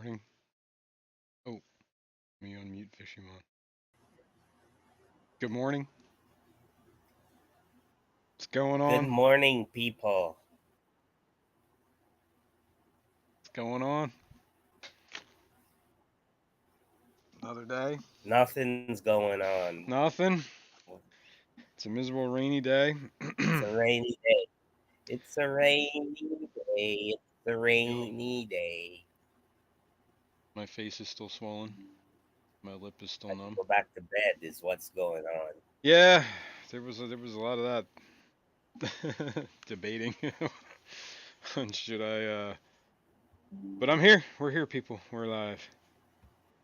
morning. Oh, let me unmute Fishroom. Good morning. What's going Good on? morning, people. What's going on? Another day? Nothing's going on. Nothing. It's a miserable rainy day. It's a rainy day. It's a rainy day. It's a rainy day. My face is still swollen. My lip is still I have to numb. go back to bed. Is what's going on. Yeah, there was a lot of that debating on should I. But I'm here. We're here, people. We're live.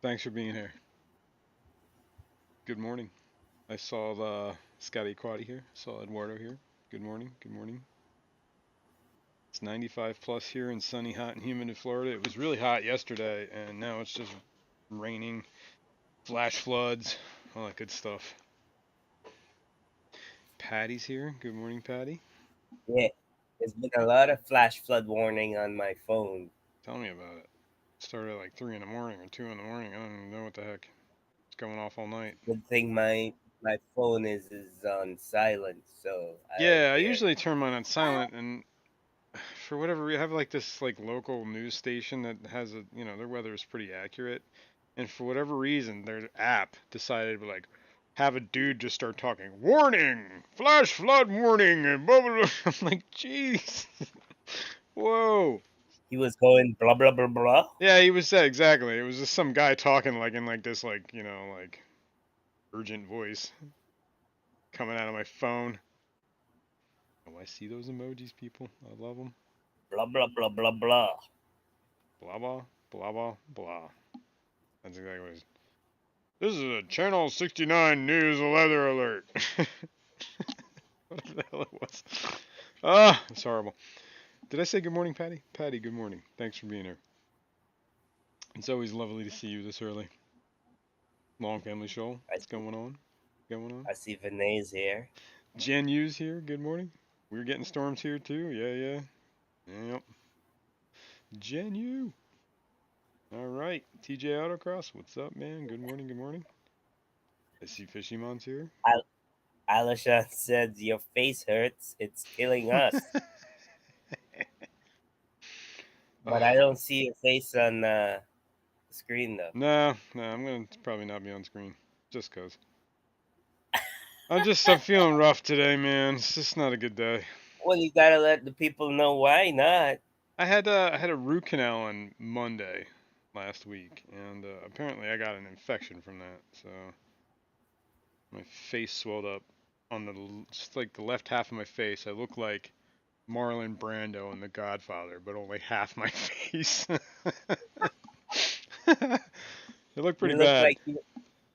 Thanks for being here. Good morning. I saw the Scotty Quaddy here. Saw Eduardo here. Good morning. Good morning. It's 95 plus here in sunny, hot, and humid in Florida. It was really hot yesterday, and now it's just raining, flash floods, all that good stuff. Patty's here. Good morning, Patty. Yeah, there's been a lot of flash flood warning on my phone. Tell me about it. It started at like 3 in the morning or 2 in the morning. I don't even know what the heck. It's going off all night. Good thing my phone is on silent, so I don't Yeah, I care. usually turn mine on silent, and for whatever reason, I have like this like local news station that has their weather is pretty accurate, and for whatever reason, their app decided to like have a dude just start talking, warning, flash flood warning, and blah blah blah. I'm like, jeez, whoa. He was going blah blah blah blah. Yeah, he was said exactly. It was just some guy talking like in like this like like urgent voice coming out of my phone. Oh, I see those emojis, people. I love them. Blah blah blah blah blah. Blah blah blah blah blah. That's exactly what it is. This is a Channel 69 News weather alert. Whatever the hell it was. Ah, it's horrible. Did I say good morning, Patty? Patty, good morning. Thanks for being here. It's always lovely to see you this early. Long Family Show. I What's going on? Going on? I see Vinay's here. Jen U's here. Good morning. We're getting storms here too. Yeah, yeah. Yep. Jen U. All right. TJ Autocross. What's up, man? Good morning. Good morning. I see Fishymon's here. Alisha said, "Your face hurts. It's killing us." But I Oh, don't see your face on the screen though. no, I'm gonna probably not be on screen, just cause. I'm feeling rough today, man. It's just not a good day. Well, you gotta let the people know why not. I had a root canal on Monday last week, and apparently I got an infection from that. So my face swelled up on just like the left half of my face. I look like Marlon Brando in The Godfather, but only half my face. It looked pretty You look bad. like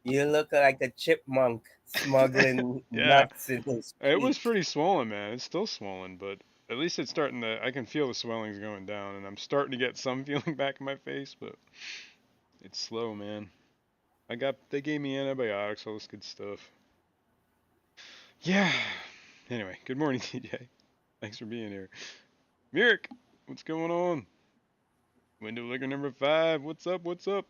you look like a chipmunk smuggling Yeah, nuts in the it was street. pretty swollen, man. It's still swollen, but at least it's starting to. I can feel the swelling's going down, and I'm starting to get some feeling back in my face, but it's slow, man. They gave me antibiotics, all this good stuff. Yeah. Anyway, good morning, TJ. Thanks for being here. Mirik, what's going on? Window liquor number 5. What's up? What's up?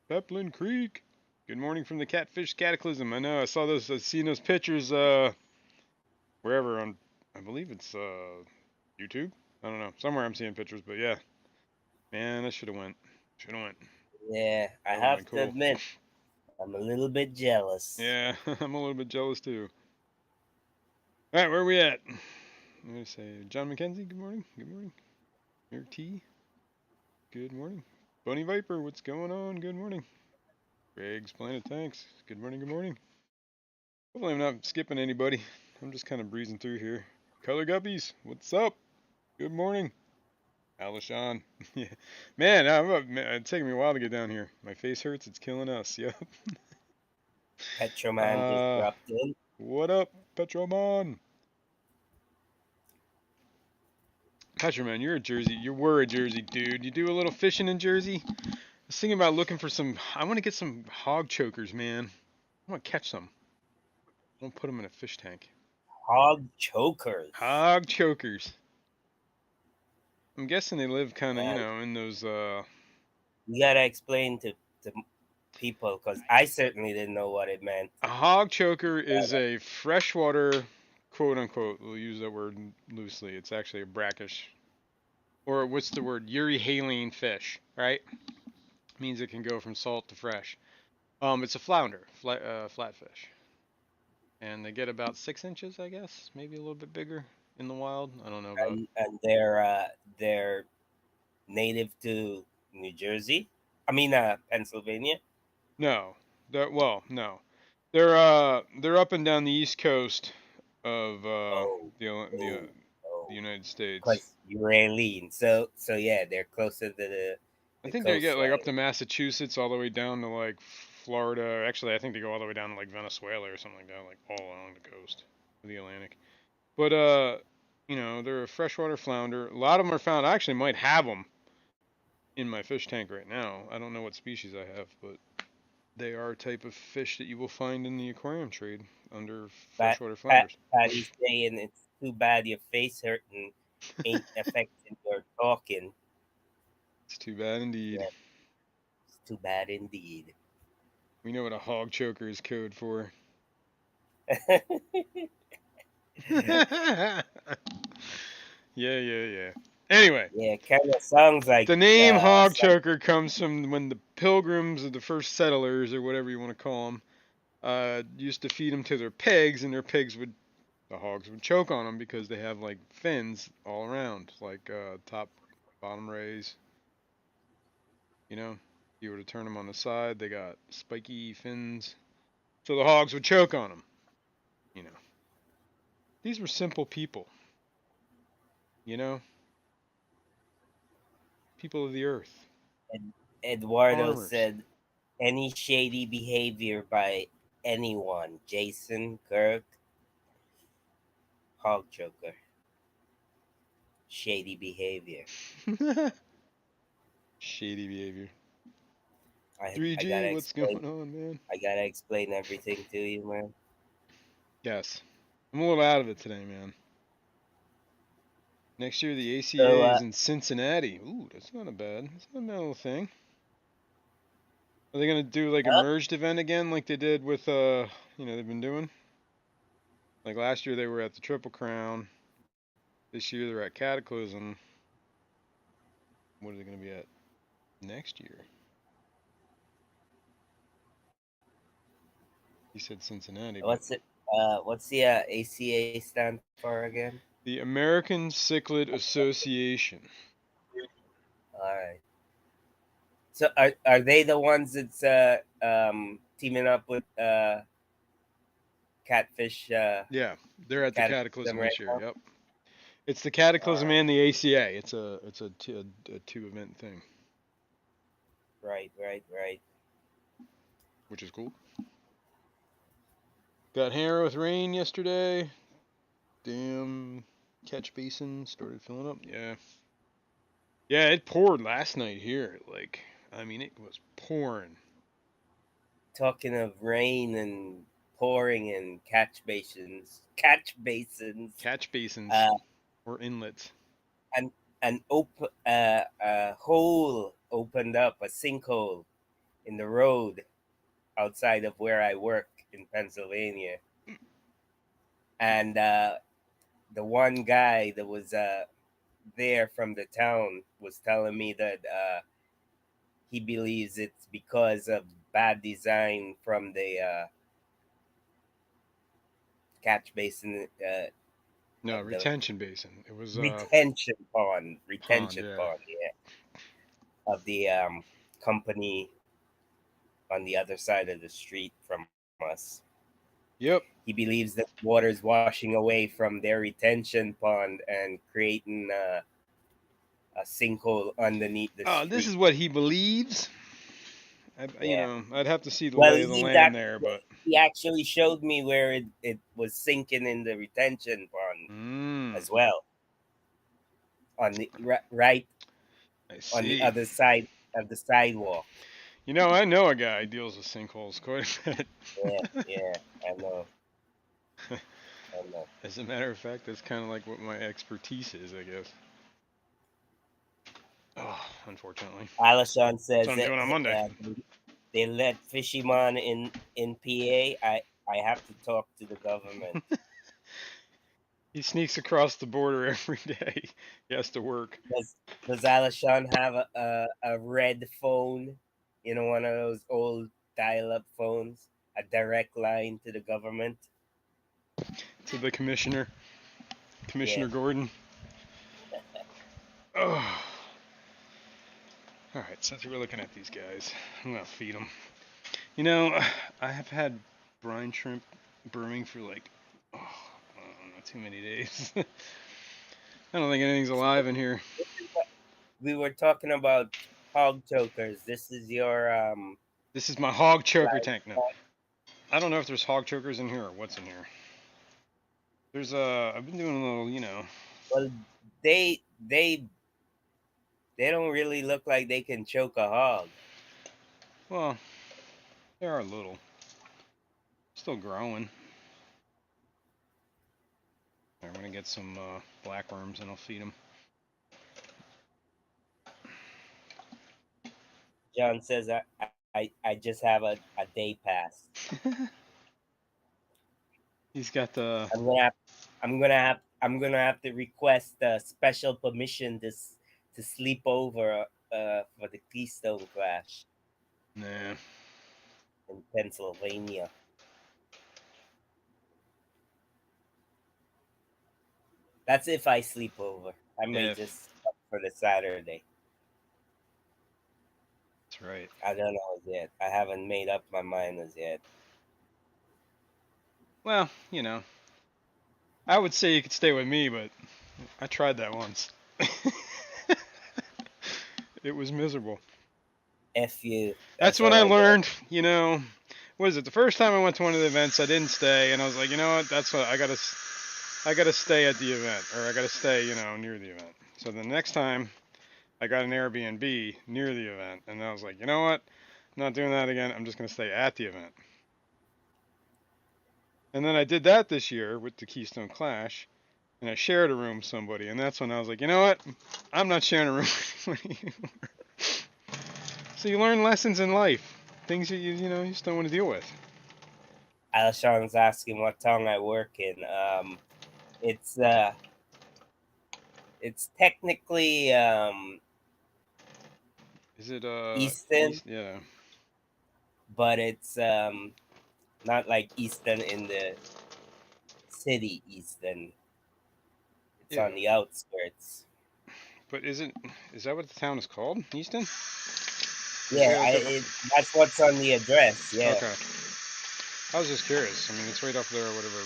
Peplin Creek. Good morning from the Catfish Cataclysm. I know I saw those. I've seen those pictures. Wherever on. I believe it's YouTube. I don't know. Somewhere I'm seeing pictures, but yeah. Man, I should have went. Should have went. Yeah, I That would have been have to cool. admit, I'm a little bit jealous. Yeah, I'm a little bit jealous too. All right, where are we at? I'm gonna say John McKenzie. Good morning. Good morning. Eric T. Good morning. Bunny Viper. What's going on? Good morning. Greg's Planet Tanks. Good morning. Good morning. Hopefully I'm not skipping anybody. I'm just kind of breezing through here. Color Guppies. What's up? Good morning. Alishan. Yeah. Man, it's taking me a while to get down here. My face hurts. It's killing us. Yep. Petroman just dropped in. What up, Petromon? Petromon, you're a Jersey. You were a Jersey dude. You do a little fishing in Jersey? I was thinking about looking for some. I want to get some hog chokers, man. I want to catch some. I want to put them in a fish tank. Hog chokers. Hog chokers. I'm guessing they live kind of, Yeah, in those You gotta explain to people because I certainly didn't know what it meant. A hog choker is a freshwater, quote unquote, we'll use that word loosely. It's actually a brackish, or what's the word? Euryhaline fish, right? Means it can go from salt to fresh. It's a flounder, flatfish. And they get about 6 inches, I guess, maybe a little bit bigger in the wild. I don't know about. And they're native to New Jersey. I mean, Pennsylvania. No, no, they're up and down the east coast of Oh, the oh, oh. United States. Because Uralene. So yeah, they're closer to I the think they get like up coastline. to Massachusetts, all the way down to like Florida. Actually, I think they go all the way down to like Venezuela or something like that, like all along the coast of the Atlantic. But they're a freshwater flounder. A lot of them are found. I actually might have them in my fish tank right now. I don't know what species I have, but they are a type of fish that you will find in the aquarium trade under freshwater flounders. Patty's saying it's too bad your face hurting ain't affecting your talking. It's too bad indeed. Yeah, it's too bad indeed. We know what a hog choker is code for. Yeah, yeah. Anyway, Yeah, kind of sounds like the name hog some. choker comes from when the pilgrims or the first settlers or whatever you want to call them used to feed them to their pigs, and the hogs would choke on them because they have like fins all around, like top, bottom rays. You know, if you were to turn them on the side, they got spiky fins, so the hogs would choke on them. You know, these were simple people. You know, people of the earth, Eduardo farmers. said any shady behavior by anyone, Jason, Kirk, hog choker, shady behavior. Shady behavior. I 3G, gotta what's explain. going on, man? I gotta explain everything to you, man. Yes. I'm a little out of it today, man. Next year, the So, ACA is in Cincinnati. Ooh, that's not a bad. That's not a bad little thing. Are they gonna do like a huh? merged event again, like they did with they've been doing? Like last year they were at the Triple Crown. This year they're at Cataclysm. What are they gonna be at next year? He said Cincinnati, but What's it? What's the ACA stand for again? the American Cichlid Association. All right. So are they the ones that's teaming up with Catfish Yeah, they're at the Cataclysm Cataclysm right this year. now? Yep. It's the All Cataclysm right. and the ACA. A two event thing, Right. which is cool. Got hammered with rain yesterday. Damn catch basin started filling up. Yeah. Yeah, it poured last night here. Like, I mean, it was pouring. Talking of rain and pouring and catch basins. Catch basins Uh, or inlets. an a hole opened up, a sinkhole in the road outside of where I work in Pennsylvania, and the one guy that was there from the town was telling me that he believes it's because of bad design from the catch basin No, the retention basin. It was pond. retention Yeah. pond, yeah, of the company on the other side of the street from us. Yep. He believes that water is washing away from their retention pond and creating a sinkhole underneath the This street. is what he believes. Yeah. I'd have to see the Well, lay of the land there, but. he actually showed me where it was sinking in the retention pond Mm, as well, on the right I on the see. other side of the sidewalk. I know a guy who deals with sinkholes quite a bit. Yeah, I know, I know. As a matter of fact, that's kind of like what my expertise is, I guess. Oh, unfortunately. Alashon That's what says I'm that doing on Monday. they let Fishyman in PA. I have to talk to the government. He sneaks across the border every day. He has to work. Does Alashon have a red phone? You know, one of those old dial-up phones, a direct line to the government. To the commissioner, Yeah. Commissioner Gordon. Oh. All right, since we're looking at these guys, I'm gonna feed them. You know, I have had brine shrimp brewing for like, oh, I don't know, too many days. I don't think anything's alive in here. We were talking about hog chokers. This is your This is my hog choker live tank. No, spot. I don't know if there's hog chokers in here or what's in here. There's I've been doing a little, Well, they they they don't really look like they can choke a hog. well, they are little, still growing. I'm gonna get some black worms and I'll feed them. John says I just have a day pass. He's got the I'm gonna have, I'm gonna have to request special permission to sleep over for the Keystone Clash nah. in Pennsylvania. That's if I sleep over. I may If just stop for the Saturday. that's right. I don't know as yet. I haven't made up my mind as yet. Well, I would say you could stay with me, but I tried that once. It was miserable. F you. That's That's when all I I got. learned, what is it? The first time I went to one of the events, I didn't stay, and I was like, you know what? That's what I gotta stay at the event, or I gotta stay, near the event. So the next time, I got an Airbnb near the event, and I was like, you know what? I'm not doing that again. I'm just gonna stay at the event. And then I did that this year with the Keystone Clash, and I shared a room with somebody, and that's when I was like, you know what? I'm not sharing a room with you. So you learn lessons in life, things that you just don't want to deal with. Alshon's asking what tongue I work in. It's it's technically Is it Eastern, east? Yeah, but it's not like Eastern in the city Eastern. It's yeah. on the outskirts. But is that what the town is called? Easton? Or is Yeah, it a different? that's what's on the address. Yeah, Okay. I was just curious. I mean, it's right up there, whatever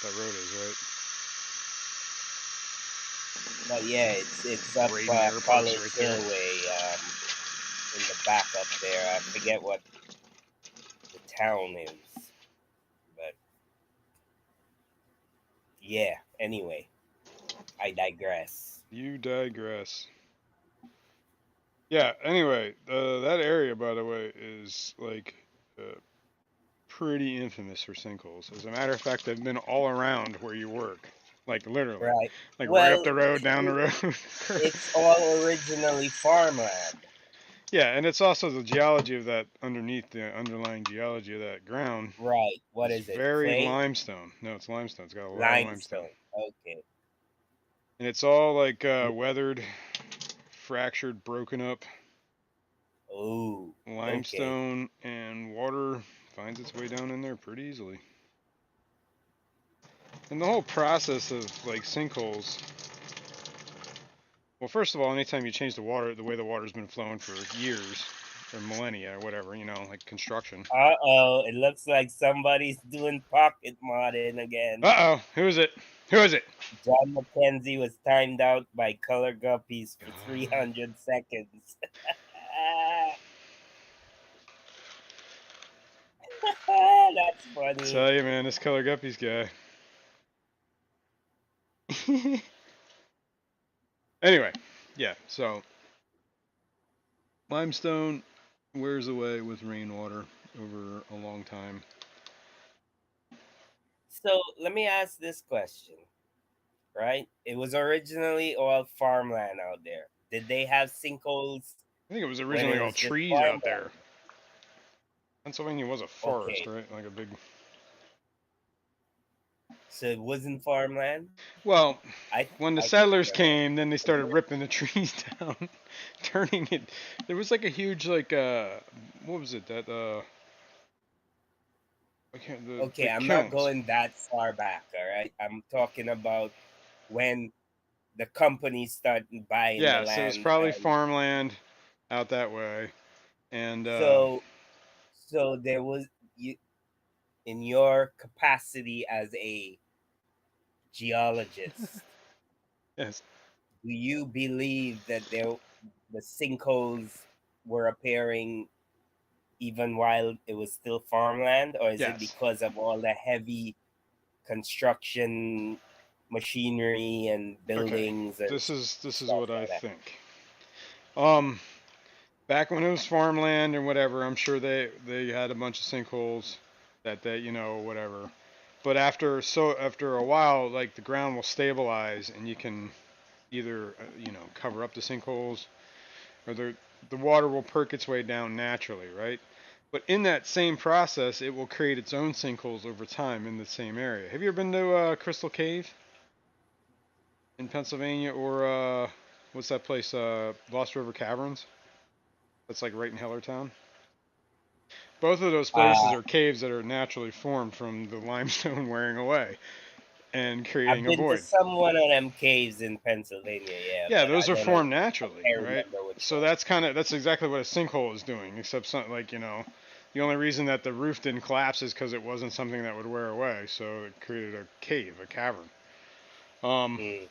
that road is, but yeah, it's right? up Radiator Park's right College there. Hill way, in the back up there. I forget what the town is, but yeah. Anyway, I digress. You digress. Yeah. Anyway, that area, by the way, is like pretty infamous for sinkholes. As a matter of fact, they've been all around where you work, like literally, Right. like right up Well, the road, down the road. it's all originally farmland. Yeah, and it's also the geology of that underneath the underlying geology of that ground Right. What is is it? very Clay? limestone. No, it's limestone. It's got a lot of limestone, Limestone. Okay. and it's all like weathered, fractured, broken up Oh, okay. limestone, and water finds its way down in there pretty easily. And the whole process of like sinkholes. Well, first of all, anytime you change the water, the way the water's been flowing for years or millennia or whatever, like construction. Uh-oh, it looks like somebody's doing pocket modding again. Uh oh, who is it? Who is it? John McKenzie was timed out by color guppies for God. 300 seconds. That's funny. Tell you, man, this color guppies guy. Anyway, yeah. So limestone wears away with rainwater over a long time. So let me ask this question, right? It was originally all farmland out there. Did they have sinkholes I think it was when originally it all was just trees out farmland. there. Pennsylvania was a forest, Okay, right? Like a big. so it wasn't farmland. Well, I when the I settlers remember. came, then they started ripping the trees down, turning it. There was like a huge like what was it that I can't the Okay, I'm not kilns. going that far back. All right, I'm talking about when the companies started buying the Yes, it was land, probably and farmland out that way, and so there was you in your capacity as a geologist. yes, Do you believe that the sinkholes were appearing even while it was still farmland, or is it yes. because of all the heavy construction machinery and Okay, buildings and this is stuff what I like that? think. Um, Back when it was farmland and whatever, I'm sure they had a bunch of sinkholes that they whatever. But after a while, like the ground will stabilize and you can either cover up the sinkholes or the water will perk its way down naturally, right? But in that same process, it will create its own sinkholes over time in the same area. Have you ever been to Crystal Cave in Pennsylvania or what's that place? Lost River Caverns. That's like right in Hellertown. Both of those places Uh, are caves that are naturally formed from the limestone wearing away and I've creating a been to void. some one of them caves in Pennsylvania, yeah, Yeah, but those I are don't know. formed I naturally, can't right? remember which So one. that's exactly what a sinkhole is doing, except like the only reason that the roof didn't collapse is because it wasn't something that would wear away, so it created a cave, a cavern. Um, Hmm.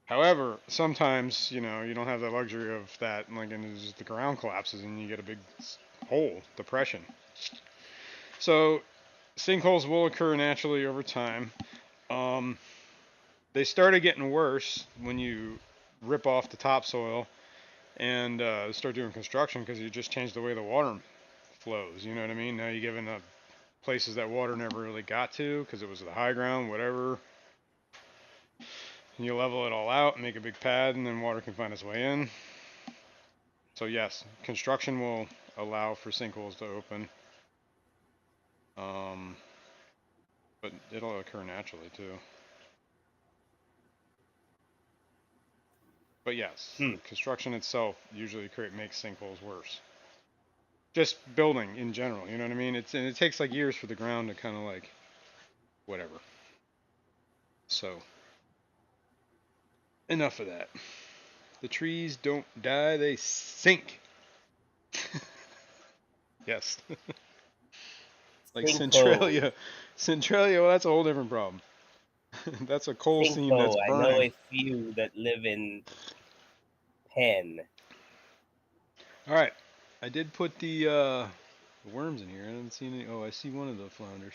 However, sometimes you don't have the luxury of that, like, and just the ground collapses and you get a big hole, depression. So sinkholes will occur naturally over time. Um, they started getting worse when you rip off the topsoil and start doing construction because you just change the way the water flows. You know what I mean? Now you're giving up places that water never really got to because it was the high ground, whatever. And you level it all out and make a big pad, and then water can find its way in. So yes, construction will allow for sinkholes to open, um, but it'll occur naturally too. But yes, Hmm. construction itself usually makes sinkholes worse. Just building in general, you know what I mean? And it takes like years for the ground to kind of like whatever. So enough of that. The trees don't die; they sink. Yes, like Sinkhole. Centralia. Centralia, well, that's a whole different problem. That's a coal seam that's Sinkhole. I know burning. a few that live in Penn. All right, I did put the worms in here. I haven't seen any. Oh, I see one of the flounders.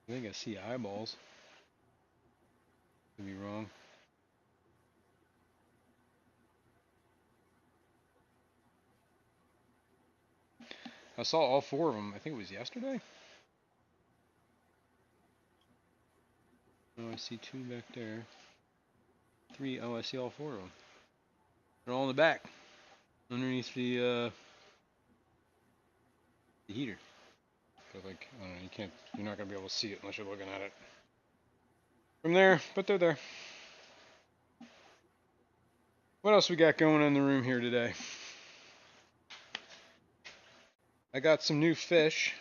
I think I see eyeballs. Could be wrong. I saw all four of them. I think it was yesterday. Oh, I see two back there. Three. Oh, I see all four of them. They're all in the back, underneath the heater. But like, I don't know. You can't. You're not gonna be able to see it unless you're looking at it from there. But they're there. What else we got going on in the room here today? I got some new fish.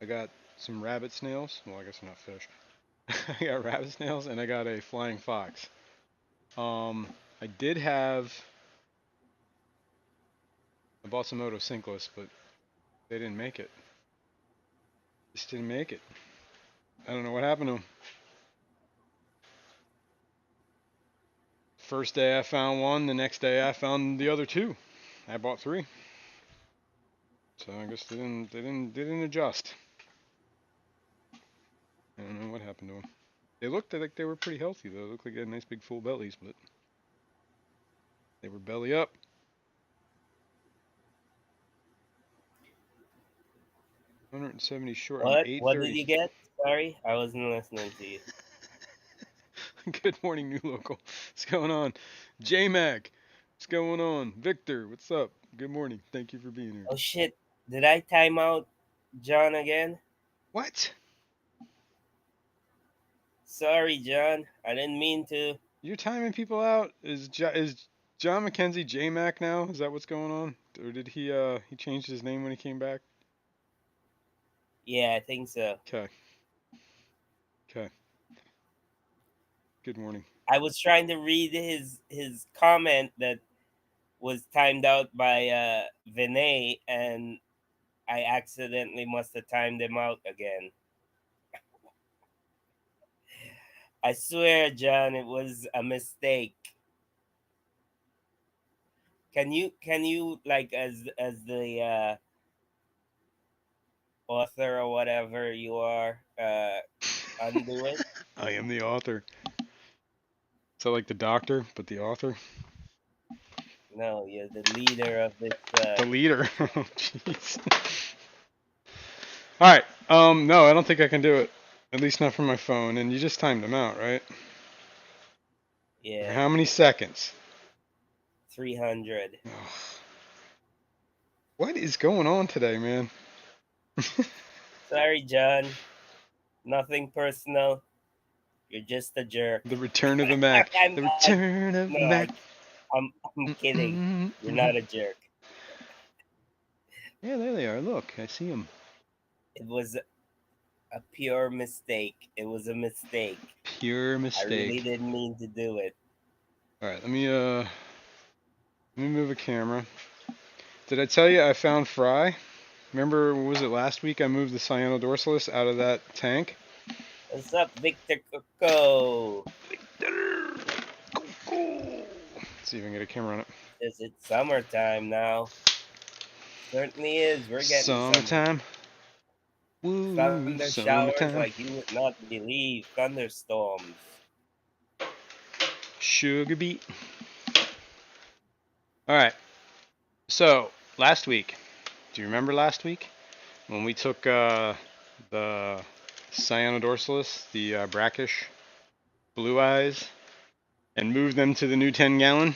I got some rabbit snails. Well, I guess they're not fish. I got rabbit snails and I got a flying fox. Um, I did have. I bought some Moto Sinkless, but they didn't make it. Just didn't make it. I don't know what happened to them. First day I found one. The next day I found the other two. I bought three. So I guess they didn't adjust. I don't know what happened to them. They looked like they were pretty healthy though. They looked like they had nice big full bellies, but they were belly up. 170 short. I'm What? What did 830. you get? Sorry, I wasn't listening to you. Good morning, new local. What's going on? J-Mac. What's going on? Victor, what's up? Good morning. Thank you for being here. Oh shit! Did I time out John again? What? Sorry, John. I didn't mean to. You're timing people out? Is John McKenzie J-Mac now? Is that what's going on? Or did he changed his name when he came back? Yeah, I think so. Okay. Okay. Good morning. I was trying to read his comment that was timed out by Vinay, and I accidentally must have timed him out again. I swear, John, it was a mistake. Can you like as the author or whatever you are undo it? I am the author. So like the doctor, but the author? No, you're the leader of this. The leader. Oh, jeez. All right. No, I don't think I can do it. At least not from my phone. And you just timed them out, right? For Yeah, how many seconds? 300. What is going on today, man? Sorry, John. Nothing personal. You're just a jerk. The return of the Mac. I'm The not. return of No, the Mac. I'm kidding. You're not a jerk. Yeah, there they are. Look, I see them. It was a pure mistake. It was a mistake. Pure I really mistake. didn't mean to do it. All right, let me move a camera. Did I tell you I found Fry? Remember, was it last week I moved the cyanodorsalis out of that tank? What's up, Victor Coco? Victor! Go, go! Let's see if I can get a camera on it. Is it summertime now? Certainly is. We're getting some Summertime. Woo, thunder showers summertime. like you would not believe. Thunderstorms. Sugar beet. All right. So, last week, do you remember last week when we took the cyanodorsalis, the brackish blue eyes, and moved them to the new 10-gallon?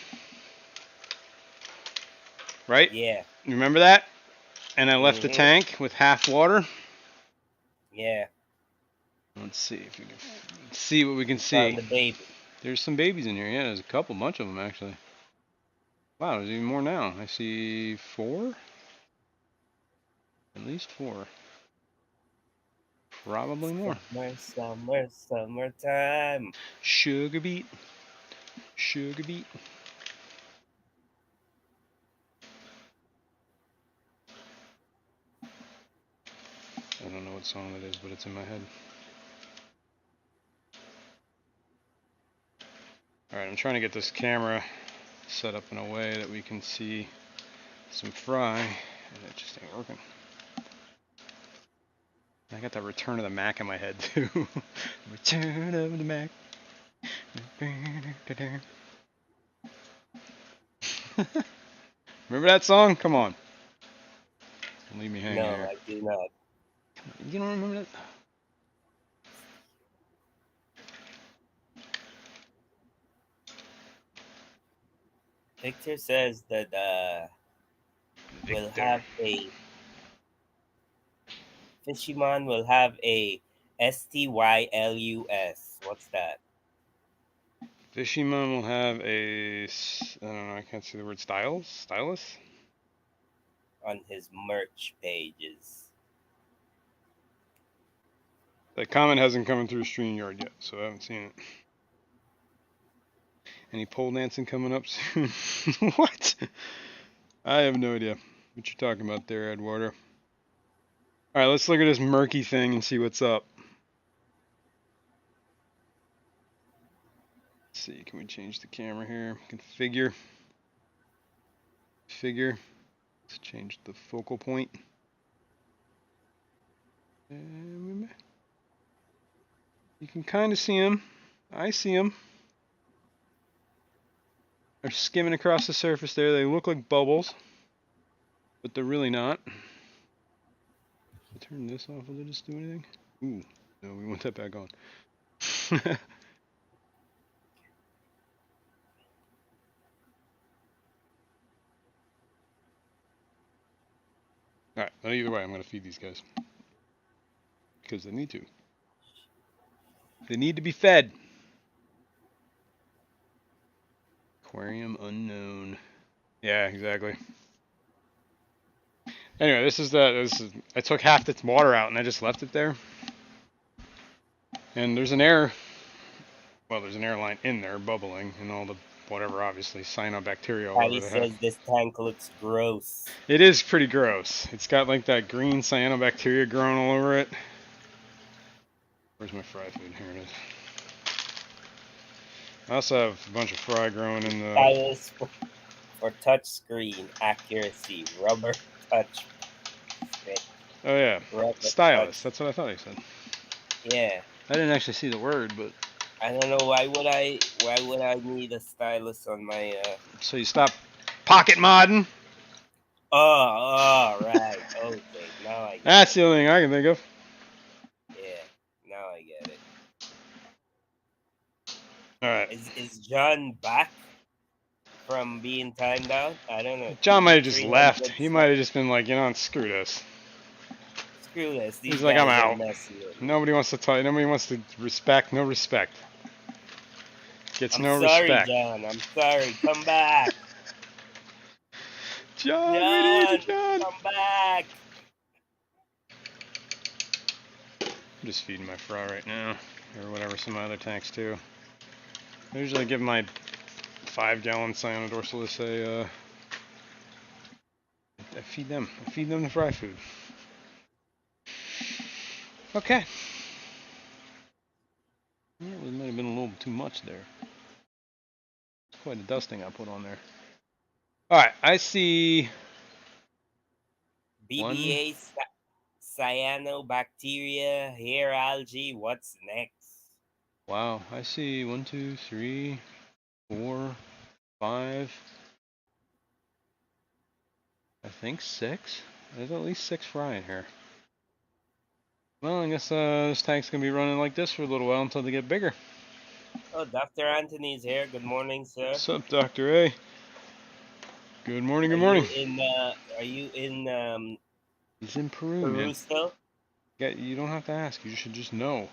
Right? Yeah. You remember that? And I left the Mm-hmm. tank with half water. Yeah. Let's see if we can see what we can Found see. the baby. There's some babies in here. Yeah, there's a bunch of them actually. Wow, there's even more now. I see 4. At least 4. Probably more. Summertime. Sugar beet. Sugar beet. I don't know what song that is, but it's in my head. Alright, I'm trying to get this camera set up in a way that we can see some Fry, and it just ain't working. I got the Return of the Mac in my head too. Return of the Mac. Remember that song? Come on. Don't leave me hanging No, here. I do not. You don't remember that? Victor says that we'll Victor. have a Fishyman will have a STYLUS. What's that? Fishyman will have a, I don't know, I can't see the word stylus? On his merch pages. That comment hasn't come through StreamYard yet, so I haven't seen it. Any pole dancing coming up soon? What? I have no idea what you're talking about there, Edwardo. Alright, let's look at this murky thing and see what's up. Let's see, can we change the camera here? Configure. Let's change the focal point. You can kind of see them. I see them. They're skimming across the surface there. They look like bubbles, but they're really not. Turn this off. Will it just do anything? Ooh, No, we want that back on. Alright, well, either way, I'm going to feed these guys. Because they need to. They need to be fed. Aquarium unknown. Yeah, exactly. Anyway, this is I took half the water out and I just left it there. And there's an air line in there bubbling and all the whatever, obviously, cyanobacteria all Patty over the head. says this tank looks gross. It is pretty gross. It's got like that green cyanobacteria growing all over it. Where's my fry food? Here it is. I also have a bunch of fry growing in the... Stylus for touch screen accuracy. Rubber touch stick. Oh yeah, Rubber stylus. touch. That's what I thought he said. Yeah. I didn't actually see the word, but... I don't know, why would I need a stylus on my... So you stop pocket modding? Oh, right. Okay, now I get That's the only thing I can think of. Yeah, now I get it. Alright. Is John back from being timed out? I don't know. John might have just 300 left. He might have just been like, screw this. Screw this. These He's like, I'm guys are out. messy. Nobody wants to talk. Nobody wants to respect. No respect. Gets I'm no sorry, respect. John. I'm sorry. Come back. John, we need you, John. Come back. I'm just feeding my fry right now, or whatever, some other tanks too. I usually give my 5-gallon cyanodorsalis I feed them. I feed them the fry food. Okay. Well, it might have been a little too much there. It's quite a dusting I put on there. Alright, I see... BBA, cyanobacteria, hair algae. What's next? Wow, I see 1, 2, 3, 4, 5. I think 6. There's at least 6 fry in here. Well, I guess this tank's gonna be running like this for a little while until they get bigger. Oh, Dr. Anthony's here. Good morning, sir. What's up, Dr. A? Good morning, good morning. Are you in He's in Peru, Peru man. still? Yeah, you don't have to ask. You should just know.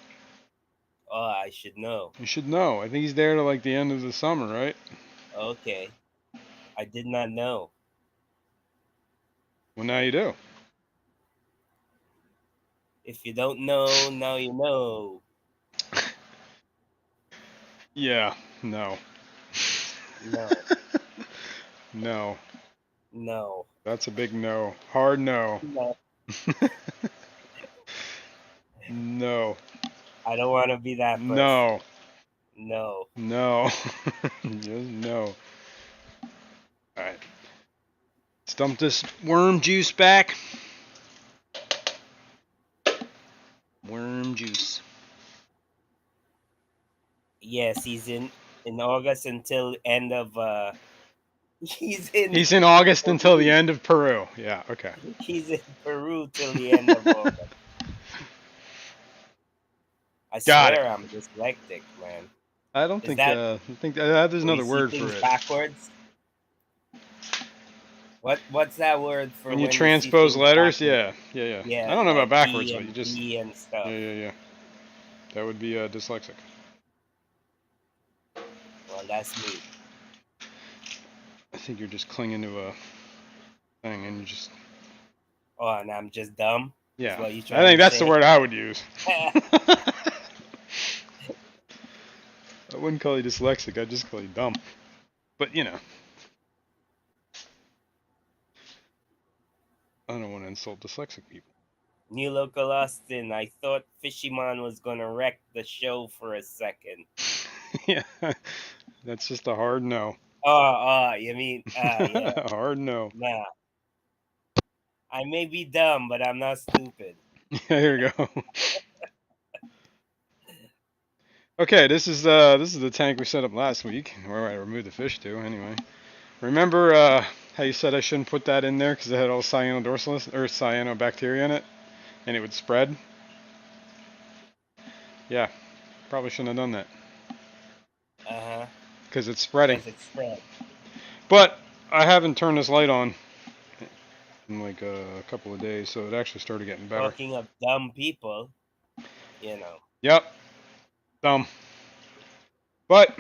Oh, I should know. You should know. I think he's there to like the end of the summer, right? Okay. I did not know. Well, now you do. If you don't know, now you know. Yeah, no. No. No. No. That's a big no. Hard no. No. No. I don't want to be that person. No. No. No. Just no. Alright. Let's dump this worm juice back. Worm juice. Yes, he's in August until end of he's in August until the end of Peru. Yeah, okay. He's in Peru till the end of August. I swear I'm dyslexic, man. I don't think there's another word for it. Backwards. What's that word for when you transpose letters? Yeah. Yeah. I don't know about backwards, E but you just E and stuff. Yeah. That would be dyslexic. Well, that's me. I think you're just clinging to a thing and you just... Oh, and I'm just dumb? Yeah. I think that's the word I would use. I wouldn't call you dyslexic, I'd just call you dumb. But, I don't want to insult dyslexic people. New Local Austin, I thought Fishymon was going to wreck the show for a second. Yeah, that's just a hard no. Oh, you mean, yeah. Hard no. Nah. I may be dumb, but I'm not stupid. Here you go. Okay, this is the tank we set up last week, where I removed the fish to, anyway. Remember how you said I shouldn't put that in there because it had all cyanodorsalis or cyanobacteria in it, and it would spread? Yeah, probably shouldn't have done that Uh-huh. because it's spreading. Because it's spread. But I haven't turned this light on in like a couple of days, so it actually started getting better. Talking of dumb people, you know. Yep, dumb. But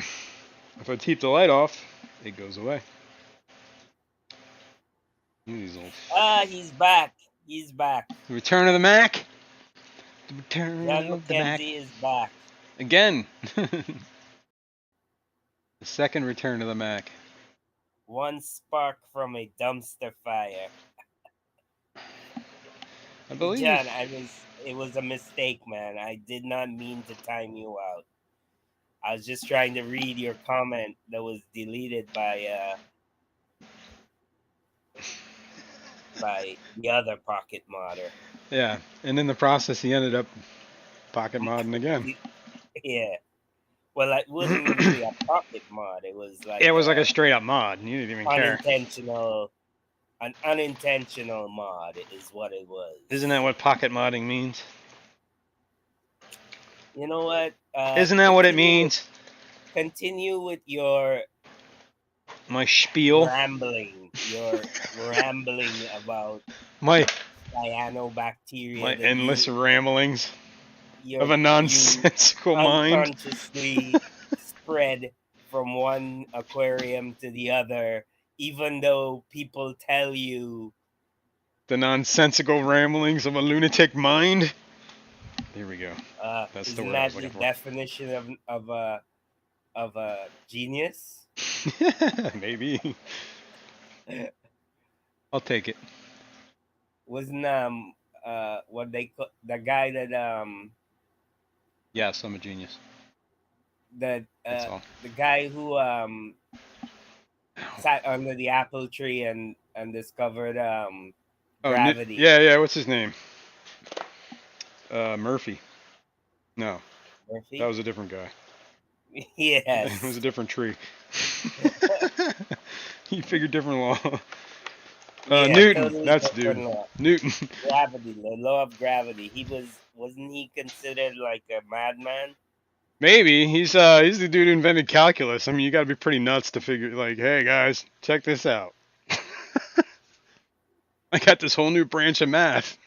if I keep the light off, it goes away. These little Ah, he's back. He's back. The Return of the Mac. The Return John of the Mac. Mackenzie is back. Again. The second Return of the Mac. One spark from a dumpster fire. I believe. John, it was a mistake, man. I did not mean to time you out. I was just trying to read your comment that was deleted by the other pocket modder. Yeah, and in the process, he ended up pocket modding again. Yeah. Well, it wasn't really a pocket mod. It was like It was like a straight up mod. You didn't even care. an unintentional mod is what it was. Isn't that what pocket modding means? You know what? Isn't that what it means? Continue with your My spiel. rambling. Your rambling about My cyanobacteria. my endless ramblings of a nonsensical mind. Unconsciously spread from one aquarium to the other, even though people tell you The nonsensical ramblings of a lunatic mind. Here we go. That's isn't the word I was that the looking for. definition of a genius? Maybe. I'll take it. Wasn't what they the guy that Yes, I'm a genius. that That's all. the guy who sat under the apple tree and discovered gravity. Yeah. What's his name? Murphy. No, Murphy? that was a different guy. Yes. It was a different tree. He figured different law. Newton. Totally That's dude. law. Newton. Gravity, the law of gravity. Wasn't he considered like a madman? Maybe he's the dude who invented calculus. I mean, you got to be pretty nuts to figure like, hey guys, check this out. I got this whole new branch of math.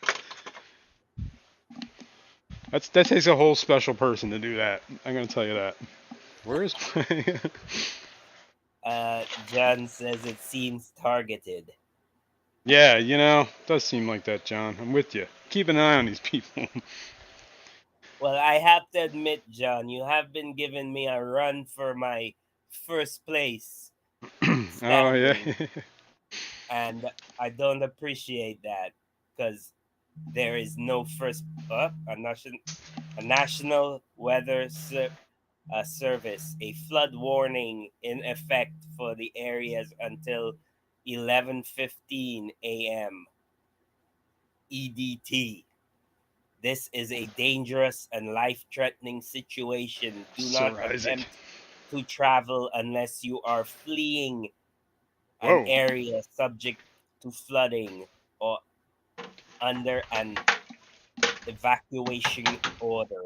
That takes a whole special person to do that. I'm gonna tell you that. Where is my? John says it seems targeted. Yeah, it does seem like that, John. I'm with you. Keep an eye on these people. Well, I have to admit, John, you have been giving me a run for my first place. Oh yeah. And I don't appreciate that because there is no first a national weather service, a flood warning in effect for the areas until 11:15 a.m. EDT. This is a dangerous and life-threatening situation. Do not attempt to travel unless you are fleeing an area subject to flooding or under an evacuation order.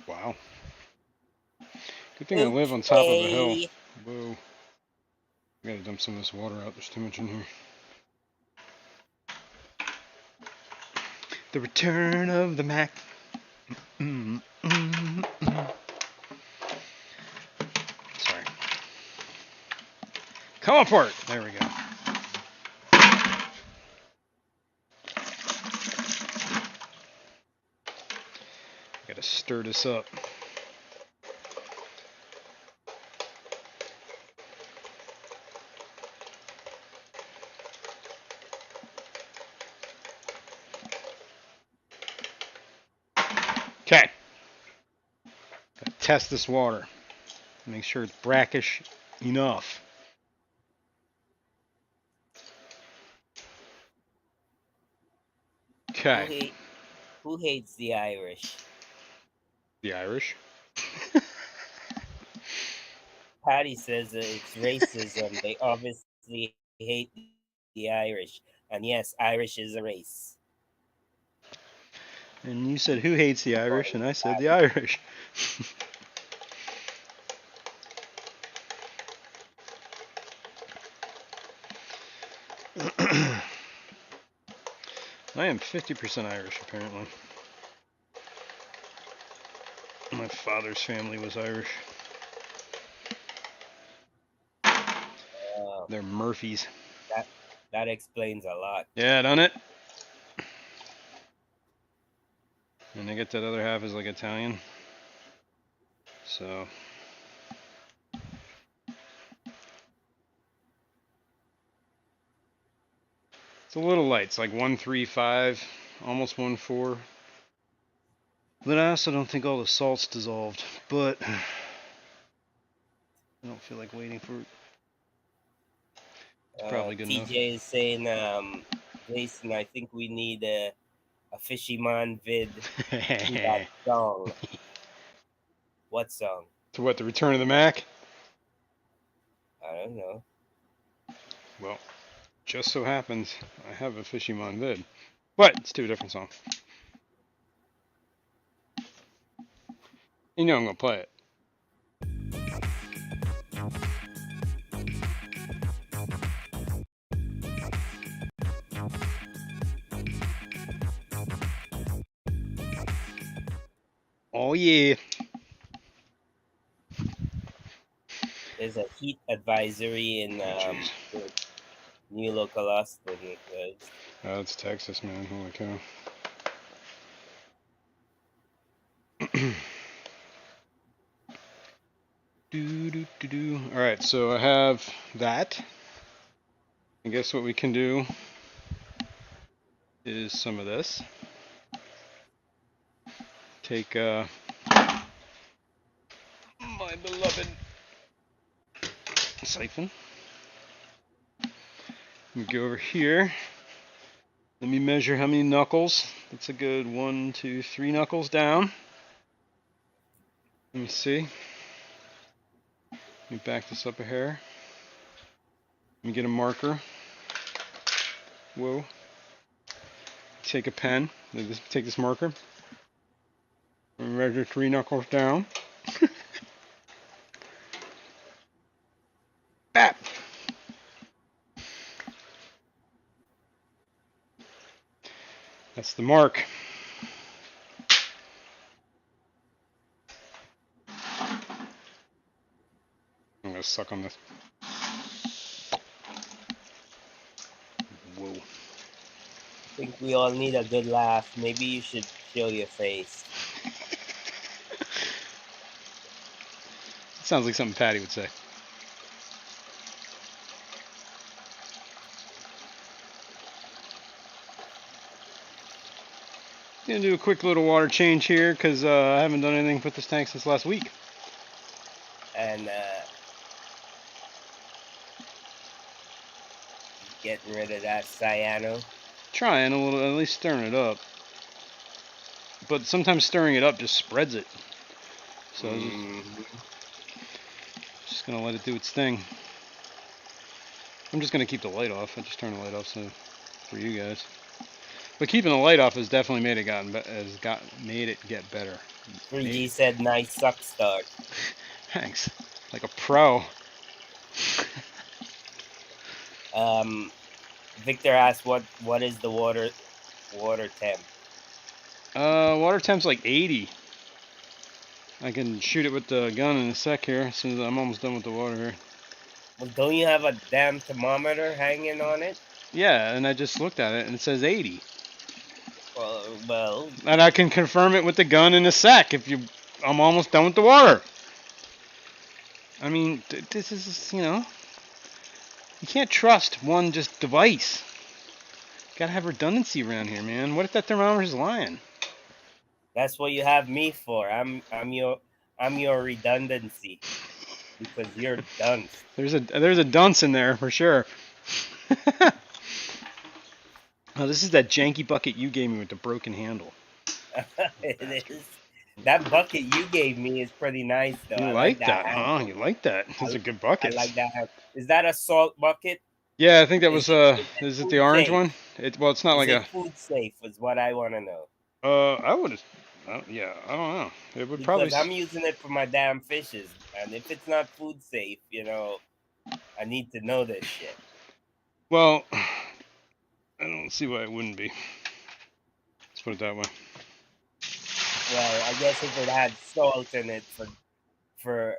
Wow. Good thing I live on top of a hill. Whoa. I gotta dump some of this water out. There's too much in here. The Return of the Mac. Sorry. Come apart. There we go. Gotta stir this up. Okay. Gotta test this water. Make sure it's brackish enough. Okay. Who hates the Irish? The Irish? Patty says it's racism. They obviously hate the Irish. And yes, Irish is a race. And you said, who hates the Irish? And I said, the Bad. Irish. I am 50% Irish, apparently. My father's family was Irish. They're Murphys. That explains a lot. Yeah, done it. And I get that other half is like Italian. So it's a little light. It's like 135, almost 1.4. But I also don't think all the salt's dissolved. But I don't feel like waiting for it. It's probably good enough. TJ is saying, Jason, I think we need a Fishy Man vid to that song. What song? To what, the Return of the Mac? I don't know. Well, just so happens I have a Fishy Man vid. But it's two different songs. You know I'm going to play it. Oh yeah. There's a heat advisory in New Local Austin. That's Texas, man. Holy cow. Alright, so I have that. I guess what we can do is some of this. Take my beloved siphon. We go over here. Let me measure how many knuckles. That's a good 1, 2, 3 knuckles down. Let me see. Let me back this up a hair. Let me get a marker. Whoa. Take a pen. Take this marker. Measure 3 knuckles down. Bap! That's the mark. I'm gonna suck on this. Whoa. I think we all need a good laugh. Maybe you should show your face. Sounds like something Patty would say. Gonna do a quick little water change here because I haven't done anything with this tank since last week. And getting rid of that cyano. Trying a little, at least stirring it up. But sometimes stirring it up just spreads it. So just gonna let it do its thing. I'm just gonna keep the light off. I just turned the light off so for you guys. But keeping the light off has definitely made it get better. 3G said nice suck start. Thanks. Like a pro. Victor asked what is the water temp? Water temp's like 80. I can shoot it with the gun in a sec here as soon as I'm almost done with the water here. Well, don't you have a damn thermometer hanging on it? Yeah, and I just looked at it and it says 80. Well. And I can confirm it with the gun in a sec I'm almost done with the water. I mean, this is, you can't trust one just device. Gotta have redundancy around here, man. What if that thermometer's lying? That's what you have me for. I'm your redundancy because you're dunce. There's a dunce in there for sure. Oh, this is that janky bucket you gave me with the broken handle. It is. That bucket you gave me is pretty nice, though. You like that, huh? You like that? It's a good bucket. I like that. Is that a salt bucket? Yeah, I think that was is it the orange one? Well, it's not like a food safe is what I want to know. I would. Yeah, I don't know. It would probably. Because I'm using it for my damn fishes, and if it's not food safe, I need to know this shit. Well, I don't see why it wouldn't be. Let's put it that way. Well, I guess if it had salt in it for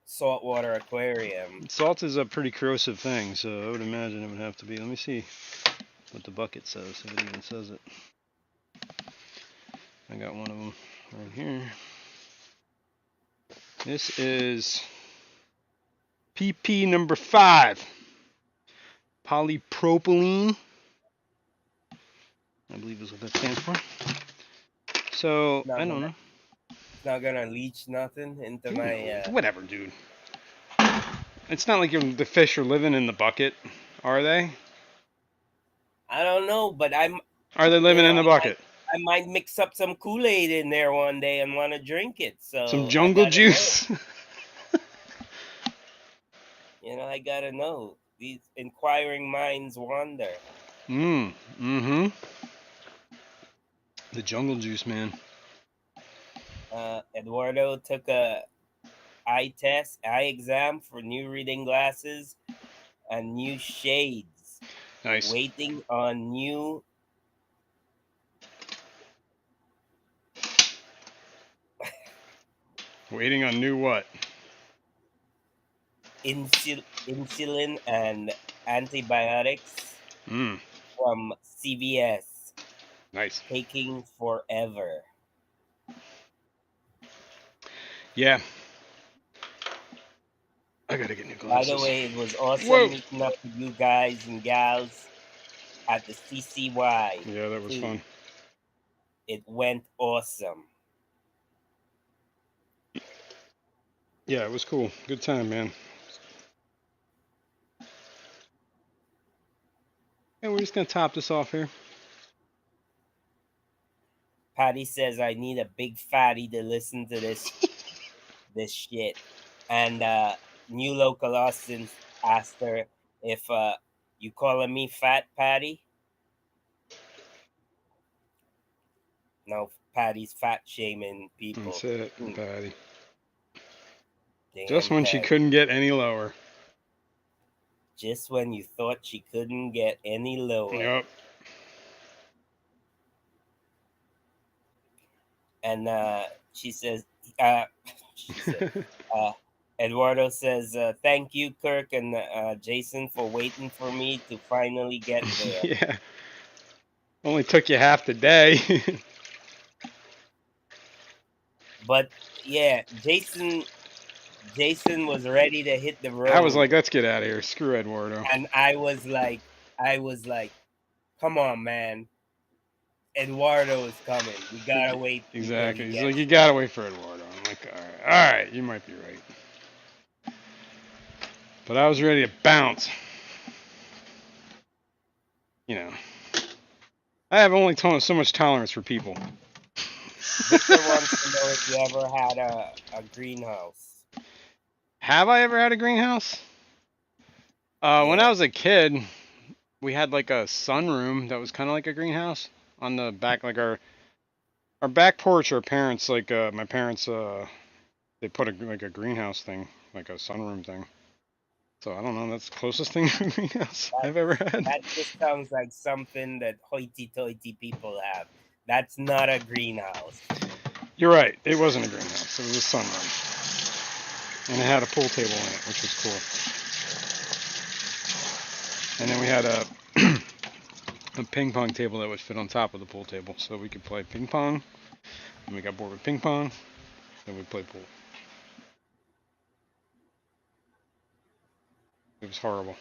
saltwater aquarium. Salt is a pretty corrosive thing, so I would imagine it would have to be. Let me see what the bucket says, if it even says it. I got one of them right here. This is PP number 5. Polypropylene, I believe is what that stands for. So, I don't know. It's not gonna leach nothing into my. Whatever, dude. It's not like the fish are living in the bucket, are they? I don't know, but Are they living in the bucket? I might mix up some Kool-Aid in there one day and want to drink it. So some jungle juice. I gotta know. These inquiring minds wonder. Mm-hmm. The jungle juice, man. Eduardo took a eye exam for new reading glasses and new shades. Nice. Waiting on new. Waiting on new what? Insulin and antibiotics from CVS. Nice. Taking forever. Yeah. I gotta get new glasses. By the way, it was awesome meeting up with you guys and gals at the CCY. Yeah, that was fun. It went awesome. Yeah, it was cool. Good time, man. And we're just gonna top this off here. Patty says I need a big fatty to listen to this shit. And New Local Austin asked her if you calling me fat, Patty? No, Patty's fat shaming people. That's it, Patty. Damn, just when Patty. She couldn't get any lower. Just when you thought she couldn't get any lower. Yep. And she says, Eduardo says, thank you, Kirk and Jason, for waiting for me to finally get there. Yeah. Only took you half the day. But yeah, Jason was ready to hit the road. I was like, let's get out of here. Screw Eduardo. And I was like, come on, man. Eduardo is coming. We gotta wait. Exactly. He's like, you gotta wait for Eduardo. I'm like, all right, you might be right. But I was ready to bounce. I have only so much tolerance for people. Victor wants to know if you ever had a greenhouse. Have I ever had a greenhouse? When I was a kid, we had like a sunroom that was kind of like a greenhouse on the back, like our back porch. Our parents, like my parents, they put a greenhouse thing, like a sunroom thing. So I don't know. That's the closest thing to a greenhouse I've ever had. That just sounds like something that hoity-toity people have. That's not a greenhouse. You're right. It wasn't a greenhouse. It was a sunroom, and it had a pool table in it, which was cool. And then we had a ping pong table that would fit on top of the pool table, so we could play ping pong. And we got bored with ping pong, then we played pool. It was horrible.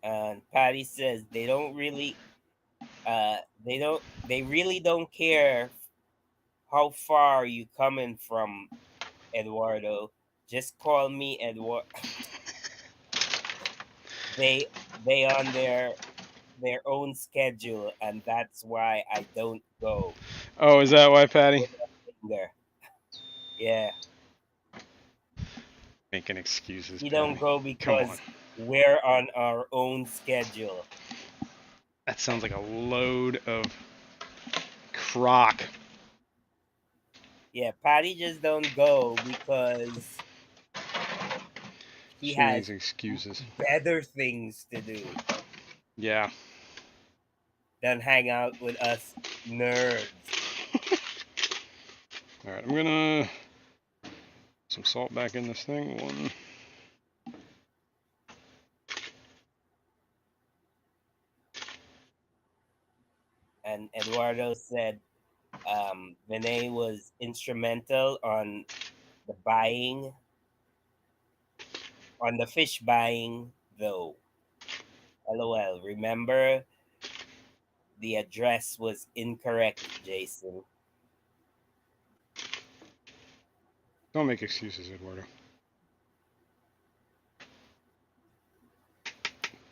And Patty says they really don't care how far you coming from, Eduardo. Just call me Eduardo. They on their own schedule, and that's why I don't go. Oh, is that why, Patty? Yeah. Making excuses. We don't go because we're on our own schedule. That sounds like a load of crock. Yeah, Patty just don't go because she She has makes excuses. better things to do Yeah. than hang out with us nerds. All right, I'm gonna some salt back in this thing. One. And Eduardo said Vinay was instrumental on the buying, on the fish buying, though. LOL. Remember, the address was incorrect, Jason. Don't make excuses, Eduardo.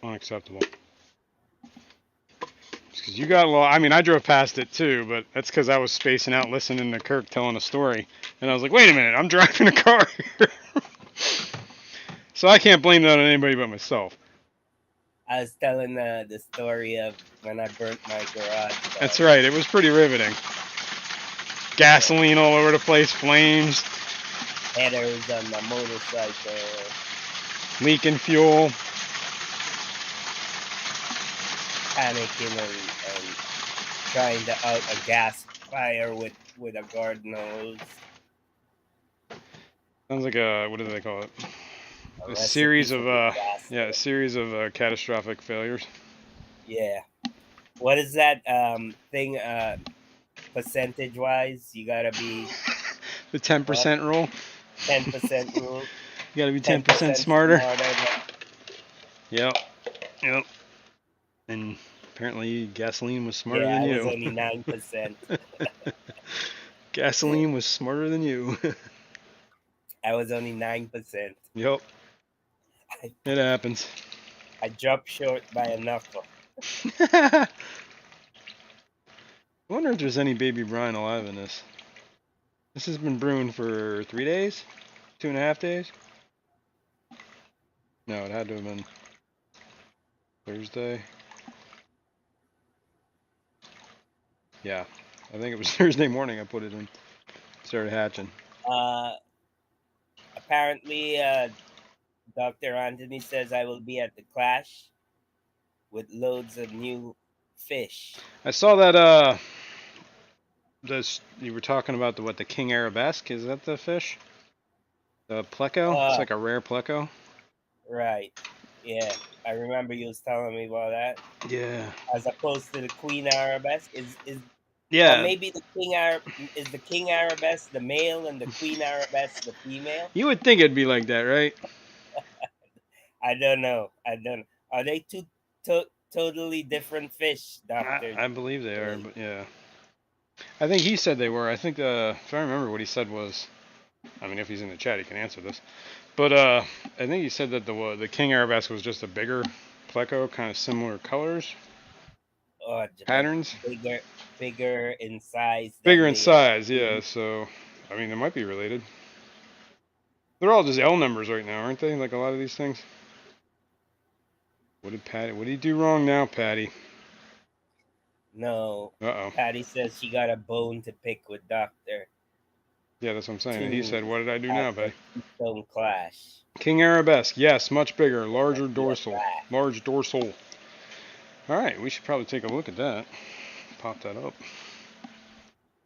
Unacceptable. Because you got lost. I mean, I drove past it too, but that's because I was spacing out listening to Kirk telling a story. And I was like, wait a minute, I'm driving a car here. So I can't blame that on anybody but myself. I was telling the story of when I burnt my garage down. That's right, it was pretty riveting. Gasoline all over the place, flames, Headers on my motorcycle, leaking fuel. panicking and trying to out a gas fire with a garden hose. Sounds like a, what do they call it? A recipe series for of disaster. a series of catastrophic failures. Yeah. What is that thing percentage wise? You gotta be The 10% rule. 10% rule. You gotta be 10% smarter. Yep. Yep. And apparently gasoline was smarter than I you. was only 9%. Gasoline was smarter than you. I was only 9%. Yep. It happens. I dropped short by a knuckle. I wonder if there's any baby brine alive in this. This has been brewing for 3 days? 2.5 days? No, it had to have been Thursday. Yeah, I think it was Thursday morning I put it in. Started hatching. Apparently, Dr. Anthony says I will be at the Clash with loads of new fish. I saw that this you were talking about the king arabesque. Is that the fish? The pleco? It's like a rare pleco. Right. Yeah, I remember you was telling me about that. Yeah. As opposed to the queen arabesque, is Yeah. or maybe the king arabesque the male and the queen arabesque the female. You would think it'd be like that, right? I don't know. Are they two totally different fish, Doctor? I believe they are, but yeah. I think he said they were. I think if I remember what he said was, I mean, if he's in the chat, he can answer this. But I think he said that the king arabesque was just a bigger pleco, kind of similar colors, patterns. Bigger in size. Bigger in size, yeah. So, I mean, they might be related. They're all just L numbers right now, aren't they? Like a lot of these things. What did he do wrong now, Patty? No. Uh-oh. Patty says she got a bone to pick with Doctor. Yeah, that's what I'm saying. And he said, what did I do now, Patty? Stone Clash. King arabesque, yes, much bigger, large dorsal. All right, we should probably take a look at that. Pop that up.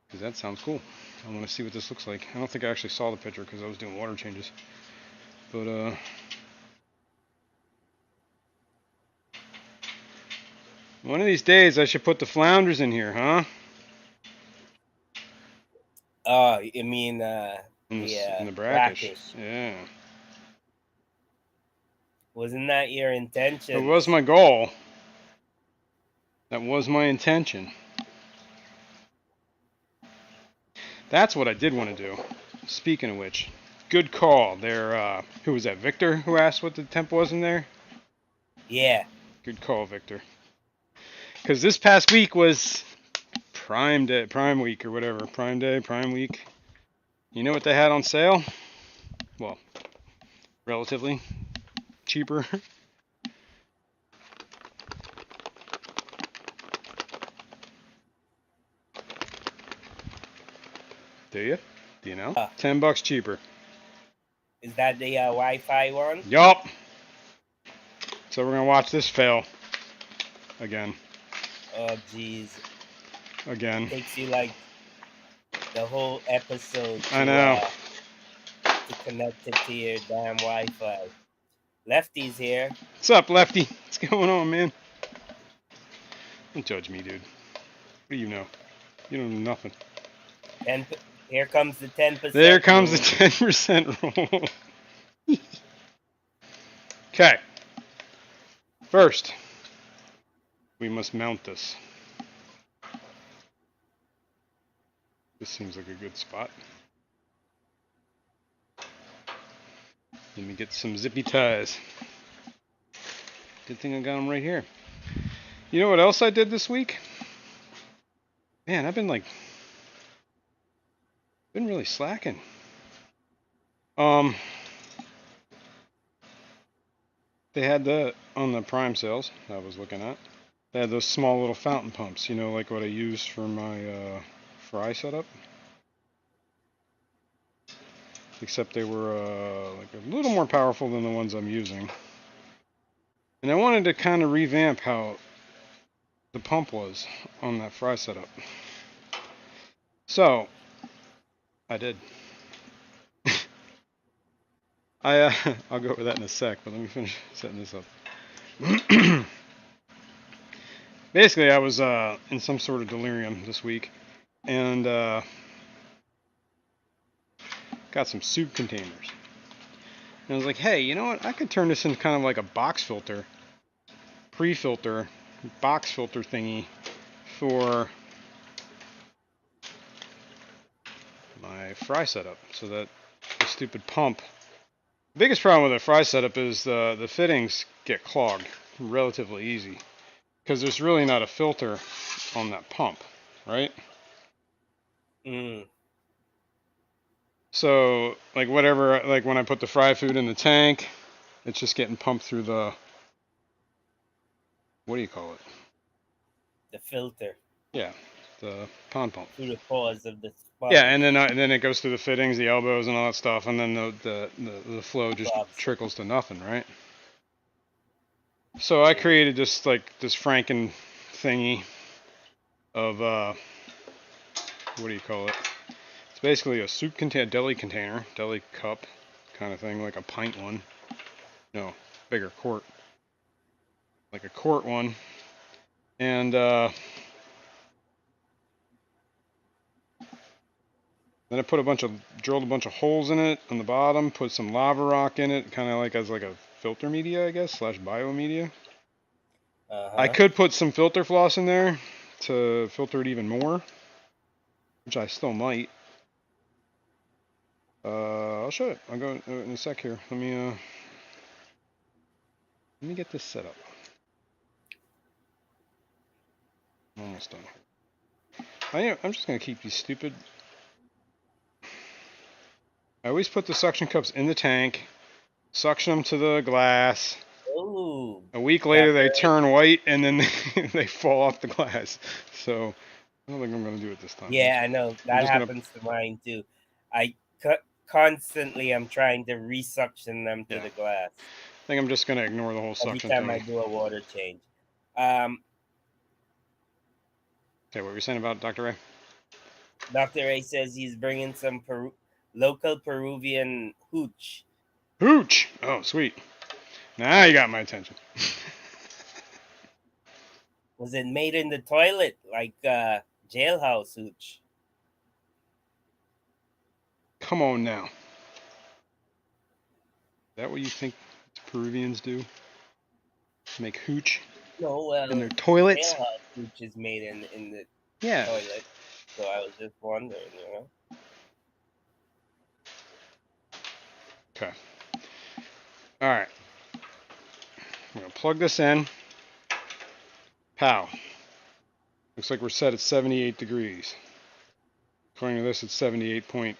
Because that sounds cool. I want to see what this looks like. I don't think I actually saw the picture because I was doing water changes. But, one of these days I should put the flounders in here, huh? Oh, you mean in the brackish. Yeah. Wasn't that your intention? It was my goal. That was my intention. That's what I did want to do. Speaking of which, good call. There, who was that? Victor, who asked what the temp was in there? Yeah. Good call, Victor. Because this past week was Prime Week or whatever. Prime Day, Prime Week. You know what they had on sale? Well, relatively cheaper. Do you? Do you know? Uh, $10 cheaper. Is that the Wi-Fi one? Yup. So we're gonna watch this fail again. Oh, jeez. Again. Takes you like the whole episode I know. to connect it to your damn Wi-Fi. Lefty's here. What's up, Lefty? What's going on, man? Don't judge me, dude. What do you know? You don't know nothing. Here comes the 10%. There comes rule. the 10% rule. Okay. First, we must mount this. This seems like a good spot. Let me get some zippy ties. Good thing I got them right here. You know what else I did this week? Man, I've been really slacking. They had on the Prime sales I was looking at. They had those small little fountain pumps, you know, like what I use for my fry setup. Except they were like a little more powerful than the ones I'm using. And I wanted to kind of revamp how the pump was on that fry setup. So, I did. I'll go over that in a sec, but let me finish setting this up. Basically, I was in some sort of delirium this week, and got some soup containers. And I was like, hey, you know what? I could turn this into kind of like a box filter, pre-filter, box filter thingy for my fry setup, so that the stupid pump. The biggest problem with a fry setup is the fittings get clogged relatively easy, because there's really not a filter on that pump, right? So, like whatever, like when I put the fry food in the tank, it's just getting pumped through the, what do you call it? The filter. Yeah, the pond pump. Through the pores of the sponge. Yeah, and then it goes through the fittings, the elbows, and all that stuff, and then the flow just trickles to nothing, right? So I created this Franken thingy of what do you call it? It's basically a soup container, deli cup kind of thing, like a pint one. No, bigger quart, like a quart one, and then I drilled a bunch of holes in it on the bottom, put some lava rock in it, kind of like as like a filter media, I guess, / biomedia. I could put some filter floss in there to filter it even more, which I still might. I'll show it. I'll go in a sec here. Let me get this set up. I'm almost done. I'm just gonna keep these stupid. I always put the suction cups in the tank, suction them to the glass. Ooh. A week later, they turn white, and then they fall off the glass. So I don't think I'm gonna do it this time. Yeah, I know that happens to mine too. I constantly I'm trying to resuction them to the glass. I think I'm just gonna ignore the whole suction every time thing. I do a water change. Okay, what were you saying about Dr. Ray? Dr. Ray says he's bringing some local Peruvian hooch. Hooch! Oh, sweet. Now you got my attention. Was it made in the toilet, like jailhouse hooch? Come on now. Is that what you think Peruvians do? Make hooch? No, in their toilets? Jailhouse hooch is made in the Yeah. toilet. So I was just wondering, you know. Okay. All right. I'm gonna plug this in. Pow. Looks like we're set at 78 degrees. According to this, it's 78.0.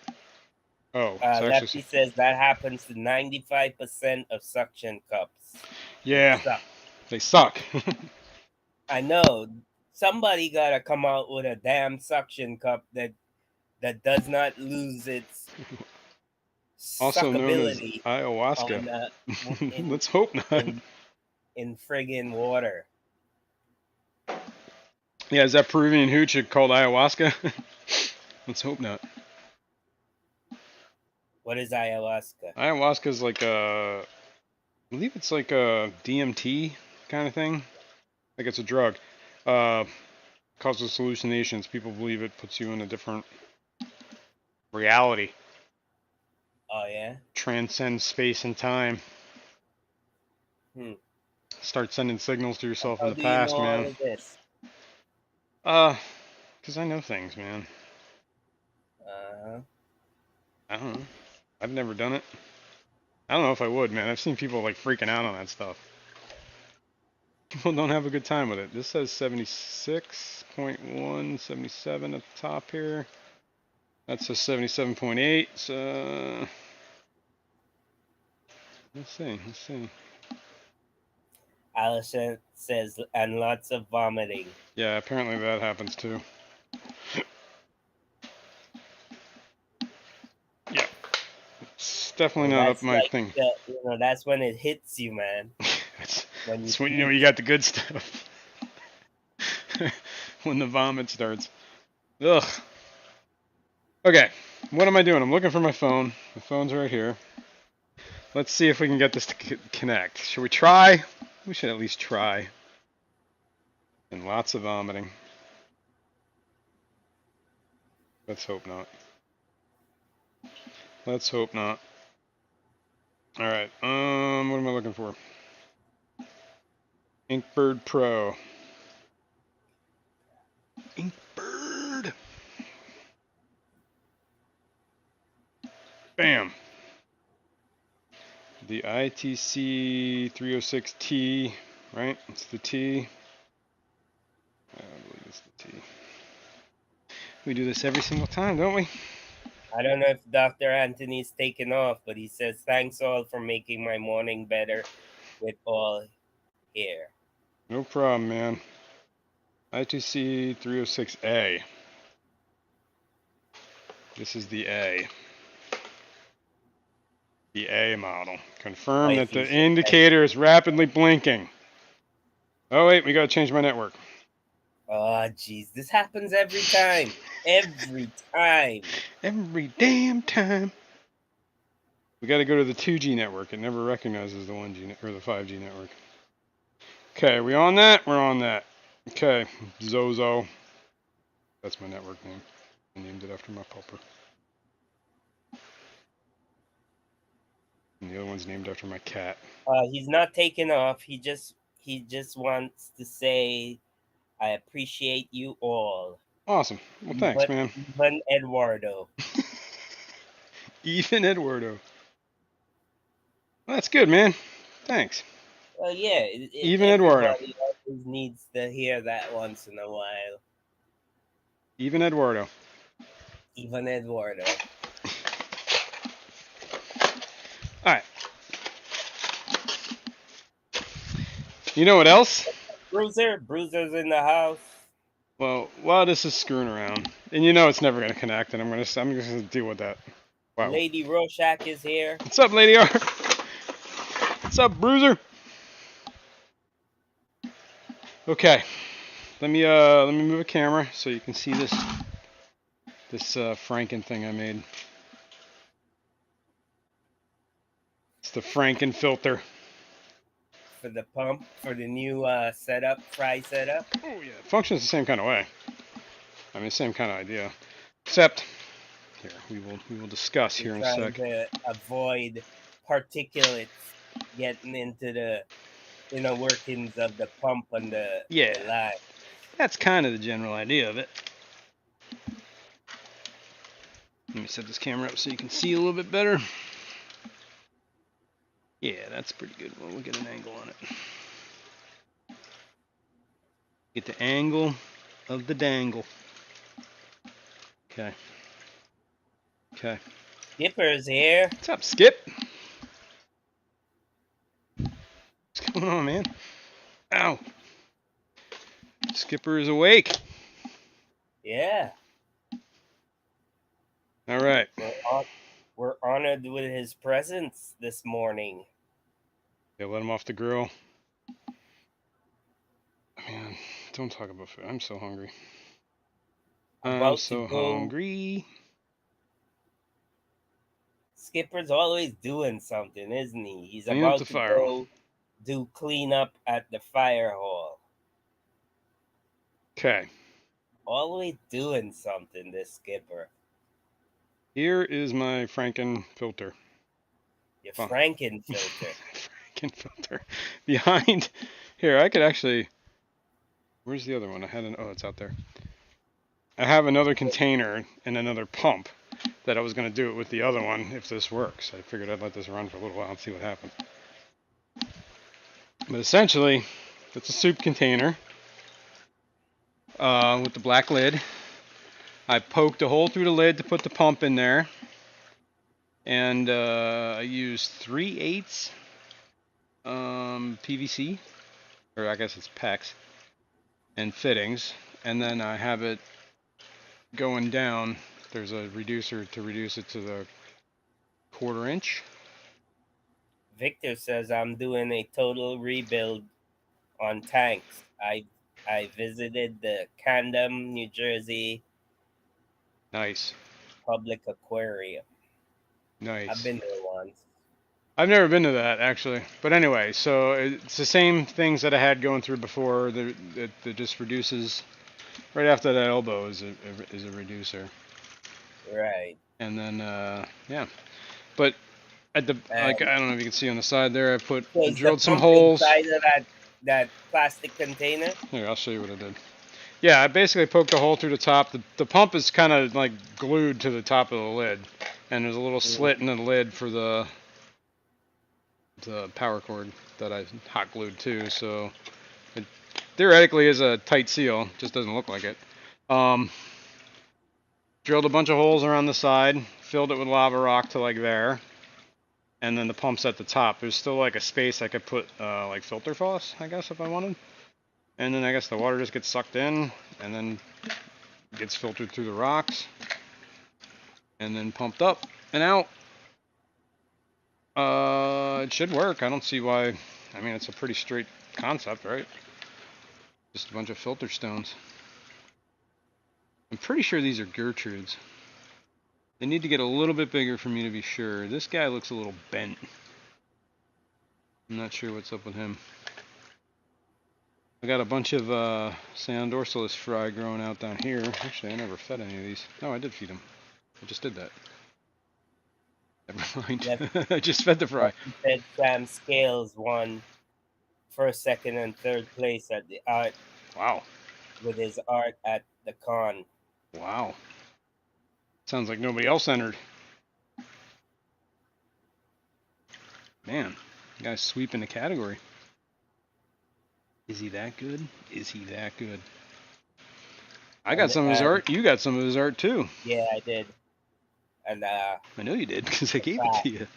Lefty says that happens to 95% of suction cups. Yeah. They suck. I know. Somebody gotta come out with a damn suction cup that that does not lose its Also known as suckability ayahuasca. on in Let's hope not. in friggin' water. Yeah, is that Peruvian hooch called ayahuasca? Let's hope not. What is ayahuasca? Ayahuasca is like I believe it's like a DMT kind of thing. Like it's a drug. Causes hallucinations. People believe it puts you in a different reality. Oh yeah. Transcends space and time. Start sending signals to yourself in How the do you know past, all man. of this? Because I know things, man. I don't know. I've never done it. I don't know if I would, man. I've seen people like freaking out on that stuff. People don't have a good time with it. This says 76.1, 77 at the top here. That says 77.8. So let's see. Allison says, and lots of vomiting. Yeah, apparently that happens too. Yeah, it's definitely not up That's my like thing. that's when it hits you, man. That's when you know you got the good stuff. When the vomit starts. Ugh. Okay, what am I doing? I'm looking for my phone. My phone's right here. Let's see if we can get this to connect. Should we try? We should at least try. And lots of vomiting. Let's hope not. Let's hope not. Alright, what am I looking for? Inkbird Pro. Inkbird! Bam! The ITC 306T, right? It's the T. I believe it's the T. We do this every single time, don't we? I don't know if Dr. Anthony's taken off, but he says, thanks all for making my morning better with all here. No problem, man. ITC 306A. This is the A. The A model. Confirm that the indicator is rapidly blinking. Oh wait, we gotta change my network. Oh jeez, this happens every time. Every time. Every damn time. We gotta go to the 2G network. It never recognizes the 1G or the 5G network. Okay, are we on that? We're on that. Okay, Zozo. That's my network name. I named it after my pupper. And the other one's named after my cat. He's not taking off. He just wants to say, I appreciate you all. Awesome. Well, thanks, man. Even Eduardo. Even Eduardo. Well, that's good, man. Thanks. Well, yeah. Even Eduardo. Everybody always needs to hear that once in a while. Even Eduardo. Even Eduardo. All right. You know what else? Bruiser's in the house. Well, while this is screwing around, and you know it's never gonna connect, and I'm just gonna deal with that. Wow. Lady Rorschach is here. What's up, Lady R? What's up, Bruiser? Okay. Let me move a camera so you can see this Franken thing I made. It's the Franken filter. For the pump, for the new setup, fry setup. Oh yeah, it functions the same kind of way. I mean, same kind of idea, except here we will discuss here in a sec. To avoid particulates getting into the inner workings of the pump and the line. That's kind of the general idea of it. Let me set this camera up so you can see a little bit better. Yeah, that's pretty good. Well, we'll get an angle on it. Get the angle of the dangle. Okay. Okay. Skipper's here. What's up, Skip? What's going on, man? Ow. Skipper is awake. Yeah. All right. We're honored with his presence this morning. Yeah, let him off the grill. Man, don't talk about food. I'm so hungry. I'm About to so go. hungry. Skipper's always doing something, isn't he? He's Clean up the about to fire hall. go do cleanup at the fire hall. Okay. Always doing something, this skipper. Here is my Franken filter. Your Well, Franken filter. Franken filter. Behind here, I could actually. Where's the other one? I had an. Oh, it's out there. I have another container and another pump that I was going to do it with the other one if this works. I figured I'd let this run for a little while and see what happens. But essentially, it's a soup container with the black lid. I poked a hole through the lid to put the pump in there, and I used 3/8 PVC, or I guess it's PEX, and fittings, and then I have it going down. There's a reducer to reduce it to the 1/4 inch. Victor says I'm doing a total rebuild on tanks. I visited the Camden, New Jersey Nice, Public Aquarium. I've nice. been there once. I've never been to that actually, but anyway, so it's the same things that I had going through before. It just reduces right after that elbow is a reducer, Right. and then yeah. But at the like And I don't know if you can see on the side there, so I is the drilled some pump holes. inside of that plastic container? Here, I'll show you what I did. Yeah, I basically poked a hole through the top. The pump is kind of like glued to the top of the lid, and there's a little slit in the lid for the power cord that I hot glued to. So it theoretically is a tight seal, just doesn't look like it. Drilled a bunch of holes around the side, filled it with lava rock to like there, and then the pump's at the top. There's still like a space I could put like filter floss, I guess, if I wanted. And then I guess the water just gets sucked in, and then gets filtered through the rocks, and then pumped up and out. It should work. I don't see why. I mean, it's a pretty straight concept, right? Just a bunch of filter stones. I'm pretty sure these are Gertrudes. They need to get a little bit bigger for me to be sure. This guy looks a little bent. I'm not sure what's up with him. I got a bunch of Sand Dorsalis fry growing out down here. Actually, I never fed any of these. No, I did feed them. I just did that. Never mind. Yes. I just fed the fry. He said Sam Scales won first, second, and third place at the art. Wow. With his art at the con. Wow. Sounds like nobody else entered. Man, the guy's sweeping the category. Is he that good? Is he that good? I got some of his art. You got some of his art too. Yeah, I did. And I know you did because I gave it to you.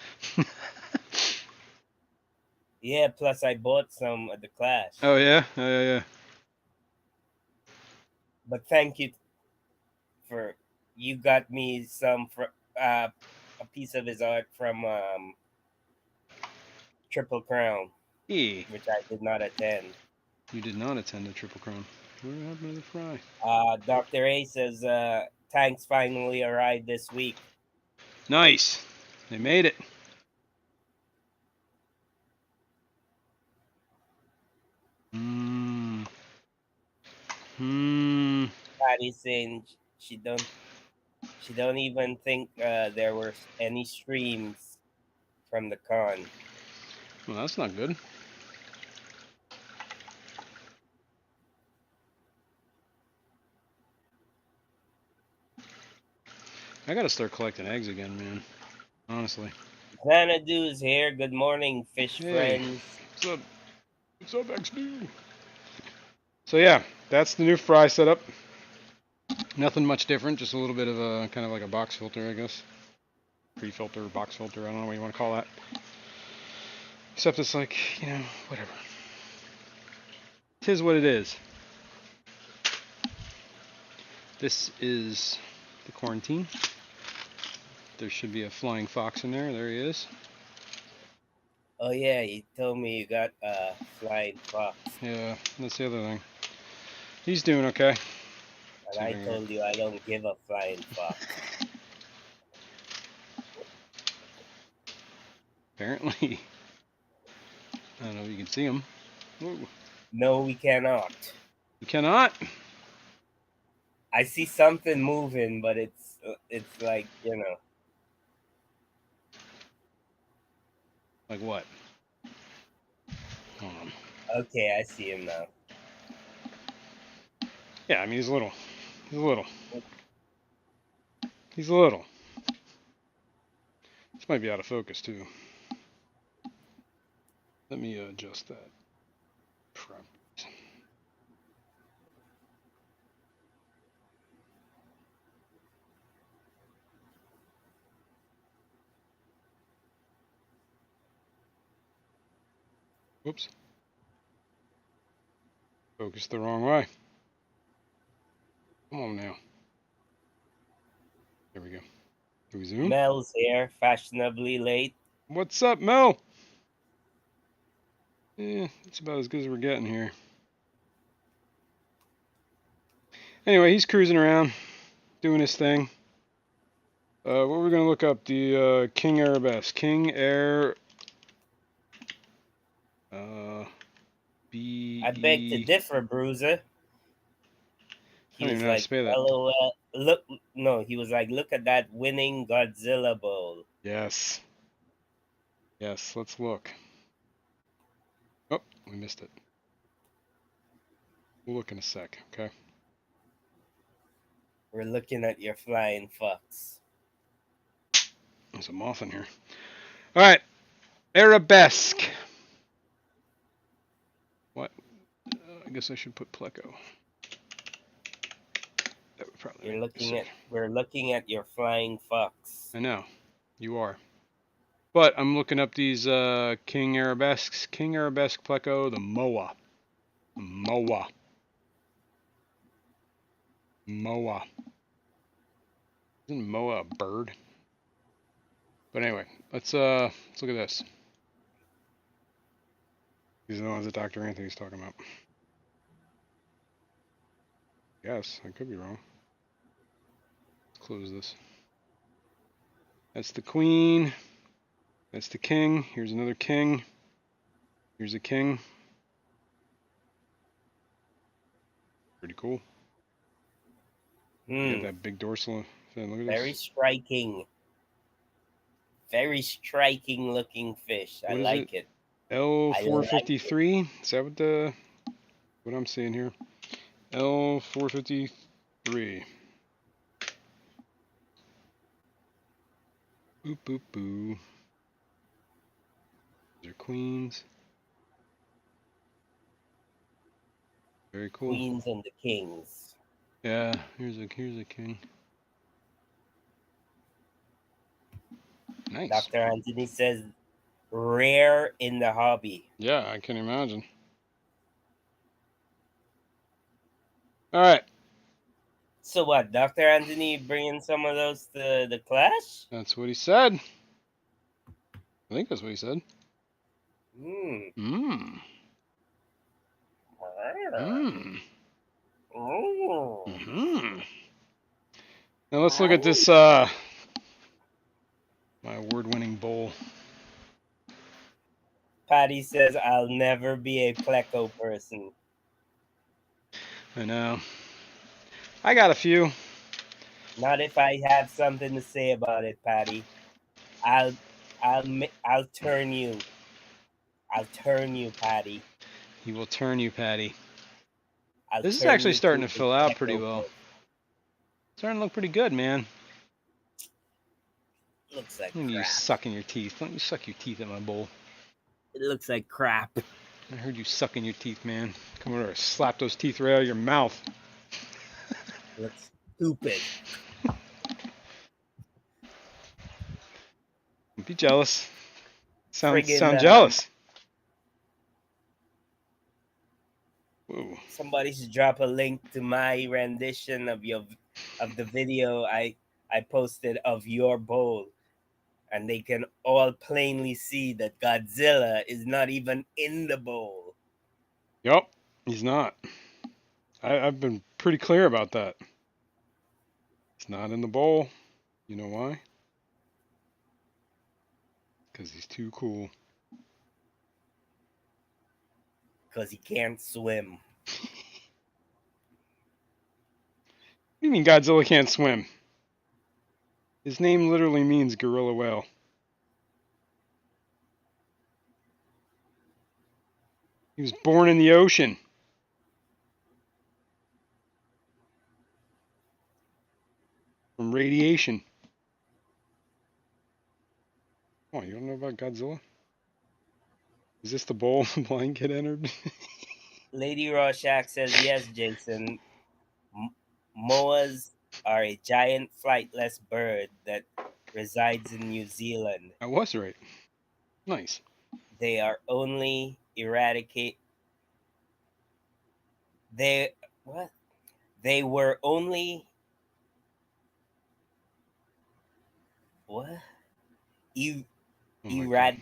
Yeah, plus I bought some at the class. Oh yeah, yeah. But thank you for you got me some for a piece of his art from Triple Crown, Yeah. which I did not attend. You did not attend the Triple Crown. What happened to the fry? Dr. A says tanks finally arrived this week. Nice. They made it. Patty's saying she don't even think there were any streams from the con. Well, that's not good. I gotta start collecting eggs again, man. Honestly. Xanadu's here. Good morning, fish friends. What's up? What's up, XD? So yeah, that's the new fry setup. Nothing much different, just a little bit of a kind of like a box filter, I guess. Pre-filter, box filter, I don't know what you want to call that. Except it's like, whatever. Tis what it is. This is the quarantine. there should be a flying fox in there. There he is. Oh yeah, you told me you got a flying fox, Yeah, that's the other thing. He's doing okay. and See if I I can told you I don't give a flying fox. apparently. I don't know if you can see him. Whoa. No, we cannot. You cannot? I see something moving, but it's like, Like what? Hold on. Okay, I see him now. Yeah, I mean, he's little. He's little. He's little. This might be out of focus, too. Let me adjust that. Whoops. Focus the wrong way. Come on now. There we go. Do we zoom? Mel's here, fashionably late. What's up, Mel? Yeah, it's about as good as we're getting here. Anyway, he's cruising around, doing his thing. What we're gonna look up, the King Arabesque. King Air B. I beg to differ, Bruiser. I He don't was even know how to like, spell that. LOL. Look, no, he was like, look at that winning Godzilla bowl. Yes. Yes, let's look. Oh, we missed it. We'll look in a sec, okay? We're looking at your flying fox. There's a moth in here. Alright. Arabesque. What? I guess I should put Pleco. That would probably We're looking at your flying fox. I know. You are. But I'm looking up these King Arabesques. King Arabesque Pleco, the MOA. MOA. MOA. Isn't MOA a bird? But anyway, let's look at this. These are the ones that Dr. Anthony's talking about. Yes, I could be wrong. Let's close this. That's the queen. That's the king. Here's another king. Here's a king. Pretty cool. You got that big dorsal fin. Look at Very this. striking. Very striking looking fish. I like it. L453. Is that what I'm seeing here? L453. Boop boop boo. These are queens. Very cool. Queens and the kings. Yeah, here's a king. Nice. Dr. Anthony says rare in the hobby. Yeah, I can imagine. All right. So what, Dr. Anthony bringing some of those to the clash? That's what he said. I think that's what he said. Mmm. Mmm. Mmm. Mm-hmm. Now let's look at this, my award-winning bowl. Patty says, I'll never be a Pleco person. I know. I got a few. Not if I have something to say about it, Patty. I'll turn you. I'll turn you, Patty. He will turn you, Patty. This is actually starting to fill out pretty well. Starting to look pretty good, man. Looks like crap. You sucking your teeth. Don't you suck your teeth at my bowl. It looks like crap. I heard you sucking your teeth, man. Come over, slap those teeth right out of your mouth. Looks stupid. Don't be jealous. Sound jealous. Whoa. Somebody should drop a link to my rendition of the video I I posted of your bowl, and they can all plainly see that Godzilla is not even in the bowl. Yup, he's not. I've been pretty clear about that. He's not in the bowl. You know why? Because he's too cool. Because he can't swim. What do you mean Godzilla can't swim? His name literally means gorilla whale. He was born in the ocean. From radiation. Oh, you don't know about Godzilla? Is this the bowl the blind kid entered? Lady Rorschach says, yes, Jason. Moas are a giant flightless bird that resides in New Zealand. I was right. Nice. They are only eradicate. They what? They were only what? Oh my God.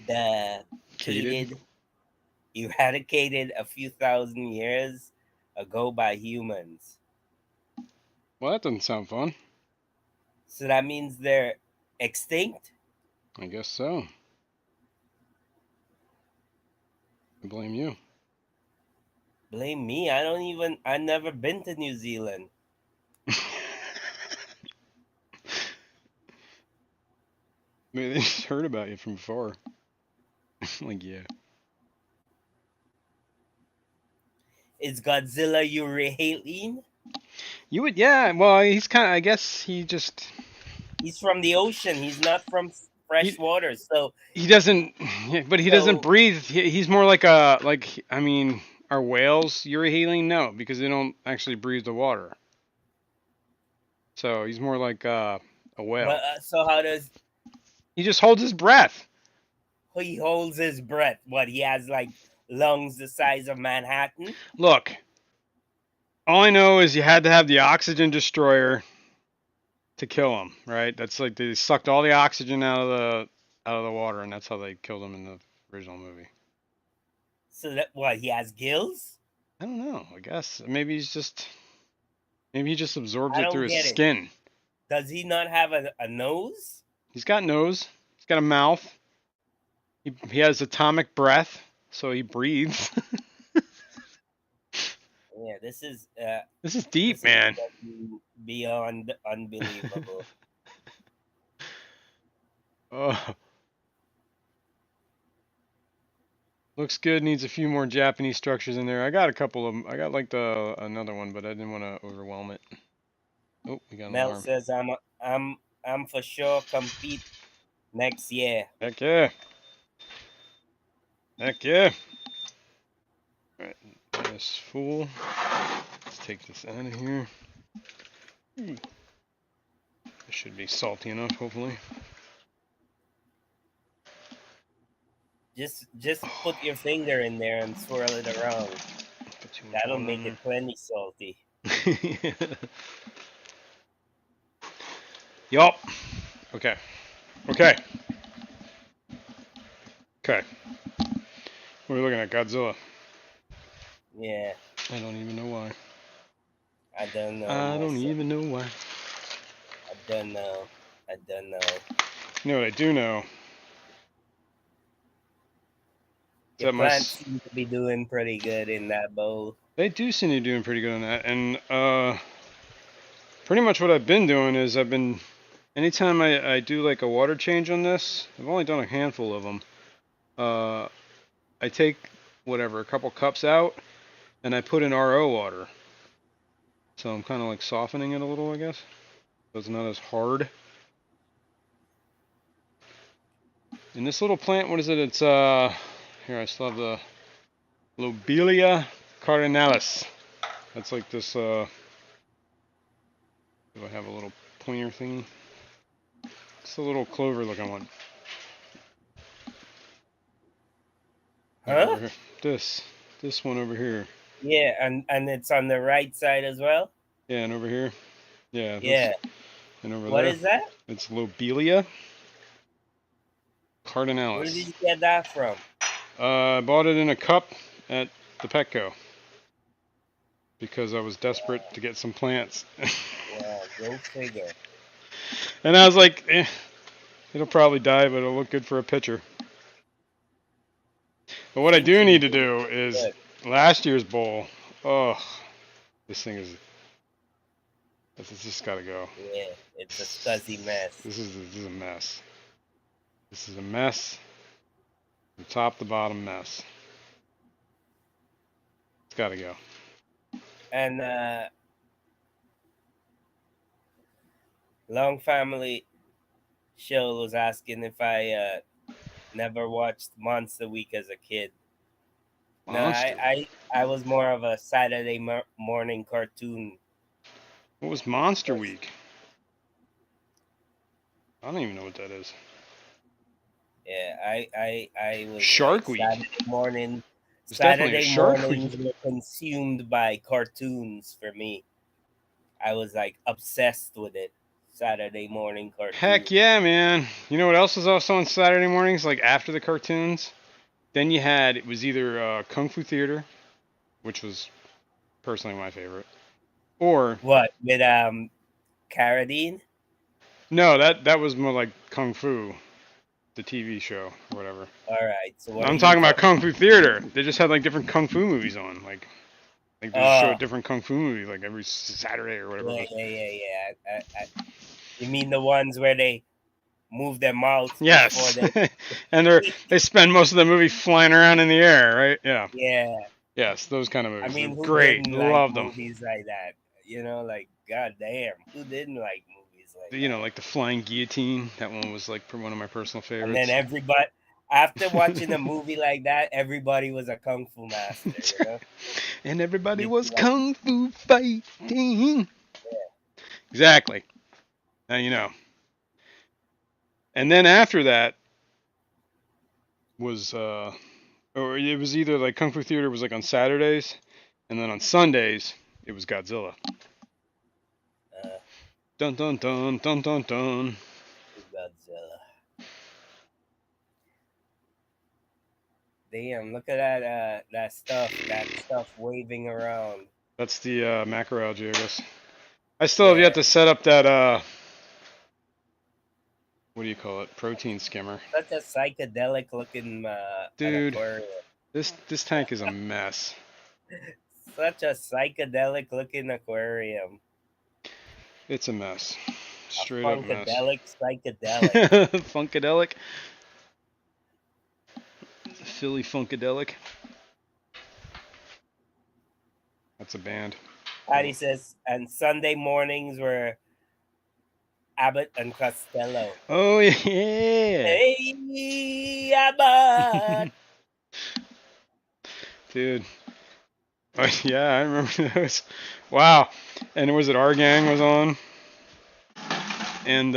Eradicated a few thousand years ago by humans. Well, that doesn't sound fun. So that means they're extinct? I guess so. I blame you. Blame me. I've never been to New Zealand. Maybe they just heard about you from far. Like, yeah. Is Godzilla Euryhaline? You would, yeah. Well, he's kind of, I guess he just. He's from the ocean. He's not from fresh water. So he doesn't, but he doesn't breathe. He's more like I mean, are whales euryhaline? No, because they don't actually breathe the water. So he's more like a whale. But, so how does he just holds his breath? He holds his breath. What, he has like lungs the size of Manhattan? Look, all I know is you had to have the oxygen destroyer to kill him, right? That's like they sucked all the oxygen out of the water, and that's how they killed him in the original movie. So that what, he has gills? I don't know. I guess maybe he just absorbs it through his skin. Does he not have a nose? He's got nose. He's got a mouth. He has atomic breath, so he breathes. Yeah, this is deep, man. Beyond unbelievable. Oh. Looks good. Needs a few more Japanese structures in there. I got a couple of them. I got like another one, but I didn't want to overwhelm it. Oh, we got an Mel alarm. says I'm for sure compete next year. Heck yeah. Heck yeah. Alright, this fool. Let's take this out of here. This should be salty enough, hopefully. Just put your finger in there and swirl it around. That'll make it plenty salty. Yup. Okay. Okay. Okay. What are we looking at? Godzilla. Yeah. I don't even know why. I don't know. I don't even know why. I don't know. You know what I do know? Your plants seem to be doing pretty good in that bowl. They do seem to be doing pretty good on that. And pretty much what I've been doing is anytime I do like a water change on this, I've only done a handful of them. I take a couple cups out, and I put in RO water. So I'm kind of like softening it a little, I guess. So it's not as hard. And this little plant, what is it? It's here I still have the Lobelia cardinalis. That's like this. Do I have a little pointer thingy? It's a little clover looking one. Huh? This one over here. Yeah, and it's on the right side as well. Yeah, and over here. Yeah. Yeah. And over What there, is that? it's Lobelia Where did cardinalis. you get that from? I bought it in a cup at the Petco because I was desperate to get some plants. Wow, go figure. And I was like, it'll probably die, but it'll look good for a picture. But what I Seems do to be need to doing do is good. last year's bowl. Oh, this thing is. It's just got to go. Yeah, it's a scuzzy mess. This is a mess. This is a mess. From top to bottom mess. It's got to go. And Long Family Show was asking if I never watched Monster Week as a kid. No, Monster. I was more of a Saturday morning cartoon What was Monster person. Week? I don't even know what that is. Yeah, I was like Shark Week. There's definitely a Saturday Shark mornings Week. were consumed by cartoons for me. I was like obsessed with it. Saturday morning Heck cartoons. yeah, man. You know what else was also on Saturday mornings, like after the cartoons? Then you had, it was either Kung Fu Theater, which was personally my favorite, or What with Carradine? no, that was more like Kung Fu, the TV show or whatever. All right. So what are I'm you talking about talking? Kung Fu Theater. They just had like different Kung Fu movies on, like they just show a Oh, different Kung Fu movie like every Saturday or whatever it yeah, was. yeah, yeah, yeah. You mean the ones where they move their mouths before Yes, they? and they spend most of the movie flying around in the air, right? Yeah, Yeah. yes, those kind of I movies. They're mean, who great. didn't like Loved them. movies like that? You know, like goddamn, who didn't like movies like You know, that? like the Flying Guillotine. That one was like one of my personal And then favorites. everybody, after watching a movie like that, everybody was a kung fu master. You know, And everybody you'd be was like, kung fu fighting. yeah, Exactly. Now you know. And then after that was or it was either like Kung Fu Theater was like on Saturdays, and then on Sundays it was Godzilla. uh, Dun dun dun dun dun dun. Godzilla. Damn, look at that stuff waving around. That's the macroalgae, I guess. I still have Yeah, yet to set up that what do you call it? Protein skimmer. such a psychedelic looking an Dude, aquarium. this tank is a mess. Such a psychedelic looking aquarium. It's a mess. A Straight up mess. funkadelic psychedelic. Funkadelic. Philly Funkadelic. That's a band. Patty says, and Sunday mornings were Abbott and Costello. Oh yeah. Hey, Abbott. Dude. Oh, yeah, I remember those. Wow. And was it Our Gang was on? And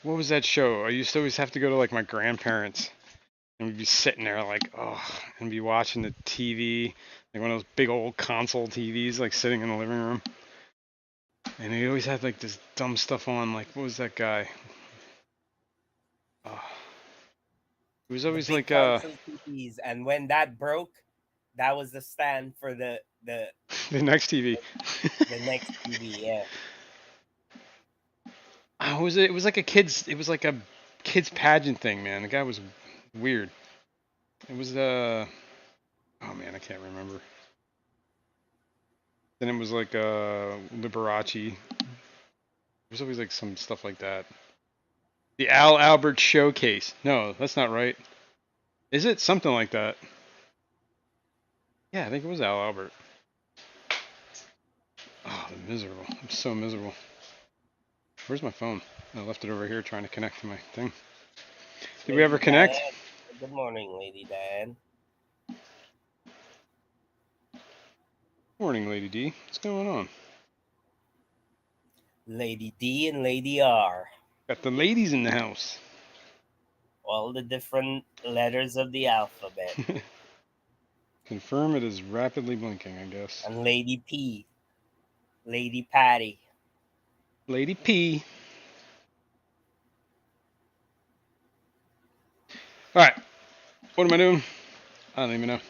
what was that show? I used to always have to go to like my grandparents and we'd be sitting there like, oh, and be watching the TV, like one of those big old console TVs, like sitting in the living room. And he always had like this dumb stuff on, like what was that guy? Oh, it was The always big like console TVs, and when that broke, that was the stand for the next TV. the next TV. Yeah, Oh, was it? It was like a kids. It was like a kids pageant thing, man. The guy was weird. It was oh man, I can't remember. Then it was like Liberace. There's always like some stuff like that. The Al Albert Showcase. No, that's not right. Is it something like that? Yeah, I think it was Al Albert. Oh, the miserable. I'm so miserable. Where's my phone? I left it over here trying to connect to my thing. Did we ever Lady connect? Diane. Good morning, Lady Diane. Morning, Lady D. What's going on? Lady D and Lady R. Got the ladies in the house. All the different letters of the alphabet. Confirm it is rapidly blinking, I guess. And Lady P. Lady Patty. Lady P. All right. What am I doing? I don't even know.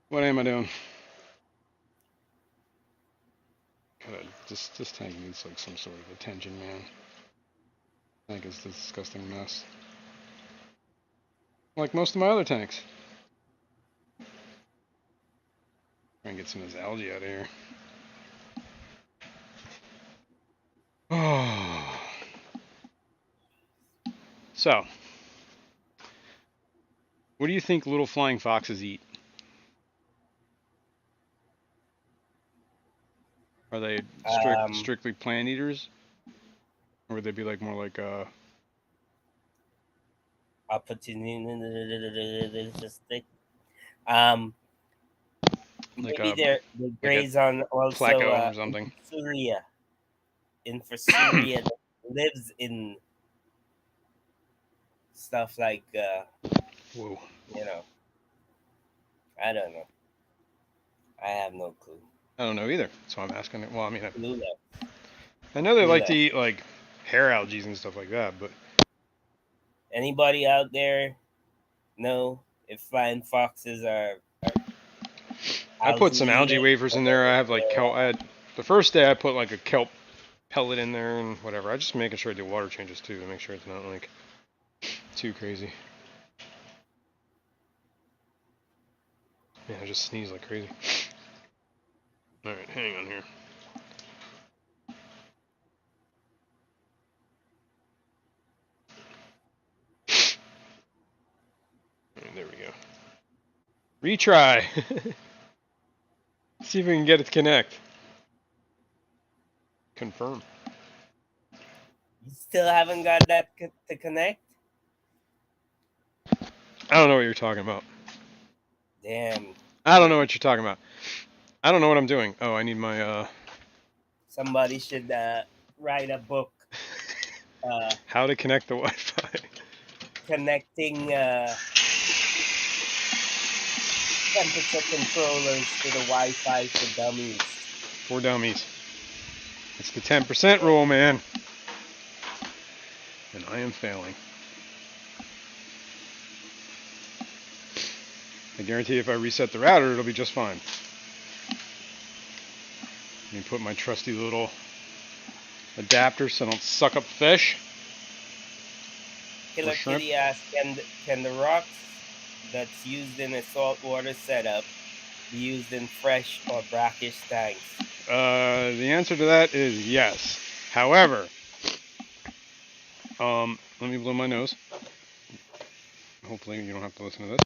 What am I doing? God, this tank needs like some sort of attention, man. I think it's a disgusting mess. Like most of my other tanks. Try and get some of this algae out of here. Oh. So, what do you think little flying foxes eat? Are they strictly plant eaters? Or would they be like more like opportunistic. like Maybe a they like a graze on also placo or something? infusoria that lives in stuff like Whoa. you know. I don't know. I have no clue. I don't know either. So I'm asking it. Well, I mean, Clueless. I know they like to Clueless. eat like hair algae and stuff like that, but Anybody out there know if flying foxes are I put algae some algae eaters wafers in or there. I have like kelp. they're, The first day I put like a kelp pellet in there and whatever. I just making sure I do water changes too to make sure it's not like too crazy. Yeah, I just sneeze like crazy. All right, hang on here. All right, there we go. Retry. See if we can get it to connect. Confirm. you still haven't got that to connect? I don't know what you're talking about. Damn. I don't know what you're talking about. I don't know what I'm doing. Oh, I need my Somebody should write a book how to connect the Wi-Fi. connecting temperature controllers to the Wi-Fi for dummies. For dummies. It's the 10% rule, man. And I am failing. I guarantee if I reset the router, it'll be just fine. Let me put my trusty little adapter so I don't suck up fish. Killer shrimp. Kitty asks, can the rocks that's used in a saltwater setup be used in fresh or brackish tanks? The answer to that is yes. However, let me blow my nose. Hopefully you don't have to listen to this.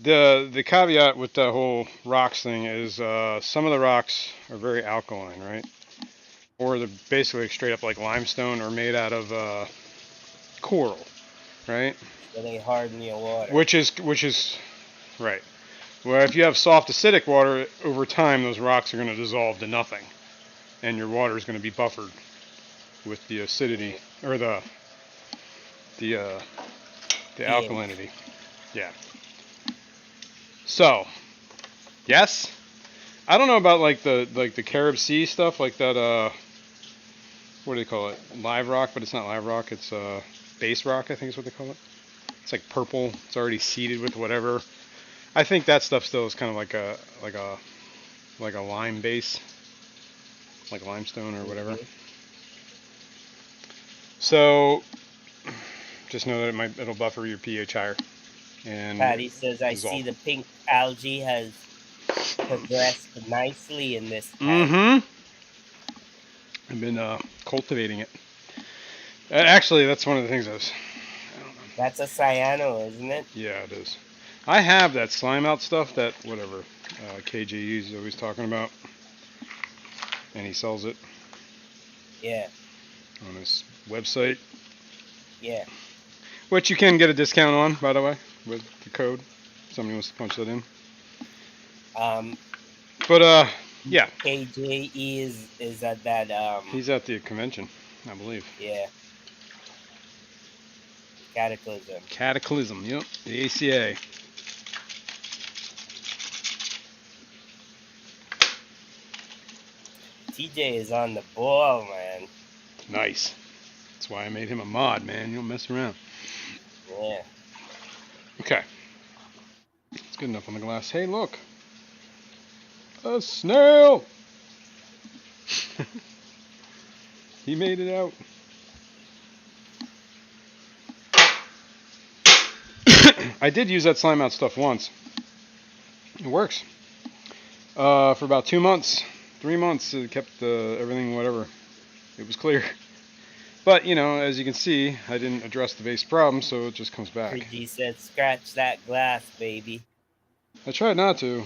The caveat with the whole rocks thing is some of the rocks are very alkaline, right? Or they're basically straight up like limestone or made out of coral, right? So they harden your water. Which is right. Well, if you have soft acidic water, over time those rocks are going to dissolve to nothing, and your water is going to be buffered with the acidity or the alkalinity. Yeah. So, yes. I don't know about like the Carib Sea stuff, like that. What do they call it? Live rock, but it's not live rock. It's base rock, I think is what they call it. It's like purple. It's already seeded with whatever. I think that stuff still is kind of like a lime base, like limestone or whatever. Mm-hmm. So just know that it'll buffer your pH higher. And Patty says, I dissolve. see the pink algae has progressed nicely in this tank. Mm-hmm. I've been cultivating it. Actually, that's one of the things I don't know. That's a cyano, isn't it? Yeah, it is. I have that slime out stuff, that whatever KJE is always talking about, and he sells it. Yeah. On his website. Yeah. Which you can get a discount on, by the way, with the code. If somebody wants to punch that in. But yeah. KJE is at that He's at the convention, I believe. Yeah. Cataclysm. Cataclysm, yep. The ACA. TJ is on the ball, man. Nice. That's why I made him a mod, man. You don't mess around. Yeah. Okay. It's good enough on the glass. Hey, look. A snail! He made it out. I did use that slime out stuff once. It works. For about 2 months, 3 months, it kept everything whatever. It was clear. But, you know, as you can see, I didn't address the base problem, so it just comes back. 3G said, scratch that glass, baby. I tried not to.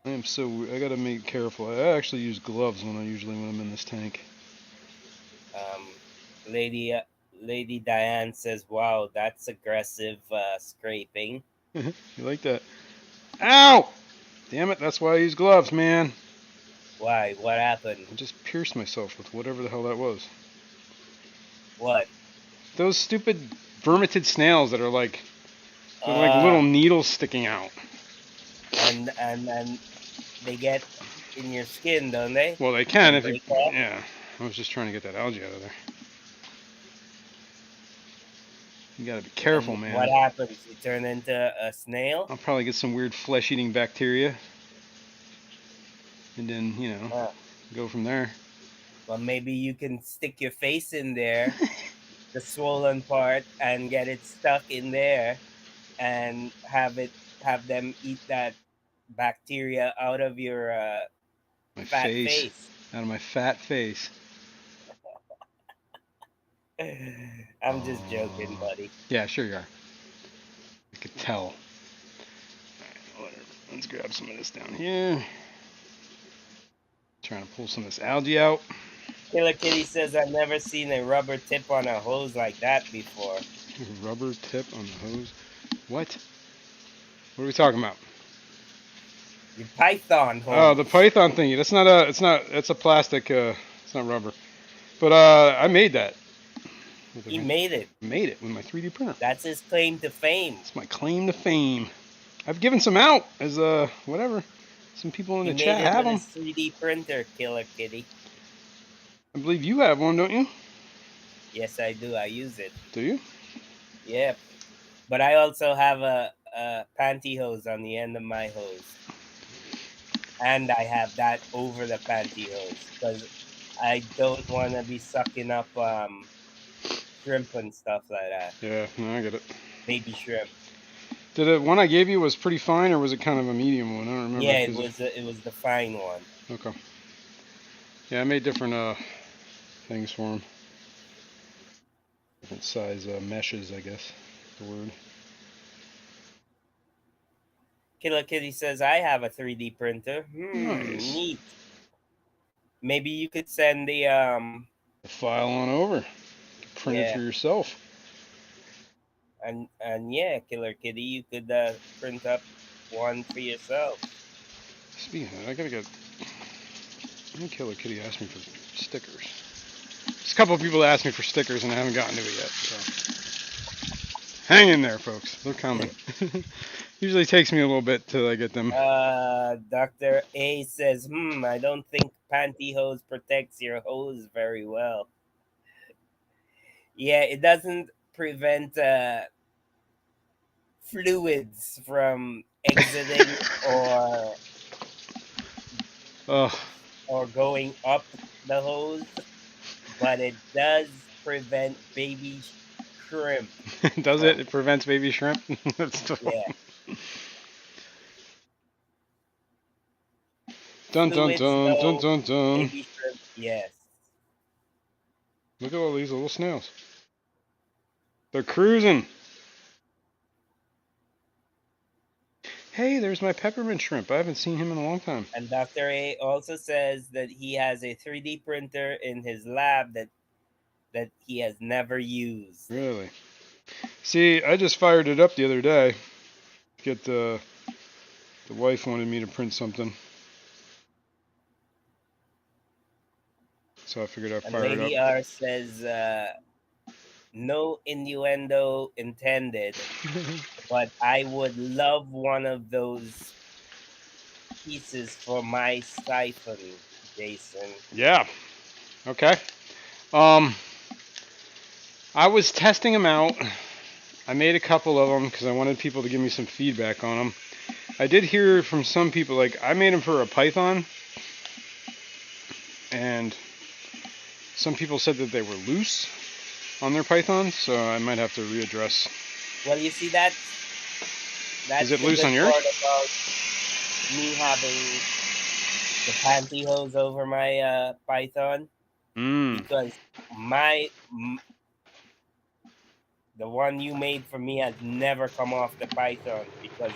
I gotta be careful. I actually use gloves when I'm in this tank. Lady Diane says, wow, that's aggressive scraping. You like that? Ow! Damn it, that's why I use gloves, man. Why? What happened? I just pierced myself with whatever the hell that was. What? Those stupid vermitid snails that are like, they're like little needles sticking out. And they get in your skin, don't they? Well, they can if you. Yeah, I was just trying to get that algae out of there. You gotta be careful, man. What happens? You turn into a snail? I'll probably get some weird flesh-eating bacteria, and then go from there. Well, maybe you can stick your face in there, the swollen part, and get it stuck in there, and have them eat that bacteria out of your fat face. Out of my fat face. I'm just joking, buddy. Yeah, sure you are. I could tell. Alright, whatever. Let's grab some of this down here. Trying to pull some of this algae out. Killer Kitty says, I've never seen a rubber tip on a hose like that before. Rubber tip on the hose? What? What are we talking about? Your python hose. Oh, the python thingy. That's a plastic, it's not rubber. But I made that. He made it. Made it with my 3D printer. That's his claim to fame. It's my claim to fame. I've given some out as whatever. Some people in the chat have them. 3D printer, Killer Kitty. I believe you have one, don't you? Yes, I do. I use it. Do you? Yeah. But I also have a pantyhose on the end of my hose. And I have that over the pantyhose because I don't want to be sucking up shrimp and stuff like that. Yeah, no, I get it. Baby shrimp. Did the one I gave you was pretty fine, or was it kind of a medium one? I don't remember. Yeah, it was the fine one. Okay. Yeah, I made different things for them. Different size meshes, I guess. The word. Killer Kitty says, I have a 3D printer. Nice. Neat. Maybe you could send the file on over. Print it for yourself. And yeah, Killer Kitty, you could print up one for yourself. Speaking of that, I gotta get. Killer Kitty asked me for stickers. There's a couple of people asked me for stickers, and I haven't gotten to it yet. So hang in there, folks. They're coming. Usually takes me a little bit till I get them. Dr. A says, I don't think pantyhose protects your hose very well. Yeah, it doesn't prevent fluids from exiting or going up the hose, but it does prevent baby shrimp. Does it? It prevents baby shrimp? Yeah. Dun dun dun dun dun dun. Baby shrimp, yes. Look at all these little snails. They're cruising. Hey, there's my peppermint shrimp. I haven't seen him in a long time. And Dr. A also says that he has a 3D printer in his lab that he has never used. Really? See, I just fired it up the other day. The wife wanted me to print something. So I figured I'd fire it up. Lady R says, no innuendo intended, but I would love one of those pieces for my siphon, Jason. Yeah. Okay. Um, I was testing them out. I made a couple of them because I wanted people to give me some feedback on them. I did hear from some people, like, I made them for a Python, and some people said that they were loose on their Pythons, so I might have to readdress. Well, you see, Is that's it the loose on good yours? part about me having the pantyhose over my Python, Mmm. because the one you made for me has never come off the Python because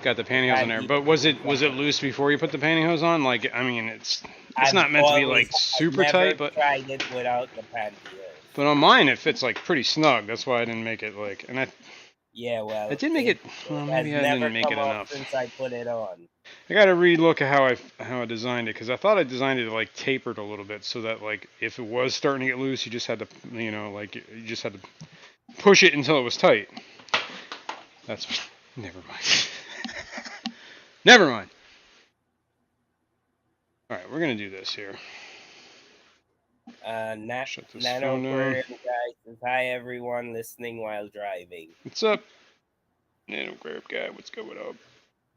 Got the the pantyhose in there, pantyhose but was is it on was it it. loose before you put the pantyhose on? Like, I mean, it's I've not meant to be always like I've super tight, never but tried it without the pantyhose. on mine it fits like pretty snug. That's why I didn't make it like, and Yeah, I well, did make it it. Well, has maybe I never didn't make come it off enough. since I put it on. I got to relook at how I designed it because I thought I designed it like tapered a little bit so that like if it was starting to get loose, you just had to like you just had to push it until it was tight. That's never mind. Never mind. All right, we're gonna do this here. Shut this Nano phone down. Aquarium guy says hi everyone listening while driving. What's up, Nano Grab guy? What's going up?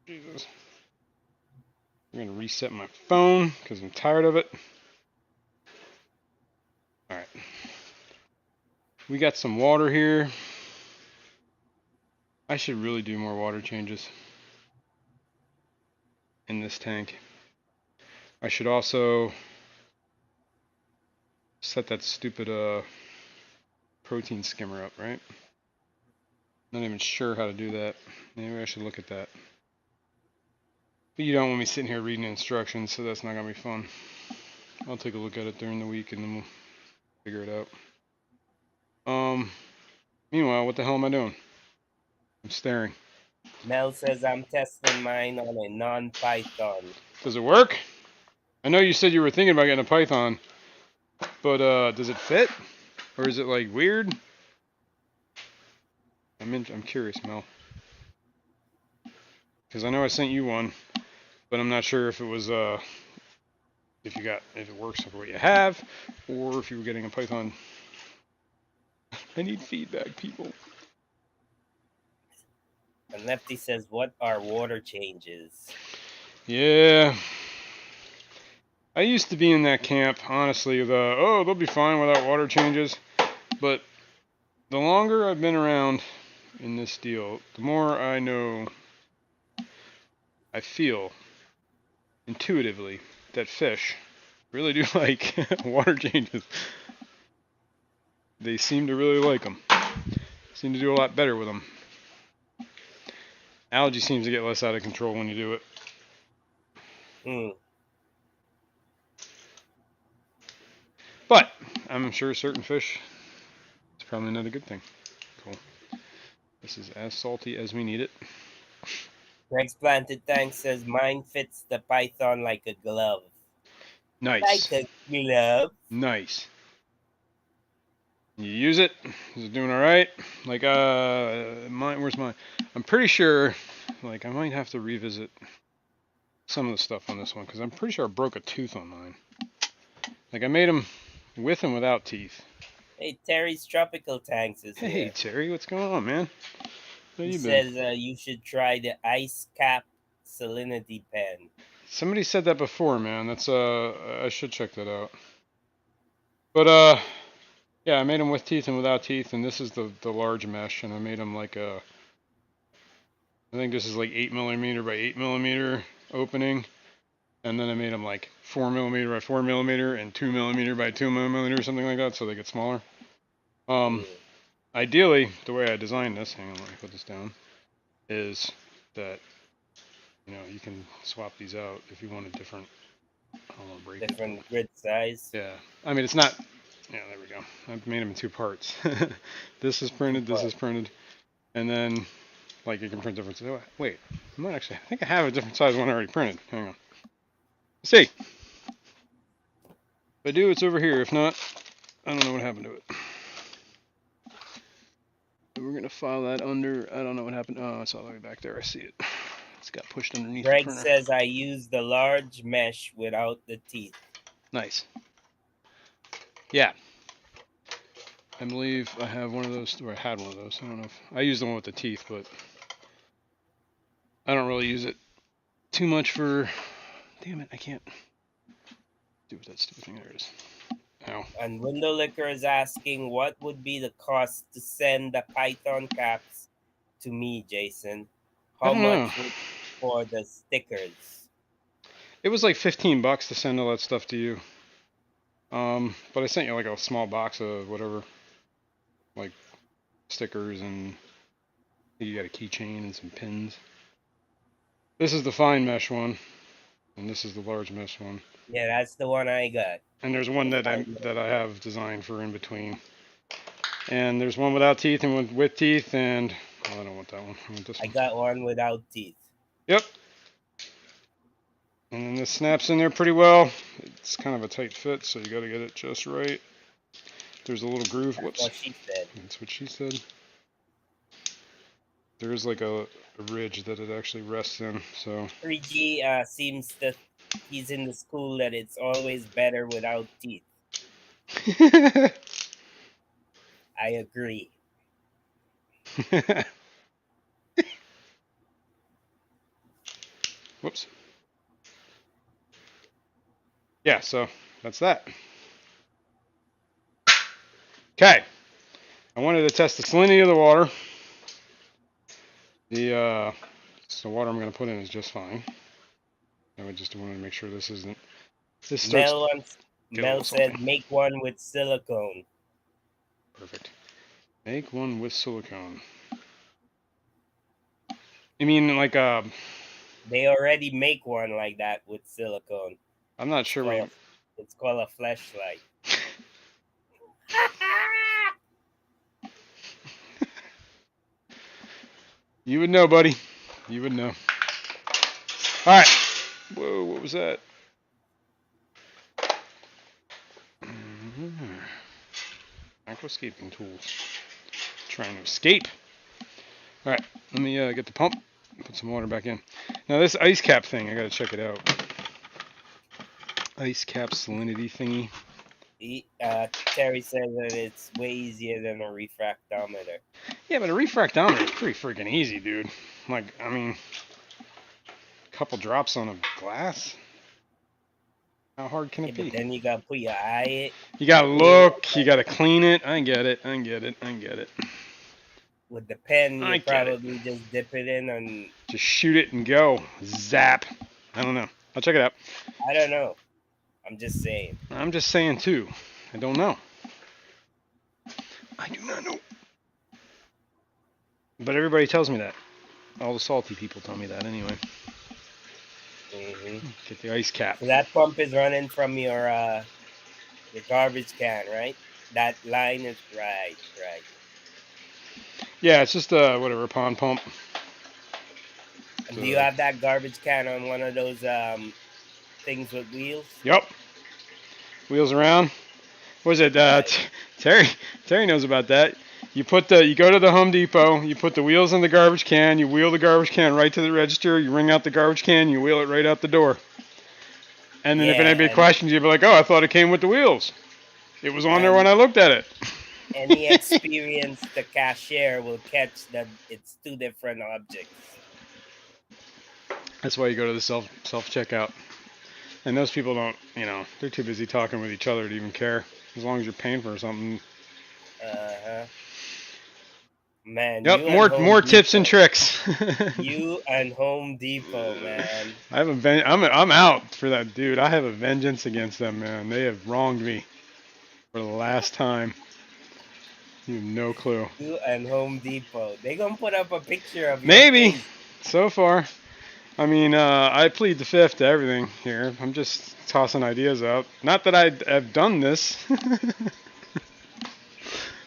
Jesus. I'm gonna reset my phone because I'm tired of it. All right. We got some water here. I should really do more water changes in this tank. I should also set that stupid protein skimmer up, right? Not even sure how to do that. Maybe I should look at that. But you don't want me sitting here reading instructions, so that's not gonna be fun. I'll take a look at it during the week and then we'll figure it out. Meanwhile, what the hell am I doing? I'm staring. Mel says I'm testing mine on a non-Python. Does it work? I know you said you were thinking about getting a Python, but does it fit? Or is it like weird? I'm curious, Mel. Because I know I sent you one, but I'm not sure if it was if it works for what you have, or if you were getting a Python. I need feedback, people. And Lefty says, what are water changes? Yeah. I used to be in that camp, honestly, they'll be fine without water changes. But the longer I've been around in this deal, the more I know, I feel intuitively that fish really do like water changes. They seem to really like them. Seem to do a lot better with them. Algae seems to get less out of control when you do it. But I'm sure certain fish, it's probably not a good thing. Cool. This is as salty as we need it. Greg's Planted Tank says mine fits the Python like a glove. Nice. Like a glove. Nice. You use it. Is it doing all right? Like mine. Where's mine? I'm pretty sure. Like I might have to revisit some of the stuff on this one because I'm pretty sure I broke a tooth on mine. Like I made them with and without teeth. Hey, Terry's Tropical Tanks is Hey here. Terry, what's going on, man? Where He you been? says you should try the Ice Cap Salinity Pen. Somebody said that before, man. That's I should check that out. But yeah, I made them with teeth and without teeth, and this is the large mesh, and I made them like I think this is like 8mm by 8mm opening, and then I made them like 4mm by 4mm and 2mm by 2mm or something like that, so they get smaller. Ideally, the way I designed this, hang on, let me put this down, is that you can swap these out if you want a different. Different grid size. Yeah, I mean it's not. Yeah, there we go. I've made them in two parts. This is printed. This is printed, and then like you can print different. Oh, wait, I think I have a different size one already printed. Hang on. Let's see. If I do, it's over here. If not, I don't know what happened to it. We're gonna file that under. I don't know what happened. Oh, it's all the way back there. I see it. It's got pushed underneath the Greg printer. says I use the large mesh without the teeth. Nice. Yeah. I believe I have one of those, or I had one of those. I don't know if I use the one with the teeth, but I don't really use it too much for. Damn it! I can't do with that stupid thing. There it is. Ow. And Window Liquor is asking what would be the cost to send the Python caps to me, Jason? I How don't know. much would for the stickers? It was like $15 to send all that stuff to you. But I sent you like a small box of whatever, like stickers, and you got a keychain and some pins. This is the fine mesh one, and this is the large mesh one. Yeah, that's the one I got. And there's one that I have designed for in between. And there's one without teeth and one with teeth, and I don't want that one. I want this one. I got one without teeth. Yep. And then this snaps in there pretty well. It's kind of a tight fit, so you got to get it just right. There's a little groove. Whoops. That's what she said. That's what she said. There is like a ridge that it actually rests in. So 3G seems that he's in the school that it's always better without teeth. I agree. Whoops. Yeah, so that's that. Okay. I wanted to test the salinity of the water. The water I'm going to put in is just fine. I just wanted to make sure this isn't. This starts. Mel said make one with silicone. Perfect. Make one with silicone. You mean like They already make one like that with silicone. I'm not sure. It's called a fleshlight. You would know, buddy. You would know. All right. Whoa, what was that? Micro-escaping tools. Trying to escape. All right, let me get the pump. Put some water back in. Now this ice cap thing, I gotta check it out. Ice cap salinity thingy. Terry says that it's way easier than a refractometer. Yeah, but a refractometer is pretty freaking easy, dude. Like, I mean, a couple drops on a glass. How hard can it be? But then you gotta put your eye. You gotta look. You gotta clean it. I get it. I get it. I get it. With the pen, you probably just dip it in and just shoot it and go. Zap. I don't know. I'll check it out. I don't know. I'm just saying. I'm just saying too. I don't know. I do not know. But everybody tells me that. All the salty people tell me that anyway. Mm-hmm. Get the ice cap. So that pump is running from your garbage can, right? That line is right. Yeah, it's just a whatever pond pump. And do you have that garbage can on one of those things with wheels? Yep. Wheels around. What is it? Terry knows about that. You go to the Home Depot, you put the wheels in the garbage can, you wheel the garbage can right to the register, you wring out the garbage can, you wheel it right out the door. And then if anybody questions you, be like, oh, I thought it came with the wheels. It was on there when I looked at it. Any experience the cashier will catch that it's two different objects. That's why you go to the self checkout. And those people don't, they're too busy talking with each other to even care. As long as you're paying for something. Man. Yep, more tips and tricks. You and Home Depot, man. I'm out for that, dude. I have a vengeance against them, man. They have wronged me for the last time. You have no clue. You and Home Depot. They gonna put up a picture of you. Maybe. So far. I mean, I plead the fifth to everything here. I'm just tossing ideas out. Not that I have done this.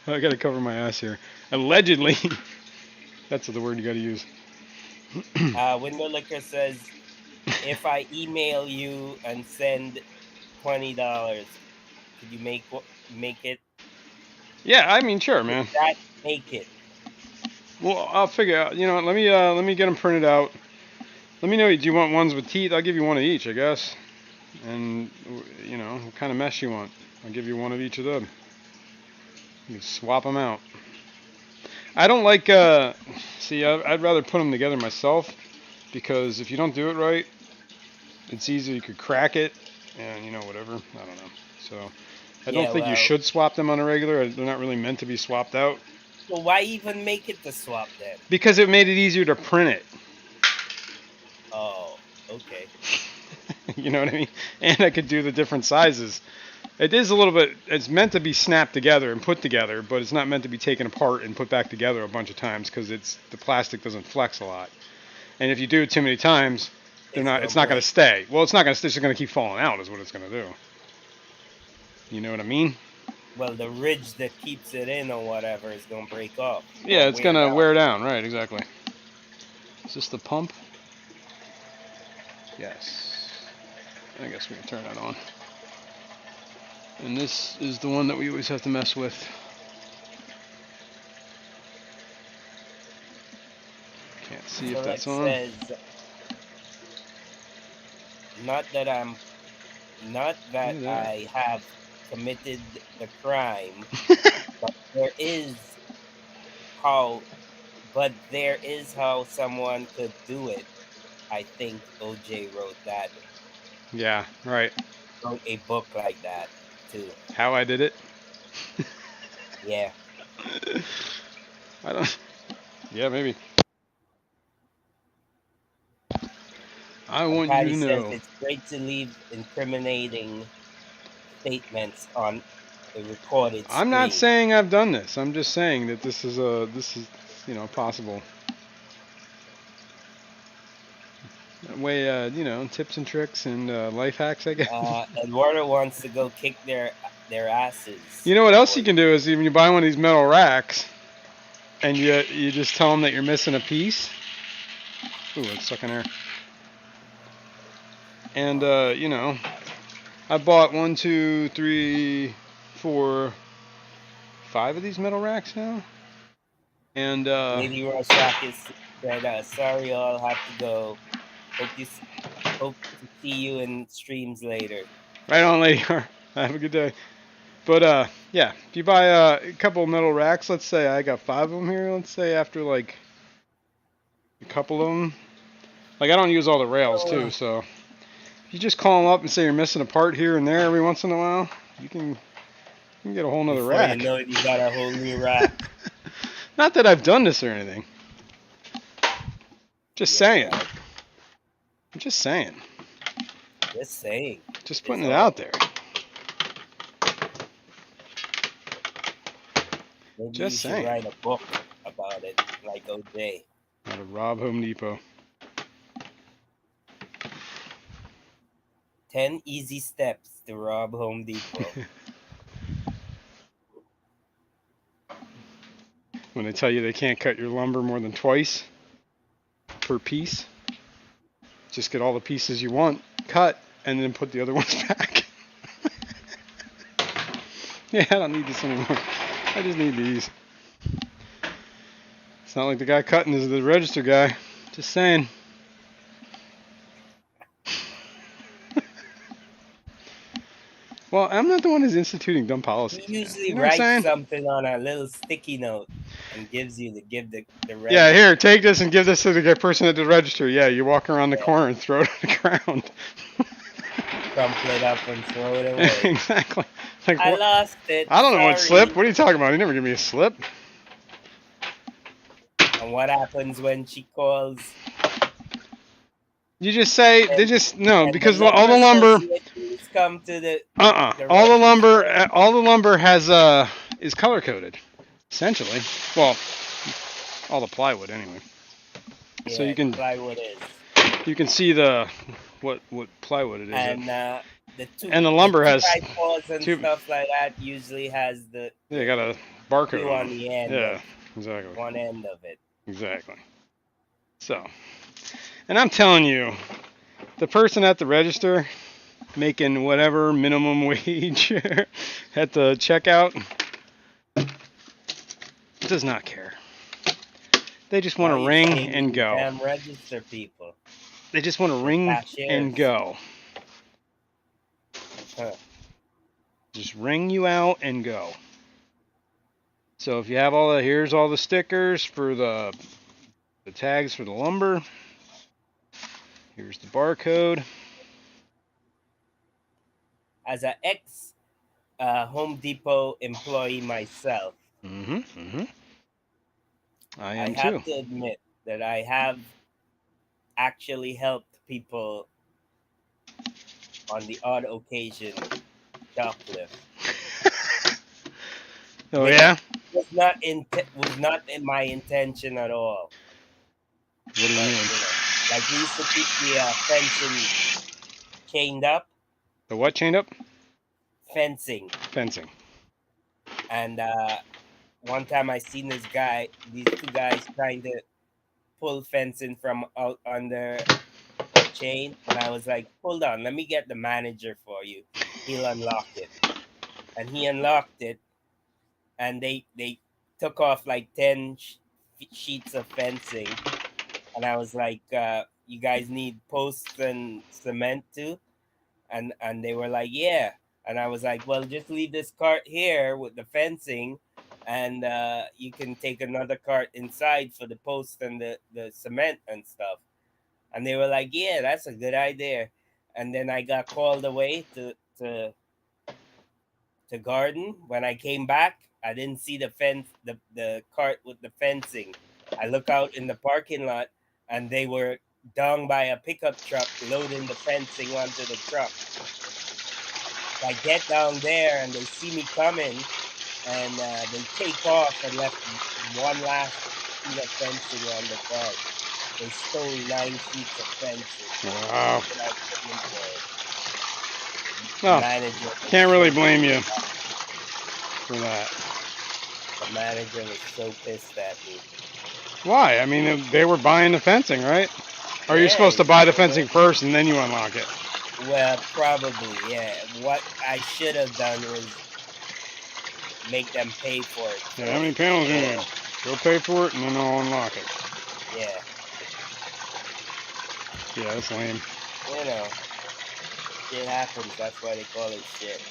I gotta cover my ass here. Allegedly. That's the word you gotta use. Window Liquor says, if I email you and send $20, could you make it? Yeah, I mean, sure, man. Could that make it? Well, I'll figure out. Let me get them printed out. Let me know. Do you want ones with teeth? I'll give you one of each, I guess. And you know what kind of mesh you want. I'll give you one of each of them. You can swap them out. I don't like. See, I'd rather put them together myself because if you don't do it right, it's easy. You could crack it, and you know whatever. I don't know. So I don't Yeah, think you well, should swap them on a regular. They're not really meant to be swapped out. so why even make it the swap then? Because it made it easier to print it. Oh, okay. You know what I mean? And I could do the different sizes. It is a little bit, it's meant to be snapped together and put together, but it's not meant to be taken apart and put back together a bunch of times because the plastic doesn't flex a lot. And if you do it too many times, It's it's gonna not going to break. stay. Well, it's not going to stay, it's just going to keep falling out is what it's going to do. You know what I mean? Well, the ridge that keeps it in or whatever is gonna break off or Yeah, it's going wear to down. wear down, right, exactly. Is this the pump? Yes. I guess we can turn that on. And this is the one that we always have to mess with. Can't see if that's Select on. says, not that Look at that. I have committed the crime, but there is how someone could do it. I think OJ Yeah, right. wrote a book like that too. How I did it? Yeah. I don't. Yeah, maybe. I And want you Patty to says know. it's great to leave incriminating statements on a recorded I'm not screen. saying I've done this. I'm just saying that this is possible. That way, tips and tricks and life hacks, I guess. Eduardo wants to go kick their asses. You know what else you can do is even you buy one of these metal racks, and you just tell them that you're missing a piece. Ooh, it's sucking air. And I bought 1, 2, 3, 4, 5 of these metal racks now. And Lady Rorschach said, "Sorry, I'll have to go. Hope to see you in streams later." right on, lady. Have a good day. But yeah, if you buy a couple of metal racks, let's say I got 5 of them here. Let's say after like a couple of them, like I don't use all the rails too, so if you just call them up and say you're missing a part here and there every once in a while, you can get a whole nother Before rack. you know it, you got a whole new rack. Not that I've done this or anything. Just saying. Right. I'm just saying. Just saying. Just putting it out there. Maybe Just you saying. should write a book about it, like OJ. How to rob Home Depot. 10 easy steps to rob Home Depot. When they tell you they can't cut your lumber more than twice per piece, just get all the pieces you want, cut, and then put the other ones back. Yeah, I don't need this anymore. I just need these. It's not like the guy cutting is the register guy. Just saying. Well, I'm not the one who's instituting dumb policies. He usually You know what I'm writes saying? something on a little sticky note and gives you give the register. Yeah, here, take this and give this to the person at the register. Yeah, you walk around the corner and throw it on the ground. Crumple it up and throw it away. Exactly. Like, I what? lost it. I don't know what Sorry. slip. What are you talking about? You never give me a slip. And what happens when she calls? You just say they just no And because the all the lumber. associations come to the All the lumber has is color coded, essentially. Well, all the plywood anyway. Yeah, So you can plywood is. see what plywood it is. And and the lumber has 2x4s and stuff like that usually has the yeah, got a barcode two on the end. Yeah, exactly. One end of it. Exactly. So, and I'm telling you, the person at the register making whatever minimum wage at the checkout does not care. They just want to ring and go. Damn register people. They just want to The ring and cashiers. go. Huh. Just ring you out and go. So if you have here's all the stickers for the tags for the lumber. Here's the barcode. As an ex Home Depot employee myself, I I am too. have to admit that I have actually helped people on the odd occasion shoplift. Oh Which yeah? was not in my intention at all. What do you But mean? like we used to keep the fencing chained up, The what chained up? fencing, Fencing. and one time I seen these two guys trying to pull fencing from out under the chain, and I was like, "Hold on, let me get the manager for you. He'll unlock it." And he unlocked it, and they took off like 10 sheets of fencing, and I was like, "You guys need posts and cement too?" And they were like, "Yeah." And I was like, "Well, just leave this cart here with the fencing, and you can take another cart inside for the post and the cement and stuff." And they were like, "Yeah, that's a good idea." And then I got called away to garden. When I came back, I didn't see the cart with the fencing. I look out in the parking lot, and they were down by a pickup truck loading the fencing onto the truck. I get down there, and they see me coming, and they take off and left one last sheet of fencing on the cart. They stole 9 sheets of fencing Wow. without paying for it. The Oh, manager was can't really so blame you pissed. for that. The manager was so pissed at me. Why? I mean, they were buying the fencing, right? Or are you Yeah, supposed to buy the fencing first and then you unlock it? well, probably, yeah. What I should have done was make them pay for it Yeah, how many first panels you before, need? Go pay for it and then I'll unlock it. yeah, Yeah, that's lame. you know, shit happens. That's why they call it shit.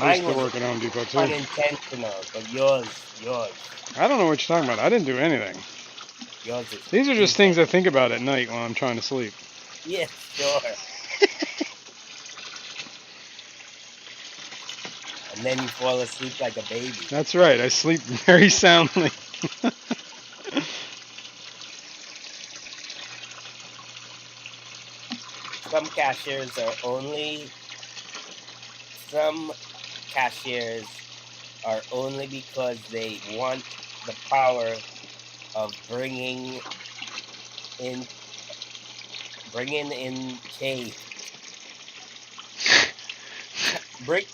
I used Mine to was work at Home Depot too. unintentional, but yours I don't know what you're talking about. I didn't do anything. is These are just things I intentional. think about at night while I'm trying to sleep. Yeah, sure. And then you fall asleep like a baby. That's right. I sleep very soundly. Some cashiers are some cashiers are only because they want the power of in bringing in change. Bring.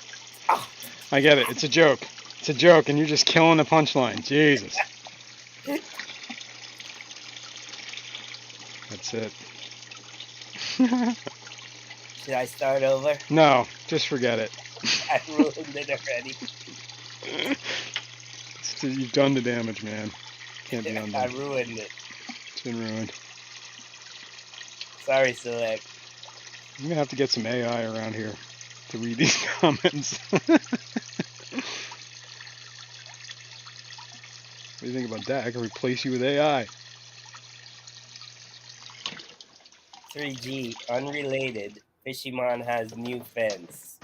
Oh, I get it. It's a joke. It's a joke, and you're just killing the punchline. Jesus. That's it. should I start over? No, just forget it. I ruined it already. You've done the damage, man. Can't be I undone. ruined it. It's been ruined. Sorry, Select. I'm gonna have to get some AI around here to read these comments. What do you think about that? I can replace you with AI. 3G, unrelated. Fishimon has new fence.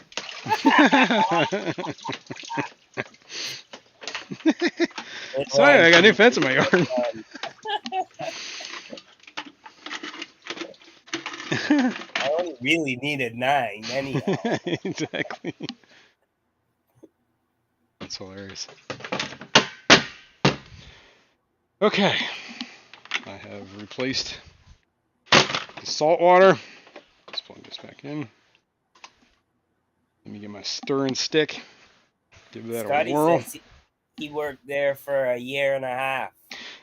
Good Sorry, one, I got a new 3G. fence in my Good yard. one. I only really needed 9 anyhow. Exactly. That's hilarious. Okay, I have replaced the salt water. Let's plug this back in. Let me get my stirring stick. Give that a Scotty whirl. says he worked there for a year and a half.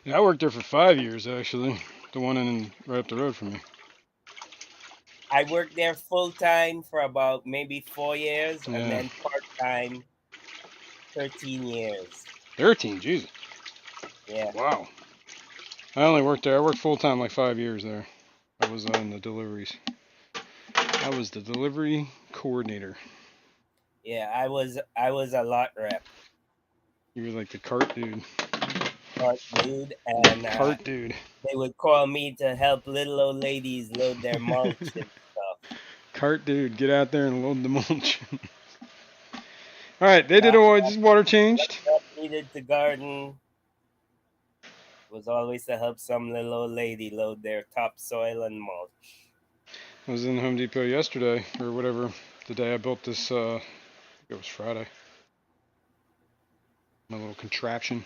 Yeah, I worked there for 5 years actually. The one right up the road from me. I worked there full time for about maybe 4 years, and Yeah. then part time 13 years. 13, Jesus. Yeah. Wow. I only worked there. I worked full time like 5 years there. I was on the deliveries. I was the delivery coordinator. Yeah, I was a lot rep, You were like the cart dude. cart dude, and Cart dude. they would call me to help little old ladies load their mulch and stuff. Cart dude, get out there and load the mulch. All right, they did That, all just water changed. that needed to garden was always to help some little old lady load their topsoil and mulch. I was in Home Depot yesterday or whatever. The day I built this, I think it was Friday. My little contraption.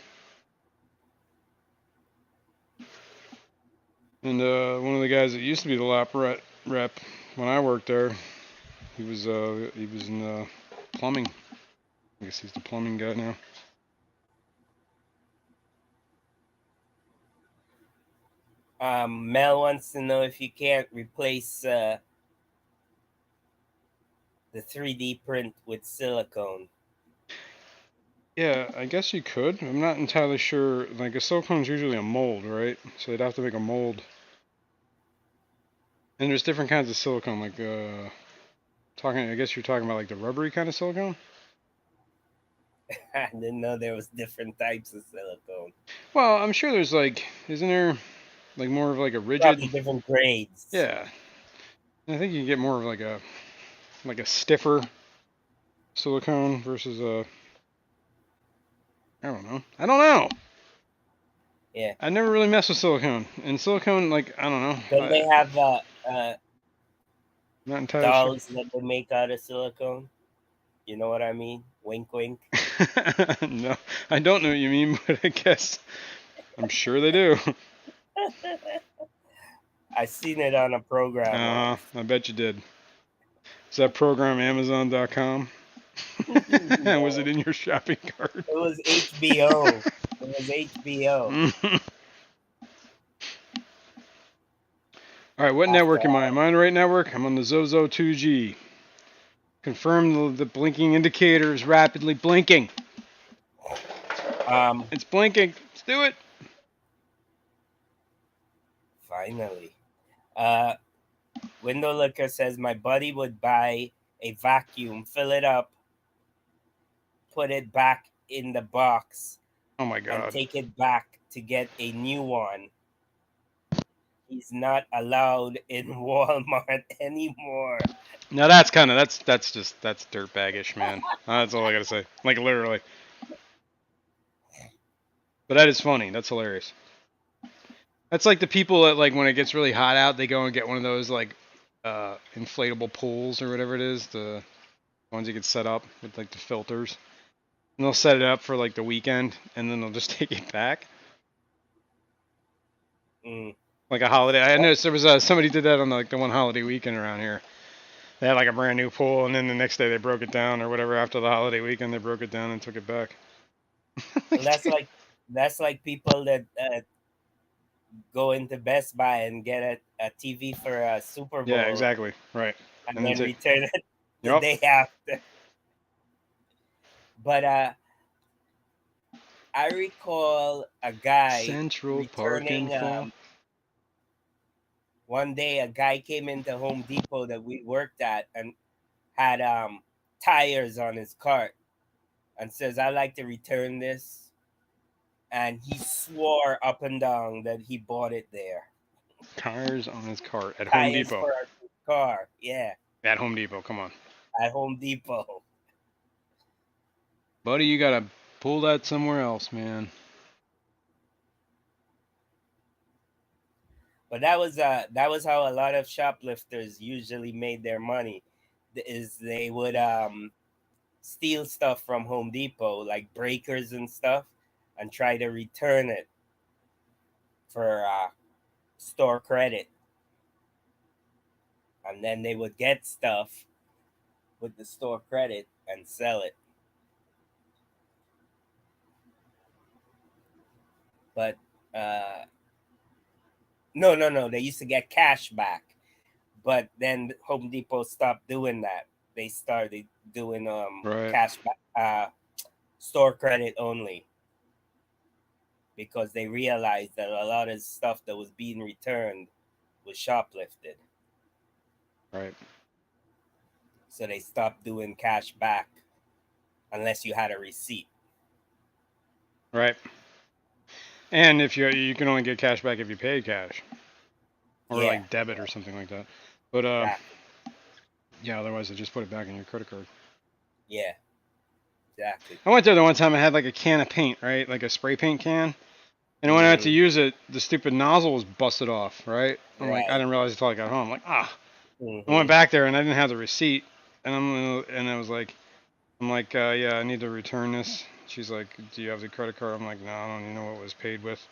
And one of the guys that used to be the lap rep when I worked there, he was in plumbing. I guess he's the plumbing guy now. Mel wants to know if you can't replace the 3D print with silicone. Yeah, I guess you could. I'm not entirely sure. Like a silicone's usually a mold, right? So they'd have to make a mold. And there's different kinds of silicone. Like talking. I guess you're talking about like the rubbery kind of silicone. I didn't know there was different types of silicone. Well, I'm sure there's like, isn't there like more of like a rigid? Probably different grades. Yeah, I think you can get more of like a stiffer silicone versus a. I don't know. I don't know. Yeah. I never really messed with silicone. And silicone, like I don't know. Don't they have Not entirely sure. dolls that they make out of silicone? You know what I mean? Wink, wink. No, I don't know what you mean, but I guess I'm sure they do. I seen it on a program. I bet you did. Is that program Amazon.com? Was it in your shopping cart? It was HBO. It was HBO. All right, what network am I? Am I on the right network? I'm on the Zozo 2G. Confirm the blinking indicator is rapidly blinking. It's blinking. Let's do it. Finally. Window Looker says my buddy would buy a vacuum, fill it up, put it back in the box, Oh my and god. take it back to get a new one. He's not allowed in Walmart anymore. Now that's dirtbaggish, man. That's all I gotta say. Like literally. But that is funny. That's hilarious. That's like the people that like when it gets really hot out, they go and get one of those like inflatable pools or whatever it is, the ones you can set up with like the filters. And they'll set it up for like the weekend, and then they'll just take it back. Like a holiday. I noticed there was somebody did that on like the one holiday weekend around here. They had like a brand new pool, and then the next day they broke it down or whatever. After the holiday weekend, they broke it down and took it back. Well, that's like people that go into Best Buy and get a TV for a Super Bowl. Yeah, exactly. Right. And then return it the Yep. day after. But I recall a guy Central returning. Park and One day, a guy came into Home Depot that we worked at and had tires on his cart, and says, "I'd like to return this." And he swore up and down that he bought it there. Tires on his cart at Tires Home Depot. for our car, yeah. At Home Depot, come on. At Home Depot. Buddy, you gotta pull that somewhere else, man. But that was how a lot of shoplifters usually made their money. Is they would steal stuff from Home Depot, like breakers and stuff, and try to return it for store credit. And then they would get stuff with the store credit and sell it. But no, they used to get cash back. But then Home Depot stopped doing that. They started doing Right. cash back, store credit only. because they realized that a lot of stuff that was being returned was shoplifted. Right. So they stopped doing cash back unless you had a receipt. Right. And if you can only get cash back if you pay cash or Yeah, like debit or something like that. But exactly. yeah, otherwise they just put it back in your credit card. Yeah, exactly. I went there the one time. I had like a can of paint, right, like a spray paint can. And when I went to Mm-hmm. use it, the stupid nozzle was busted off, right? I'm like, I Right. didn't realize until I got home. I'm like, ah. I went Mm-hmm. back there and I didn't have the receipt, and I was like, I'm like, yeah, I need to return this. She's like, do you have the credit card? I'm like, no, I don't even know what it was paid with.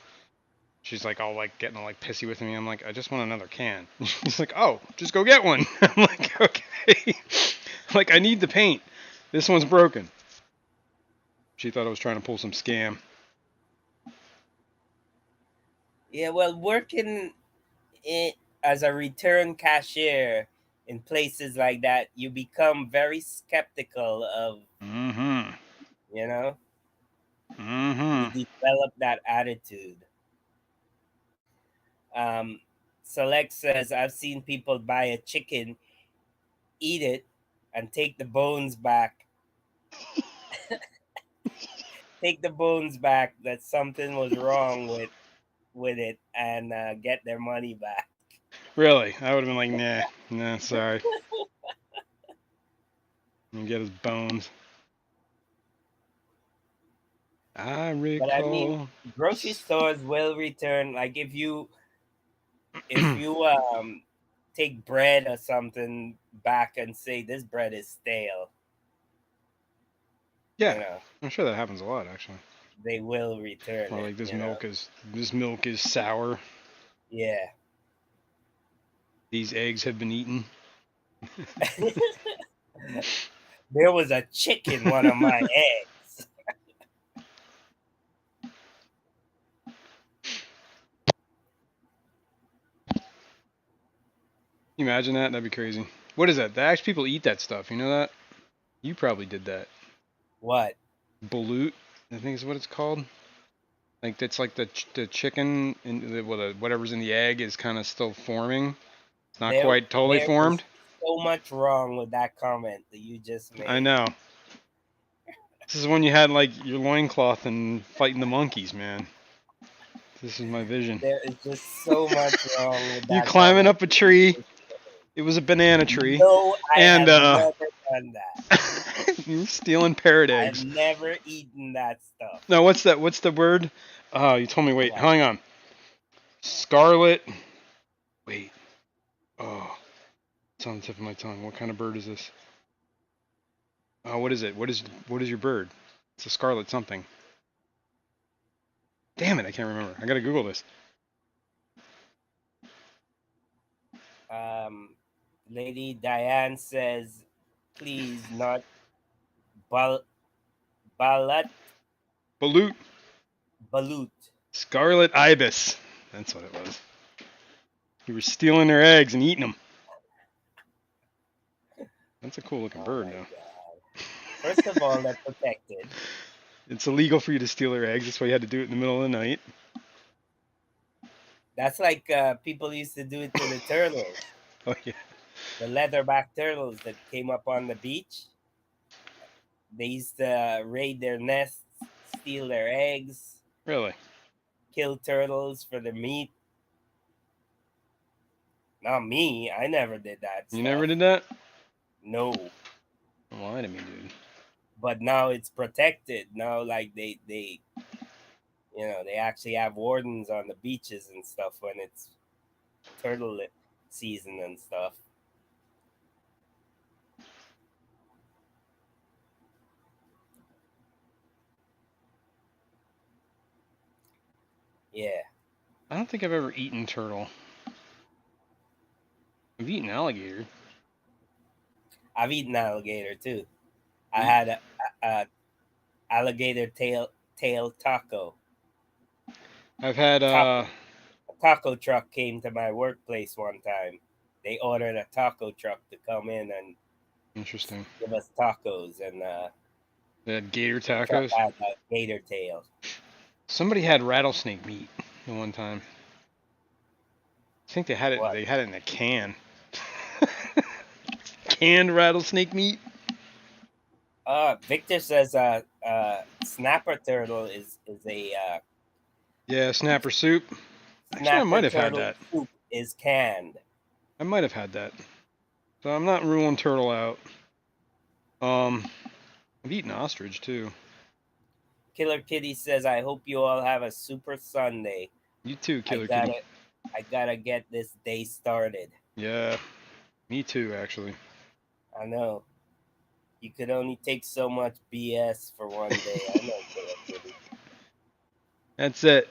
She's like, all like getting all like pissy with me. I'm like, I just want another can. She's like, oh, just go get one. I'm like, okay. Like, I need the paint. This one's broken. She thought I was trying to pull some scam. Yeah, well, working as a return cashier in places like that, you become very skeptical of, Mm-hmm. you know, you Mm-hmm. develop that attitude. Um, Select says, I've seen people buy a chicken, eat it, and take the bones back that something was wrong with it, and get their money back. Really? I would have been like, nah, sorry. And get his bones. I But I mean, recall. grocery stores will return. Like if you take bread or something back and say this bread is stale, Yeah, you know, I'm sure that happens a lot actually. they will return Or it. like this milk is sour. Yeah. These eggs have been eaten. There was a chick in one of my eggs. You imagine that? That'd be crazy. What is that? The actual people eat that stuff. You know that? You probably did that. What? Balut, I think is what it's called. Like that's like the chicken and whatever's in the egg is kind of still forming. It's not There, quite totally there is formed. so much wrong with that comment that you just I made. know. This is when you had like your loincloth and fighting the monkeys, man. This is my vision. There is just so much wrong with You that climbing comment. up a tree. It was a banana tree, No, I and have never done that. you're stealing parrot I have eggs. never eaten that stuff. No, what's that? What's the word? Oh, you told me. Wait, What? hang on. Scarlet. Wait. Oh, it's on the tip of my tongue. What kind of bird is this? Oh, what is it? What is your bird? It's a scarlet something. Damn it, I can't remember. I gotta Google this. Um, Lady Diane says, please not bal- balut Balut. balut. Scarlet ibis. That's what it was. You were stealing their eggs and eating them. That's a cool looking Oh bird, my though. god! First of all, they're protected. It's illegal for you to steal their eggs. That's why you had to do it in the middle of the night. That's like people used to do it to the turtles, Oh yeah. the leatherback turtles that came up on the beach. They used to raid their nests, steal their eggs, Really? kill turtles for their meat. Not me. I never did that You never stuff. did that? No. Lie to me, dude. But now it's protected. Now, like they actually have wardens on the beaches and stuff when it's turtle season and stuff. Yeah, I don't think I've ever eaten turtle. I've eaten alligator. I've eaten alligator too. I You- had a alligator tail taco. I've had Taco a taco truck came to my workplace one time. They ordered a taco truck to come in and interesting. give us tacos, and They had gator the truck tacos. had a gator tail. Somebody had rattlesnake meat at one time. I think they had it. What? They had it in a can. Canned rattlesnake meat. Victor says snapper turtle is a Yeah, snapper soup. Actually, I snapper might have had turtle that. soup is canned. I might have had that. So I'm not ruling turtle out. I've eaten ostrich too. Killer Kitty says, "I hope you all have a super Sunday. You too, I Killer gotta, Kitty. I gotta get this day started." Yeah, me too, actually. I know you could only take so much BS for one day. I know, Killer Kitty. That's it.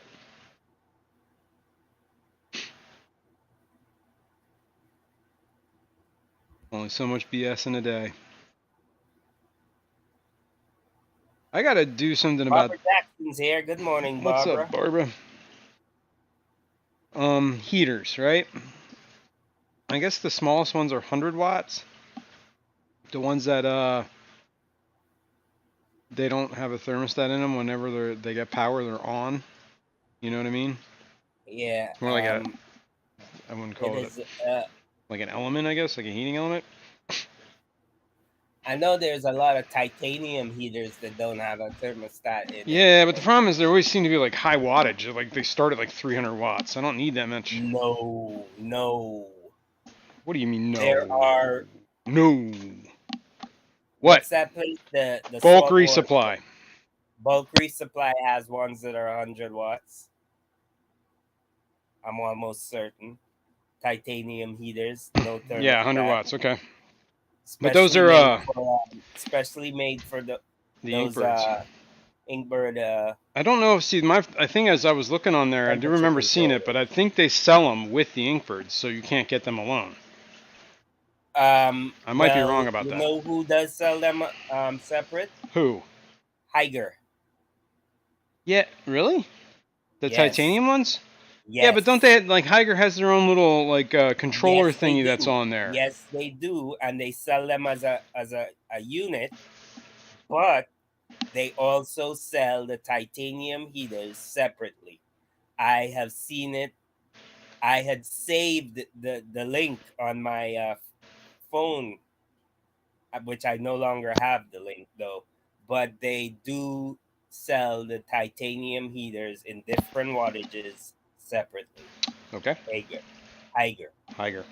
Only so much BS in a day. I gotta do something about. Barbara Jackson's here. Good morning, What's up, Barbara. Barbara? Heaters, right? I guess the smallest ones are 100 watts. The ones that they don't have a thermostat in them. Whenever they get power, they're on. You know what I mean? Yeah, It's more like I wouldn't it call it is. like an element, I guess, like a heating element. I know there's a lot of titanium heaters that don't have a thermostat in it. Yeah, but the problem is they always seem to be like high wattage. Like they start at like 300 watts. I don't need that much. No. What do you mean There no? are. No. What? What's that place? The Bulk saltwater resupply. bulk resupply has ones that are 100 watts. I'm almost certain. Titanium heaters, no Yeah, 100 thermostat. watts. Okay. But those are Especially made for the those Inkbirds. Inkbird I don't know if I think as I was looking on there, I do temperature remember seeing it, but controllers. I think they sell them with the Inkbirds, so you can't get them alone. I might be wrong Well, about you that. know who does sell them separate? Who? Higer. Yeah, really? The Yes. titanium ones? Yeah, but don't Yes. they like Higer has their own little like controller Yes, they thingy that's do. on there? Yes, they do, and they sell them as a unit, but they also sell the titanium heaters separately. I have seen it. I had saved the link on my phone, which I no longer have the link though. But they do sell the titanium heaters in different wattages separately. Okay. Higer. Higer.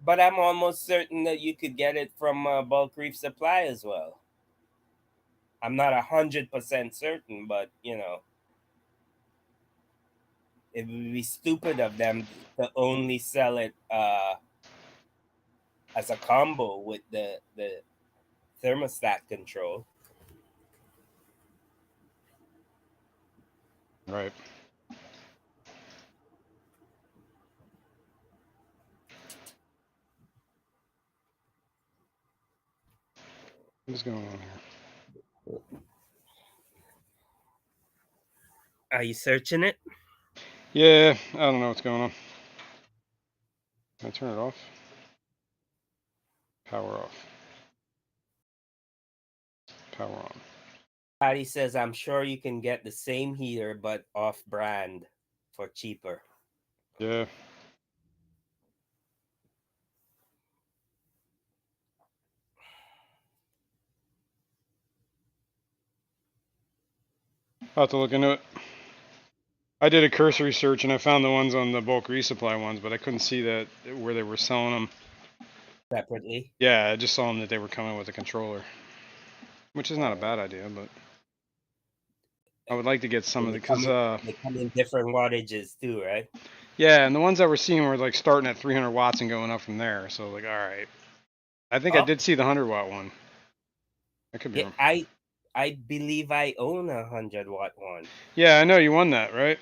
But I'm almost certain that you could get it from Bulk Reef Supply as well. I'm not 100% certain, but it would be stupid of them to only sell it as a combo with the thermostat control. Right. What's going on here? Are you searching it? Yeah, I don't know what's going on. Can I turn it off? Power off. Power on. Patty says, I'm sure you can get the same heater but off brand for cheaper. Yeah. I'll have to look into it. I did a cursory search and I found the ones on the bulk resupply ones, but I couldn't see that where they were selling them Separately? Yeah, I just saw them that they were coming with a controller, which is not a bad idea, but I would like to get some of They the come because they come in different wattages too, right? yeah, and the ones that we're seeing were like starting at 300 watts and going up from there. So like, all right, I think I Up? did see the 100 watt one. I could be Yeah, wrong. I believe I own 100-watt one. Yeah, I know you won that, right?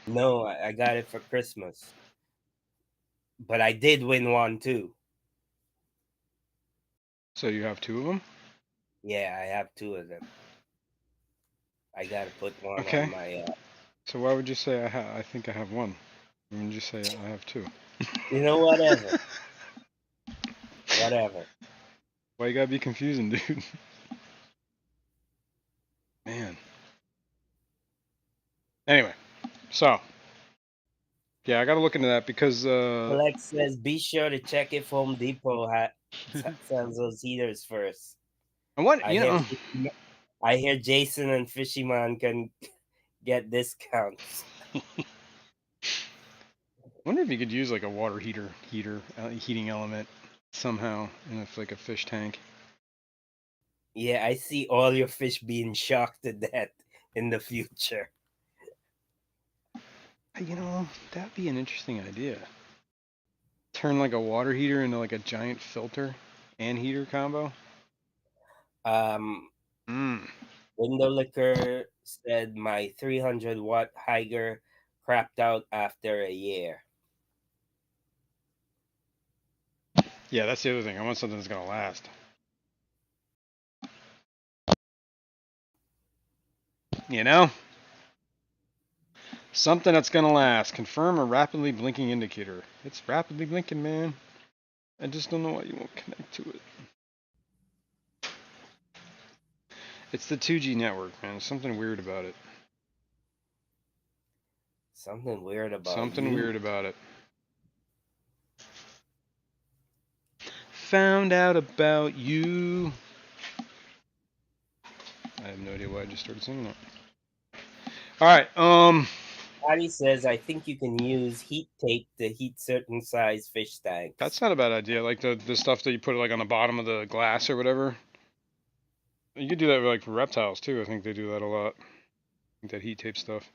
No, I got it for Christmas. But I did win one too. So you have two of them. Yeah, I have two of them. I gotta put one on Okay. my. So why would you say I think I have one? Why would you say I have two? Whatever. Whatever. Why you gotta be confusing, dude? Man. Anyway, so yeah, I got to look into that because Alex says, be sure to check if Home Depot sells those heaters first. and what I hear, I hear Jason and Fishyman can get discounts. I wonder if you could use like a water heating element somehow in like a fish tank. Yeah, I see all your fish being shocked to death in the future. You know, that'd be an interesting idea. Turn like a water heater into like a giant filter and heater combo. Window Liquor said my 300-watt Higer crapped out after a year. Yeah, that's the other thing. I want something that's gonna last. You know? Something that's gonna last. Confirm a rapidly blinking indicator. It's rapidly blinking, man. I just don't know why you won't connect to it. It's the 2G network, man. There's something weird about it. Something weird about Something you. weird about it. Found out about you. I have no idea why I just started singing that. All right. Patty says, I think you can use heat tape to heat certain size fish tanks. That's not a bad idea. Like the stuff that you put like on the bottom of the glass or whatever. You could do that like for reptiles too. I think they do that a lot. I think that heat tape stuff.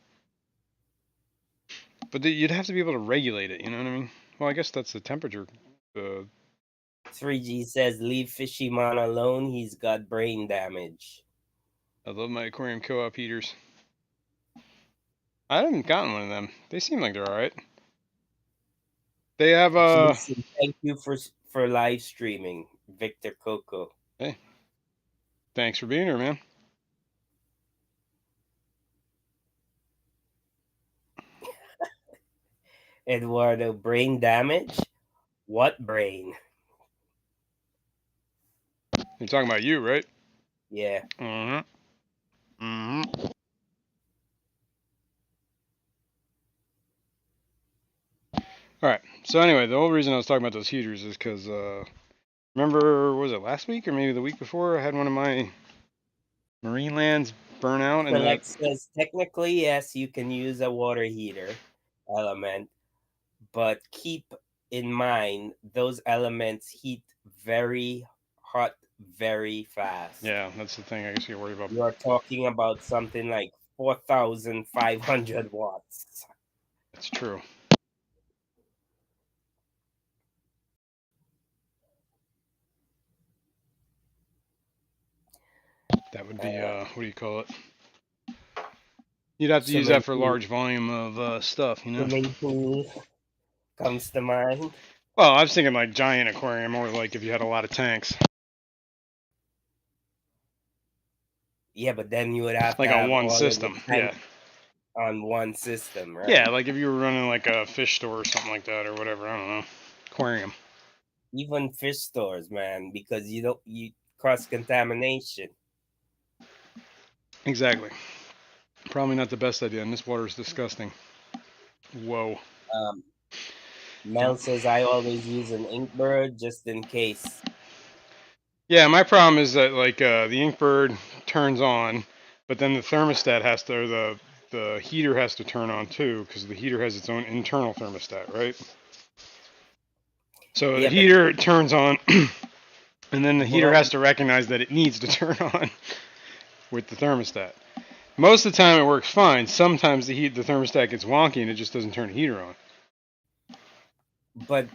But you'd have to be able to regulate it. You know what I mean? Well, I guess that's the temperature. 3G says, leave Fishyman alone. He's got brain damage. I love my aquarium co-op heaters. I haven't gotten one of them. They seem like they're all right. They have Jason, thank you for live streaming, Victor Coco. Hey, thanks for being here, man. Eduardo, brain damage? What brain? You're talking about you, right? Yeah. Mm-hmm. All right. So anyway, the whole reason I was talking about those heaters is because remember, was it last week or maybe the week before? I had one of my marine lands burn out, and Select says technically yes, you can use a water heater element, but keep in mind those elements heat very hot very fast. Yeah, that's the thing I guess you worry about. You are talking about something like 4,500 watts. That's true. That would be what do you call it? You'd have to use that for a large volume of stuff, you know. Swimming pool comes to mind. Well, I was thinking like giant aquarium, or like if you had a lot of tanks. Yeah, but then you would have like to on have one all system. of the tanks on one system, right? Yeah, like if you were running like a fish store or something like that, or whatever. I don't know, aquarium. Even fish stores, man, because you cross contamination. Exactly. Probably not the best idea, and this water is disgusting. Whoa. Mel says I always use an Inkbird just in case. Yeah, my problem is that like the Inkbird turns on, but then the thermostat has to, or the heater has to turn on too, because the heater has its own internal thermostat, right? So the heater turns on, and then the heater has to recognize that it needs to turn on with the thermostat. Most of the time it works fine. Sometimes the thermostat gets wonky and it just doesn't turn the heater on. But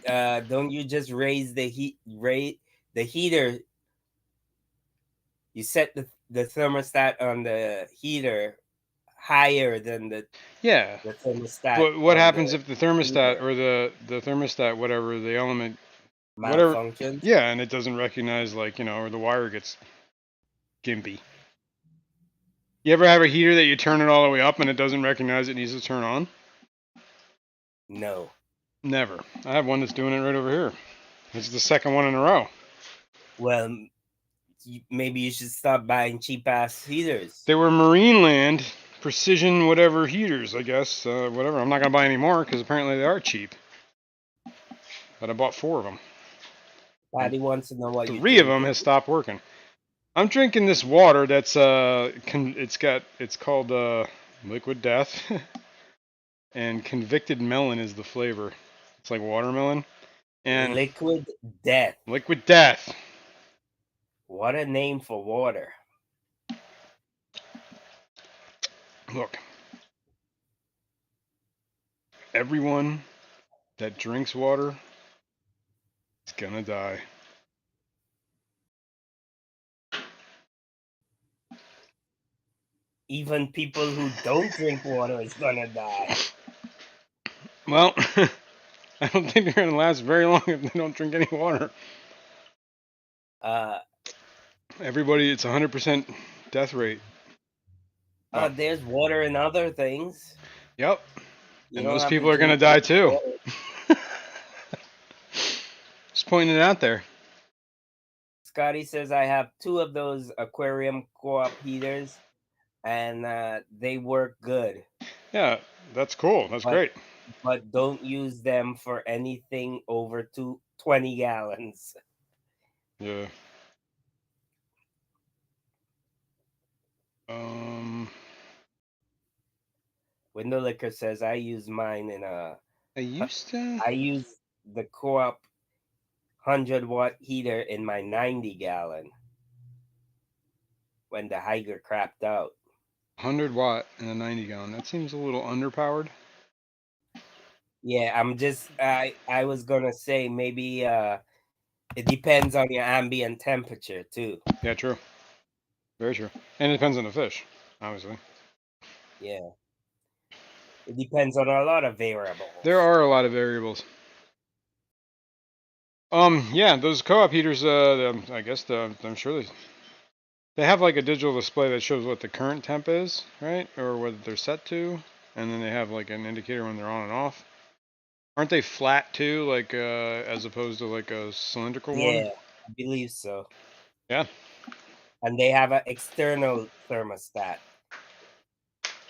don't you just raise the heater? You set the thermostat on the heater higher than the thermostat. But what happens if the thermostat or the thermostat, whatever the element, malfunctions? Yeah, and it doesn't recognize, like, you know, or the wire gets gimpy. You ever have a heater that you turn it all the way up and it doesn't recognize it needs to turn on? No. Never. I have one that's doing it right over here. It's the second one in a row. Well, maybe you should stop buying cheap ass heaters. They were marine land precision whatever heaters, I guess. Whatever. I'm not gonna buy any more because apparently they are cheap. But I bought 4 of them. Patty wants to know what you're 3 of them drinking. has stopped working. I'm drinking this water that's it's called Liquid Death, and Convicted Melon is the flavor. It's like watermelon and Liquid Death. Liquid Death. What a name for water. Look, everyone that drinks water is gonna die. Even people who don't drink water is gonna die. Well, I don't think they're gonna last very long if they don't drink any water. Everybody, it's 100% death rate. Oh. There's water in other things. Yep. You And don't those have to people are gonna drink die too. water. Just pointing it out there. Scotty says I have 2 of those aquarium co-op heaters, and they work good. Yeah, that's cool. That's great. But don't use them for anything over 20 gallons. Yeah. Window Liquor says I use mine in a. I use the co-op 100-watt heater in my 90-gallon when the Higer crapped out. 100-watt and a 90-gallon. That seems a little underpowered. Yeah, I was gonna say maybe it depends on your ambient temperature too. Yeah, true. Very true. And it depends on the fish, obviously. Yeah. It depends on a lot of variables. There are a lot of variables. Yeah, those co-op heaters, I guess I'm sure they have like a digital display that shows what the current temp is, right? Or what they're set to, and then they have like an indicator when they're on and off. Aren't they flat too, like as opposed to like a cylindrical one? Yeah, I believe so. Yeah. And they have an external thermostat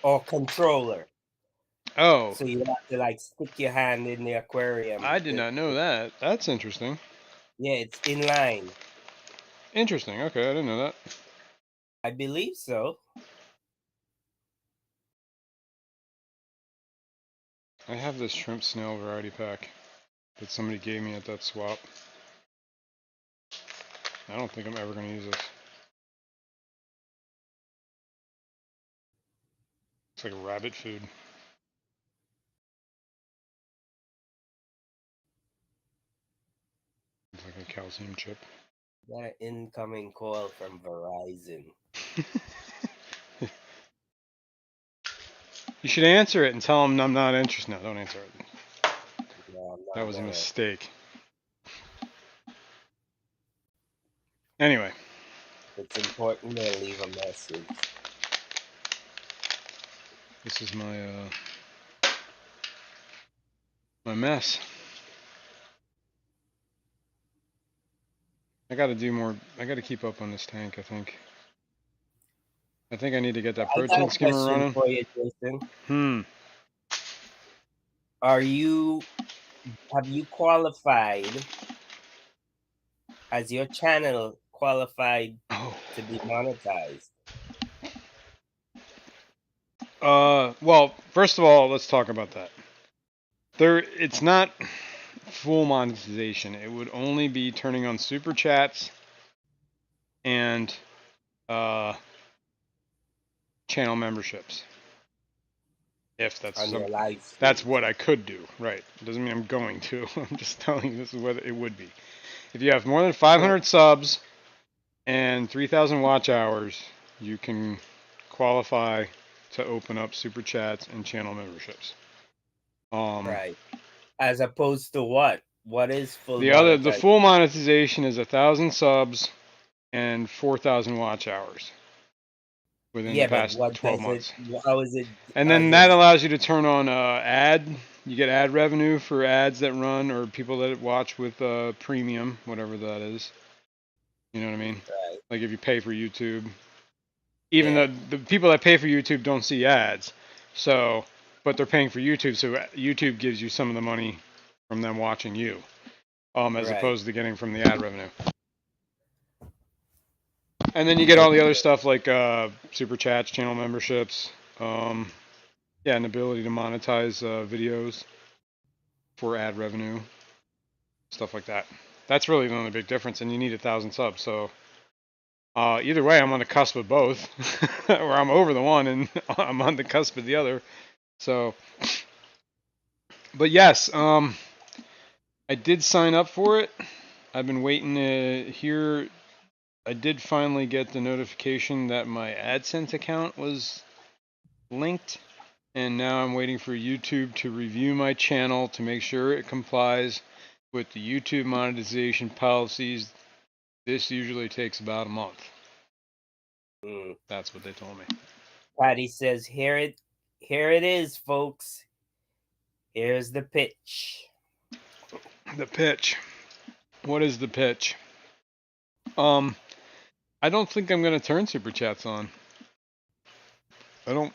or controller. Oh. So you have to like stick your hand in the aquarium. I did not know that. That's interesting. Yeah, it's inline. Interesting. Okay, I didn't know that. I believe so. I have this shrimp snail variety pack that somebody gave me at that swap. I don't think I'm ever going to use this. It's like rabbit food. It's like a calcium chip. Got an incoming call from Verizon. You should answer it and tell them I'm not interested. No, don't answer it. No, that was a mistake. Anyway. It's important to leave a message. This is my mess. I got to do more. I got to keep up on this tank, I think. I think I need to get that protein skimmer running. For you, Jason. Have you qualified? Has your channel qualified to be monetized? Well, first of all, let's talk about that. It's not full monetization. It would only be turning on super chats and channel memberships. If that's what I could do, right? It doesn't mean I'm going to. I'm just telling you this is what it would be. If you have more than 500 subs and 3,000 watch hours, you can qualify to open up super chats and channel memberships. Right. As opposed to what? What is full? The full monetization is 1,000 subs and 4,000 watch hours within the past 12 months. How is it? And then that allows you to turn on you get ad revenue for ads that run or people that watch with premium, whatever that is. You know what I mean? Right. Like if you pay for YouTube. even Yeah. though the people that pay for YouTube don't see ads. So, but they're paying for YouTube, so YouTube gives you some of the money from them watching you, as Right. opposed to getting from the ad revenue. And then you get There all the you other go. stuff like super chats, channel memberships, yeah, and ability to monetize videos for ad revenue, stuff like that. That's really the only big difference, and you need 1,000 subs. So either way, I'm on the cusp of both, or I'm over the one and I'm on the cusp of the other. So, but yes, I did sign up for it. I've been waiting to hear. I did finally get the notification that my AdSense account was linked, and now I'm waiting for YouTube to review my channel to make sure it complies with the YouTube monetization policies. This usually takes about a month. Mm. That's what they told me. Patty says, here it is, folks. Here's the pitch. The pitch. What is the pitch? I don't think I'm gonna turn super chats on. I don't.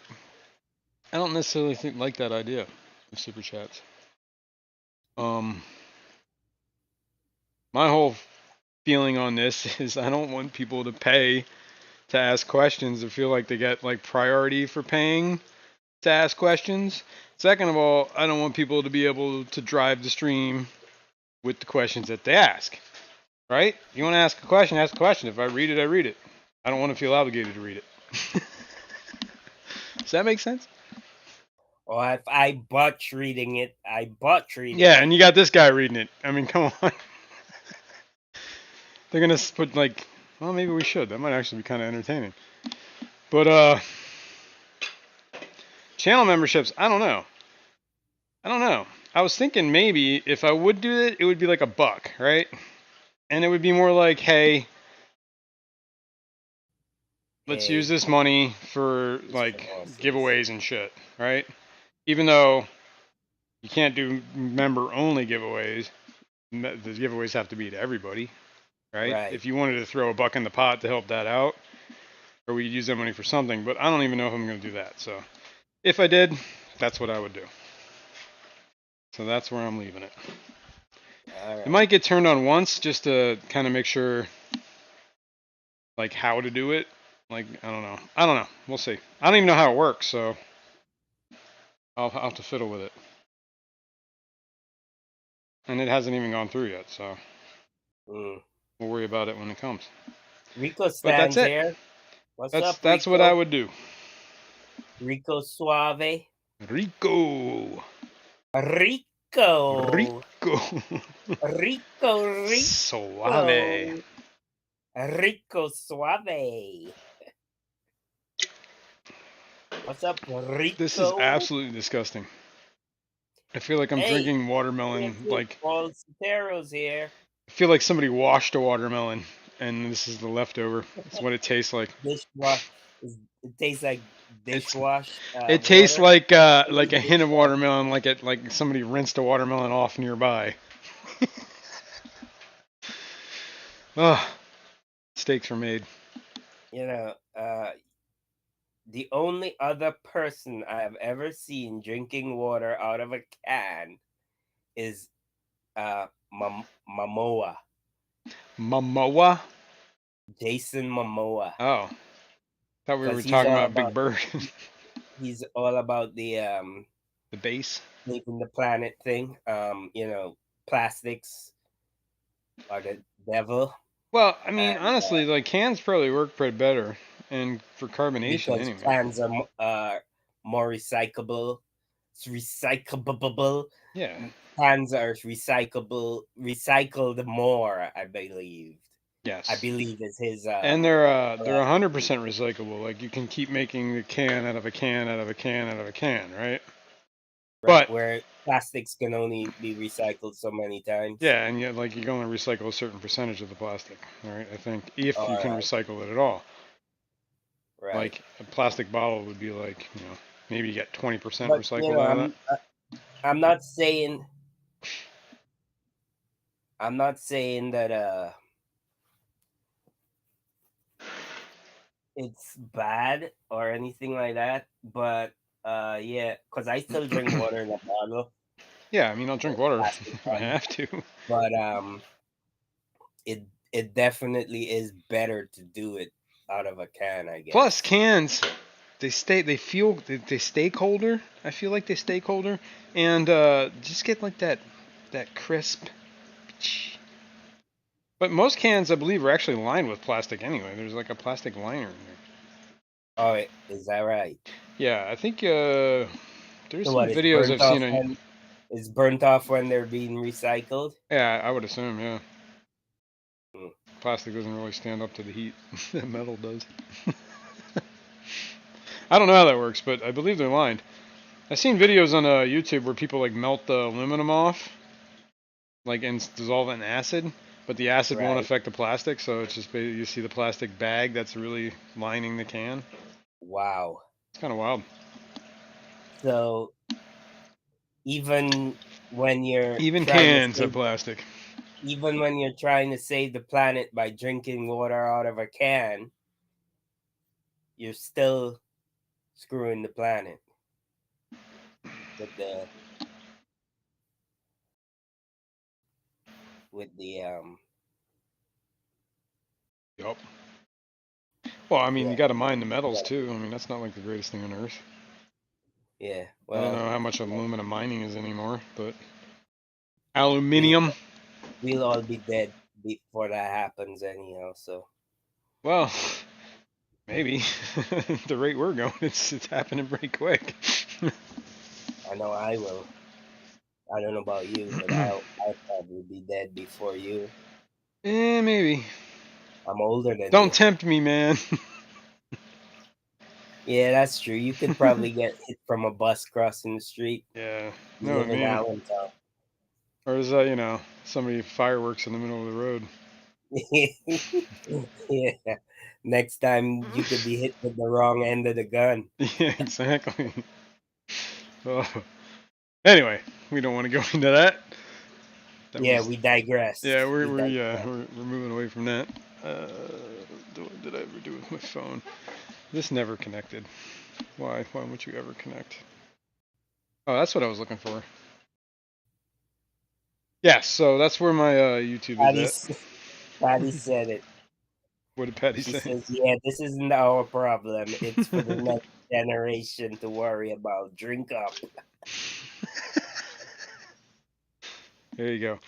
I don't necessarily like that idea of super chats. My whole feeling on this is I don't want people to pay to ask questions or feel like they get like priority for paying to ask questions. Second of all, I don't want people to be able to drive the stream with the questions that they ask. Right? You want to ask a question, ask a question. If I read it, I read it. I don't want to feel obligated to read it. Does that make sense? Or if I botch reading it, I botch reading Yeah, it. and you got this guy reading it. I mean, come on. They're gonna put like, well, maybe we should. That might actually be kind of entertaining. But channel memberships, I don't know. I was thinking maybe if I would do it, it would be like $1, right? And it would be more like, hey, let's use Hey, this money for Mr. like Bosses. giveaways and shit, right? Even though you can't do member only giveaways, the giveaways have to be to everybody, right? Right. If you wanted to throw $1 in the pot to help that out, or we could use that money for something, but I don't even know if I'm going to do that. So if I did, that's what I would do. So that's where I'm leaving it. All It right. might get turned on once just to kind of make sure, like, how to do it. Like, I don't know. We'll see. I don't even know how it works, so I'll have to fiddle with it. And it hasn't even gone through yet, so Mm. we'll worry about it when it comes. Rico But that's stands it. here. What's That's up, that's what I Rico? would do. Rico Suave. Rico. Rico. Rico. Rico. Suave. Rico. Rico Suave. What's up, This is Rico? absolutely disgusting. I feel like I'm Hey, drinking watermelon. Francis Like, Paul Sotero's here. I feel like somebody washed a watermelon, and this is the leftover. It's what it tastes like. Dishwash. It tastes like It's dishwash it tastes water. like Maybe a hint of dishwash. watermelon, like somebody rinsed a watermelon off nearby. Ugh, steaks are made. You know, the only other person I have ever seen drinking water out of a can is Momoa. Momoa. Jason Momoa. Oh, thought we were Because he's talking all about Big about Bird. he's all about the The base. saving the planet thing. Plastics are the devil. Well, I mean, And honestly, like cans probably work pretty better, and for carbonation because anyway. cans are more recyclable. It's recyclable. Yeah. Cans are recycled more, I believe. I Yes. believe is his And they're philosophy. 100% recyclable. Like you can keep making the can out of a can out of a can out of a can, right? Right, But where plastics can only be recycled so many times. yeah, and yet like you can only recycle a certain percentage of the plastic, right? I think if All you can right, recycle it at all. right. Like a plastic bottle would be like, maybe you get 20% But recycled out of it. I'm not saying that it's bad or anything like that, but yeah, because I still drink water in a bottle, Yeah, I mean, I'll drink water plastic if I one, have to. but it definitely is better to do it out of a can, I Plus, guess. cans, they stay colder. I feel like they stay colder, and just get like that crisp. But most cans, I believe, are actually lined with plastic anyway. There's like a plastic liner in there. Oh, is that right? Yeah, I think there's So some what? It's videos burnt I've off seen on. when it's burnt off when they're being recycled. Yeah, I would assume. Yeah, Mm, plastic doesn't really stand up to the heat that metal does. I don't know how that works, but I believe they're lined. I've seen videos on YouTube where people like melt the aluminum off, like and dissolve it in acid, but the acid won't right. affect the plastic, so it's just you see the plastic bag that's really lining the can. Wow. It's kind of wild. So even when you're Even trying to cans have save plastic. even when you're trying to save the planet by drinking water out of a can, you're still screwing the planet with the. Yup. Well, I mean, Yeah, you got to mine the metals yeah, too. I mean, that's not like the greatest thing on earth. yeah. I don't Well, know how much you know, aluminum mining is anymore, but we'll aluminium. we'll all be dead before that happens anyhow. So Well, maybe the rate we're going, it's happening pretty quick. I know I will. I don't know about you, but I'll probably be dead before you. Maybe. I'm older than Don't you. tempt me, man. Yeah, that's true. You could probably get hit from a bus crossing the street. Yeah, You no, live in me. Allentown. Or is that, somebody fireworks in the middle of the road? Yeah. Next time you could be hit with the wrong end of the gun. Yeah, exactly. Oh. Anyway, we don't want to go into that. That Yeah, was, we digress. yeah, We yeah, digress. we're moving away from that. Uh, what did I ever do with my phone? This never connected. Why? Why would you ever connect? Oh, that's what I was looking for. Yes, so that's where my YouTube is Patty, at. s- Patty said it. What did Patty She say? says, "Yeah, this isn't our problem. It's for the next generation to worry about. Drink up." There you go.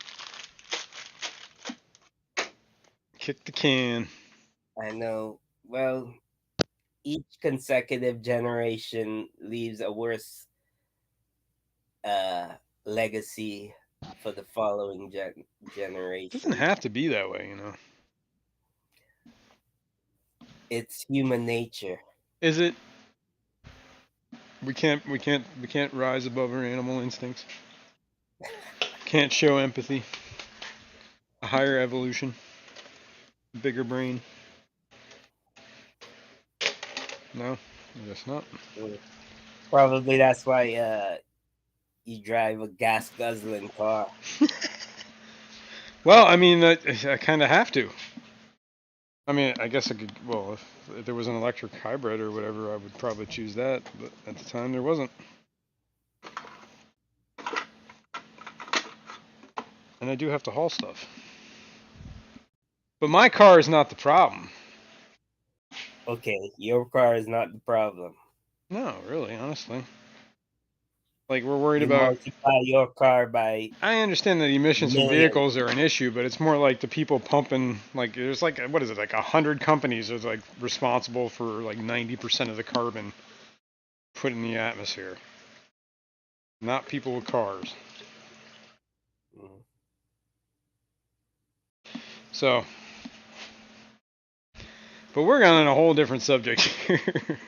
Kick the can. I know. Well, each consecutive generation leaves a worse uh, legacy for the following It doesn't generation. have to be that way, It's human nature. Is it? We can't rise above our animal instincts. Can't show empathy. A higher evolution. Bigger brain. No, I guess not. Mm. Probably that's why you drive a gas guzzling car. Well, I mean, I kind of have to. I mean, I guess I could. Well, if there was an electric hybrid or whatever, I would probably choose that. But at the time, there wasn't, and I do have to haul stuff. But my car is not the problem. Okay, your car is not the problem. No, really, honestly. Like we're worried You about. multiply your car by I understand that emissions from millions. vehicles are an issue, but it's more like the people pumping. Like there's like what is it? Like 100 companies are like responsible for like 90% of the carbon put in the atmosphere. Not people with cars. Mm. So, but we're on a whole different subject here.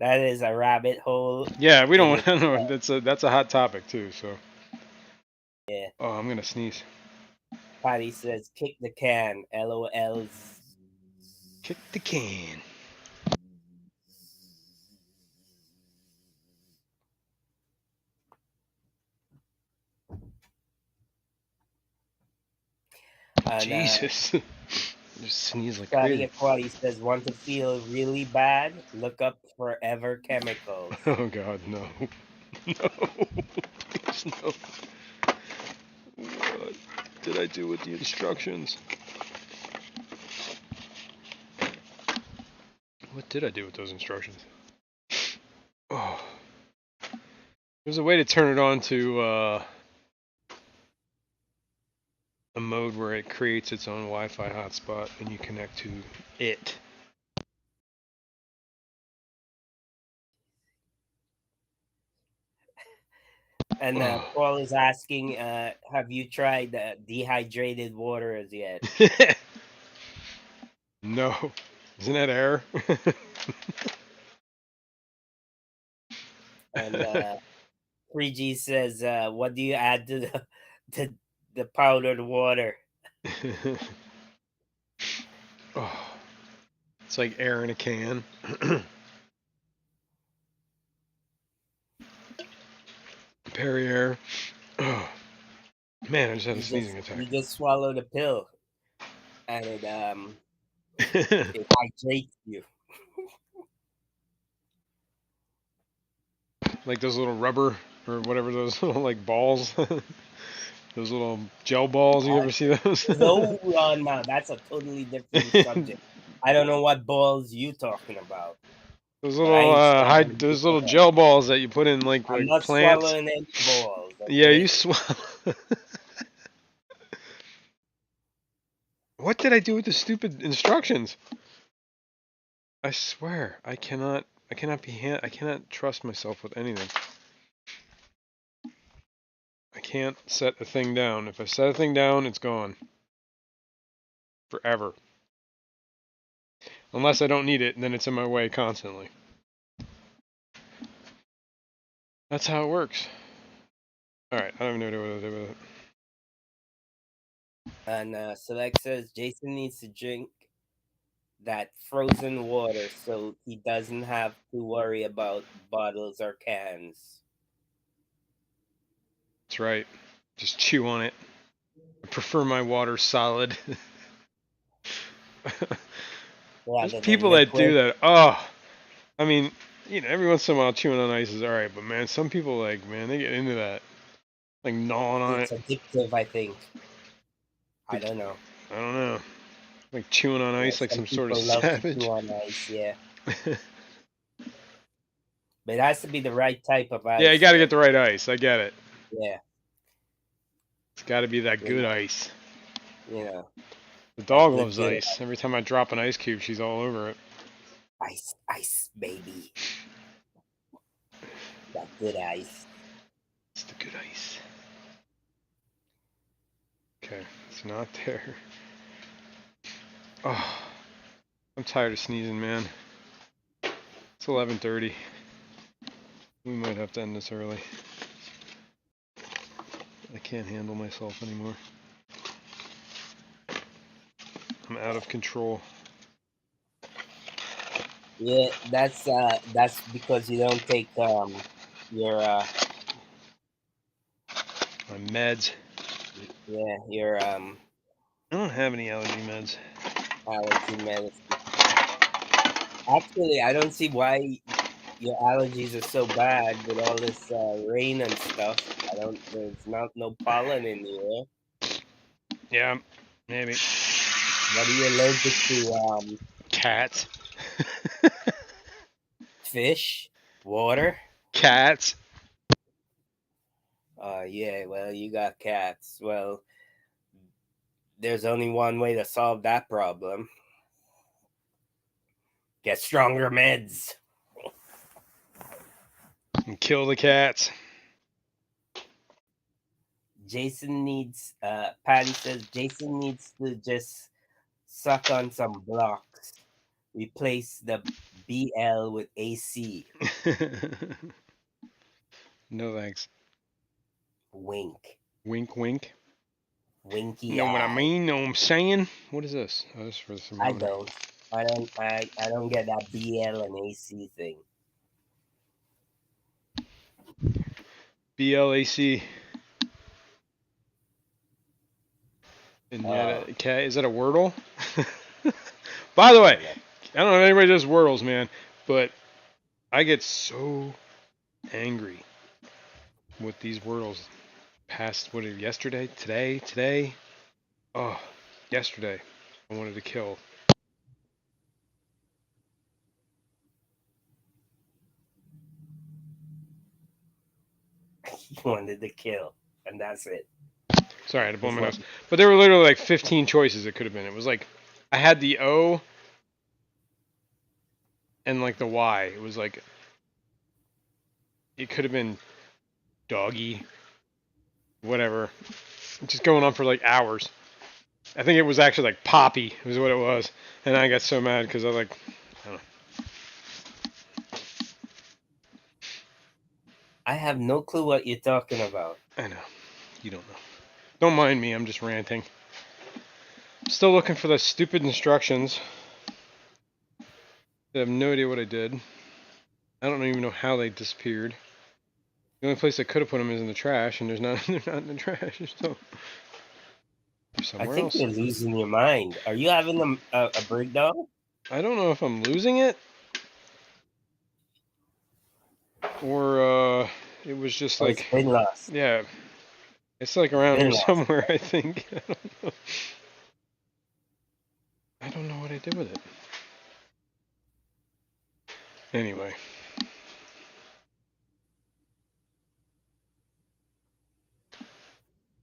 That is a rabbit hole Yeah, we in don't. it. know. That's a hot topic too. So, Yeah. oh, I'm gonna sneeze. Patty says, "Kick the can." LOL. Kick the can. And Jesus. Just sneeze like Scotty crazy. Aquati says, want to feel really bad? Look up Forever Chemicals. Oh God, no, no, please no. What did I do with the instructions? What did I do with those instructions? Oh, there's a way to turn it on to a mode where it creates its own Wi-Fi hotspot and you connect to it. And Oh. Paul is asking, have you tried dehydrated water as yet? No, isn't that air? And 3G says, what do you add to the powdered water? Oh, it's like air in a can. Perrier. Oh, man, I just had a sneezing attack. You just swallowed a pill, and it hydrates you. Like those little rubber or whatever those little like balls, those little gel balls. You ever see those? No, no, that's a totally different subject. I don't know what balls you talking about, Those but I little ain't swallowing those little anything. gel balls that you put in like I'm not plants. swallowing any balls. Yeah, Okay. you swallow. What did I do with the stupid instructions? I swear, I cannot I cannot trust myself with anything. I can't set a thing down. If I set a thing down, it's gone. Forever. Unless I don't need it, and then it's in my way constantly. That's how it works. Alright, I don't even know what to do with it. And Select says Jason needs to drink that frozen water so he doesn't have to worry about bottles or cans. That's right. Just chew on it. I prefer my water solid. There's Rather than people that do liquid. that. Oh, I mean, every once in a while chewing on ice is alright, but man, some people man, they get into that. Like gnawing on It's it. addictive, I think. I Like, don't know. I don't know. Like chewing on Yeah, ice like some some sort of people love to chew savage. on ice, yeah. But it has to be the right type of Yeah, you ice, gotta though. get the right ice. I get it. Yeah. It's gotta be that You good know, ice. you know, The that dog good, loves good ice. Every time I drop an ice cube, she's all over it. ice, baby. That good ice. It's the good ice. Okay, it's not there. Oh, I'm tired of sneezing, man. It's 11:30. We might have to end this early. I can't handle myself anymore. I'm out of control. Yeah, that's because you don't take your My meds. your I don't have any allergy meds. allergy medicine. Actually, I don't see why your allergies are so bad with all this rain and stuff. There's not no pollen in the air. Yeah, maybe. What are you allergic to? Cats. Fish, water. Cats. Yeah. Well, you got cats. Well, there's only one way to solve that problem. Get stronger meds. And kill the cats. Jason needs. Patty says Jason needs to just suck on some blocks. Replace the BL with AC. No thanks. Wink. Wink, wink. Winky Know what I eye. mean? Know what I'm saying? What is this? Oh, this is for the I thermometer. don't. I don't get that BL and AC thing. BLAC. And yet, is that a Wordle? By the way, I know. I don't know if anybody does Wordles, man, but I get so angry with these Wordles. Past what? Yesterday, today. Oh, yesterday. I wanted to kill. He wanted to kill, and that's it. Sorry, I had to blow Just my want. nose. But there were literally like 15 choices it could have been. It was like I had the O and like the Y. It was like it could have been doggy, whatever. Just going on for like hours. I think it was actually like Poppy is what it was, and I got so mad because I was like, I don't know. I have no clue what you're talking about. I know you don't know. Don't mind me. I'm just ranting. Still looking for the stupid instructions. I have no idea what I did. I don't even know how they disappeared. The only place I could have put them is in the trash, and there's not. They're not in the trash. So they're I somewhere think else. you're losing your mind. Are you having a breakdown? I don't know if I'm losing it or it was just Oh, it's like, been lost. yeah, it's like It's around been here lost. somewhere. I think. I don't know. I don't know what I did with it. Anyway,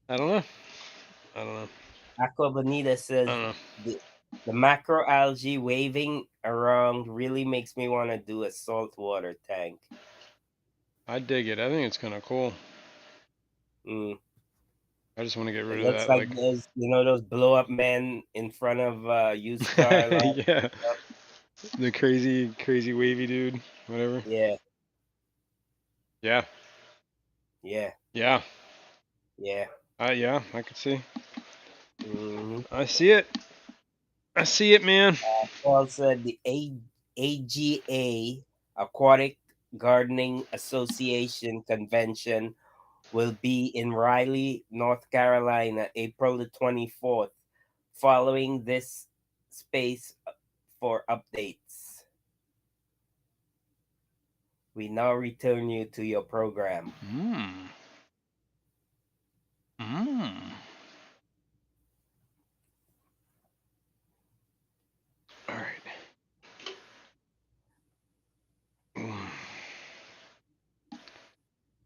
I don't know. I don't know. Aqua Bonita I says don't know. the macroalgae waving around really makes me want to do a saltwater tank. I dig it. I think it's kind of cool. Mm. I just want to get It rid of looks that. like Like, those blow up men in front of used car lot. yeah, the crazy wavy dude. Whatever. Yeah, Yeah. yeah, Yeah. yeah. Yeah. I could see. Mm-hmm. I see it. I see it, man. Paul said the AGA Aquatic Gardening Association convention will be in Raleigh, North Carolina, April the 24th. Following this space for updates. We now return you to your program. Mmm. Mmm. All right. Mm.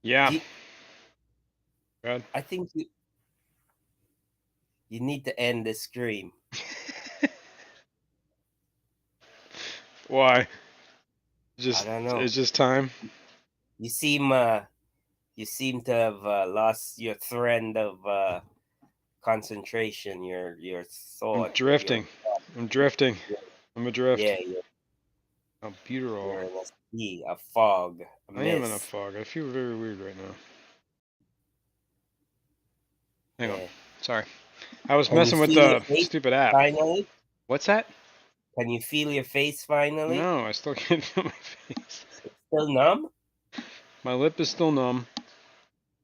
Yeah. You, Good. I think you need to end the stream. Why? I Just don't know. it's just time. You seem you seem to have lost your thread of concentration, your I'm thought, your drifting. I'm drifting. I'm adrift. yeah, Oh, beautiful. you're in a sea, a fog, a I am in a mist. fog. I feel very weird right now. Hang on. Yeah. Sorry. I was Can you messing with feel your the face stupid app. finally? What's that? Can you feel your face finally? No, I still can't feel my face. It's still numb? My lip is still numb,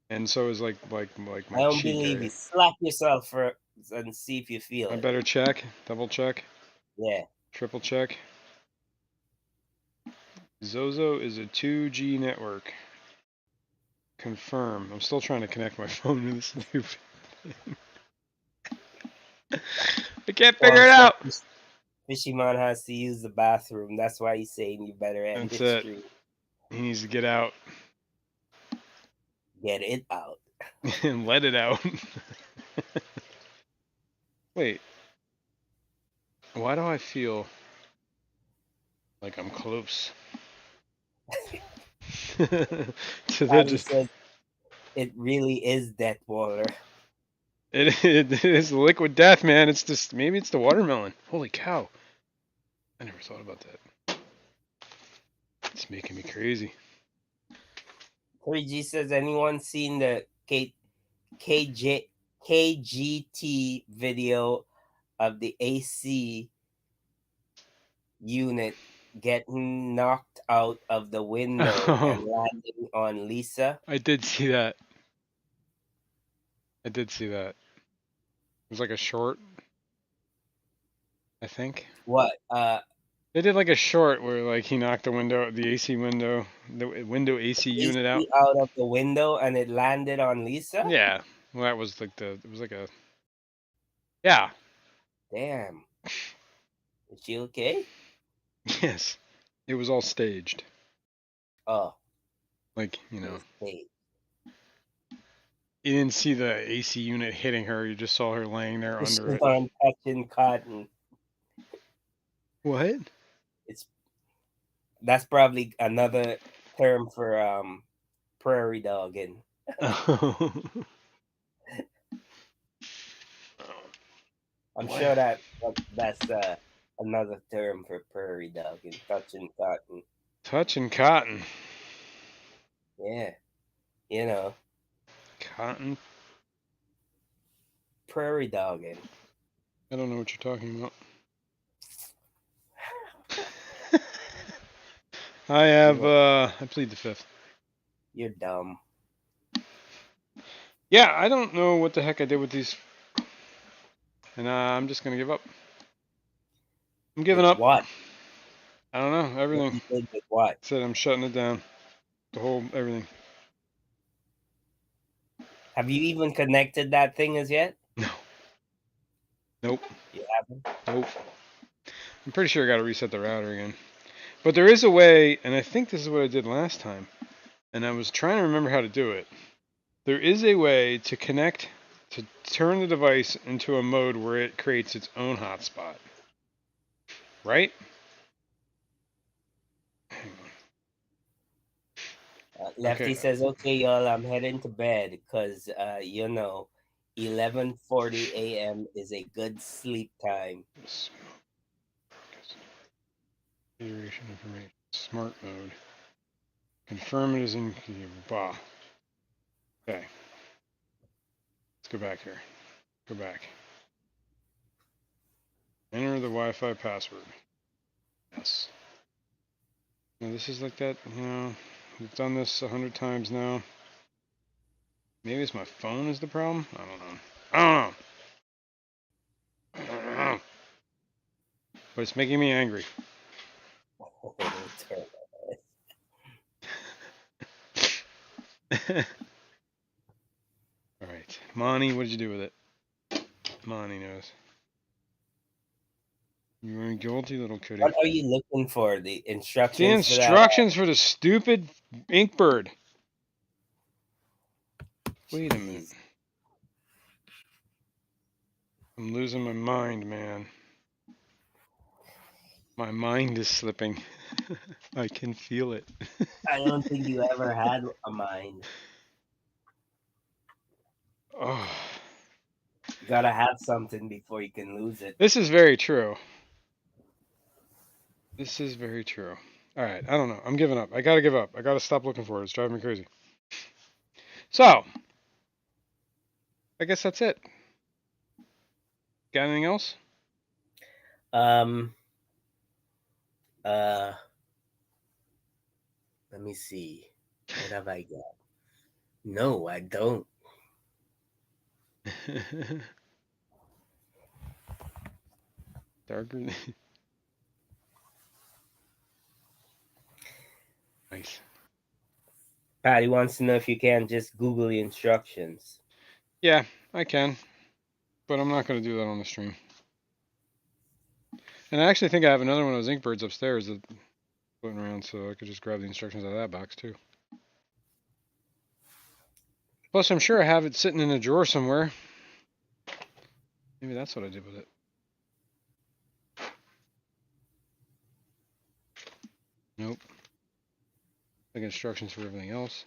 and so is I my don't cheek believe area. you. Slap yourself for and see if you feel I it. better check, double check, Yeah. triple check. Zozo is a 2G network. Confirm. I'm still trying to connect my phone to this stupid thing. I can't figure Paul it said out. Fishy Man has to use the bathroom. That's why he's saying you better end That's this it. stream. He needs to get out Get it out. and let it out. Wait, why do I feel like I'm close to the Patty just? says it really is death water. It is liquid death, man. It's just maybe it's the watermelon. Holy cow! I never thought about that. It's making me crazy. 3G says anyone seen the KJ, KGT video of the AC unit getting knocked out of the window Oh, and landing on Lisa? I did see that. I did see that. It was like a short. I think. What? They did like a short where like he knocked the AC window, the window AC unit out. AC out of the window and it landed on Lisa? Yeah. Well, that was like it was like a, yeah. Damn. Is she okay? Yes. It was all staged. Oh, Like, it was fake. you didn't see the AC unit hitting her, you just saw her laying there She's under it. on touching cotton. What? That's probably another term for prairie dogging. Oh. I'm Boy. sure that's another term for prairie dogging, touching cotton. Touching cotton. Yeah, you know, Cotton? prairie dogging. I don't know what you're talking about. I plead the fifth. You're dumb. Yeah, I don't know what the heck I did with these. And I'm just going to give up. I'm giving With up. what? I don't know. What Everything. you did with what? Said I'm shutting it down. The whole everything. Have you even connected that thing as yet? No. Nope. You haven't? Nope. I'm pretty sure I got to reset the router again. But there is a way, and I think this is what I did last time, and I was trying to remember how to do it. There is a way to connect, to turn the device into a mode where it creates its own hotspot. Right? Lefty Okay. says, "Okay, y'all, I'm heading to bed because 11:40 a.m. is a good sleep time." Configuration information. Smart mode. Confirm it is in. Bah. Okay. Let's go back here. Go back. Enter the Wi-Fi password. Yes. Now this is like that, we've done this 100 times now. Maybe it's my phone is the problem? I don't know. I don't know. But it's making me angry. Alright. Monty, what did you do with it? Monty knows. You're a guilty little kitty. What are you looking for? The The instructions for that? instructions for the stupid Inkbird. Wait a minute. I'm losing my mind, man. My mind is slipping. I can feel it. I don't think you ever had a mind. Oh. You gotta have something before you can lose it. This is very true. This is very true. Alright, I don't know. I'm giving up. I gotta give up. I gotta stop looking for it. It's driving me crazy. So, I guess that's it. Got anything else? Let me see. What have I got? No, I don't. Darker. Nice. Patty wants to know if you can just Google the instructions. Yeah, I can. But I'm not going to do that on the stream. And I actually think I have another one of those Inkbirds upstairs that floating around, so I could just grab the instructions out of that box too. Plus, I'm sure I have it sitting in a drawer somewhere. Maybe that's what I did with it. Nope. Like instructions for everything else.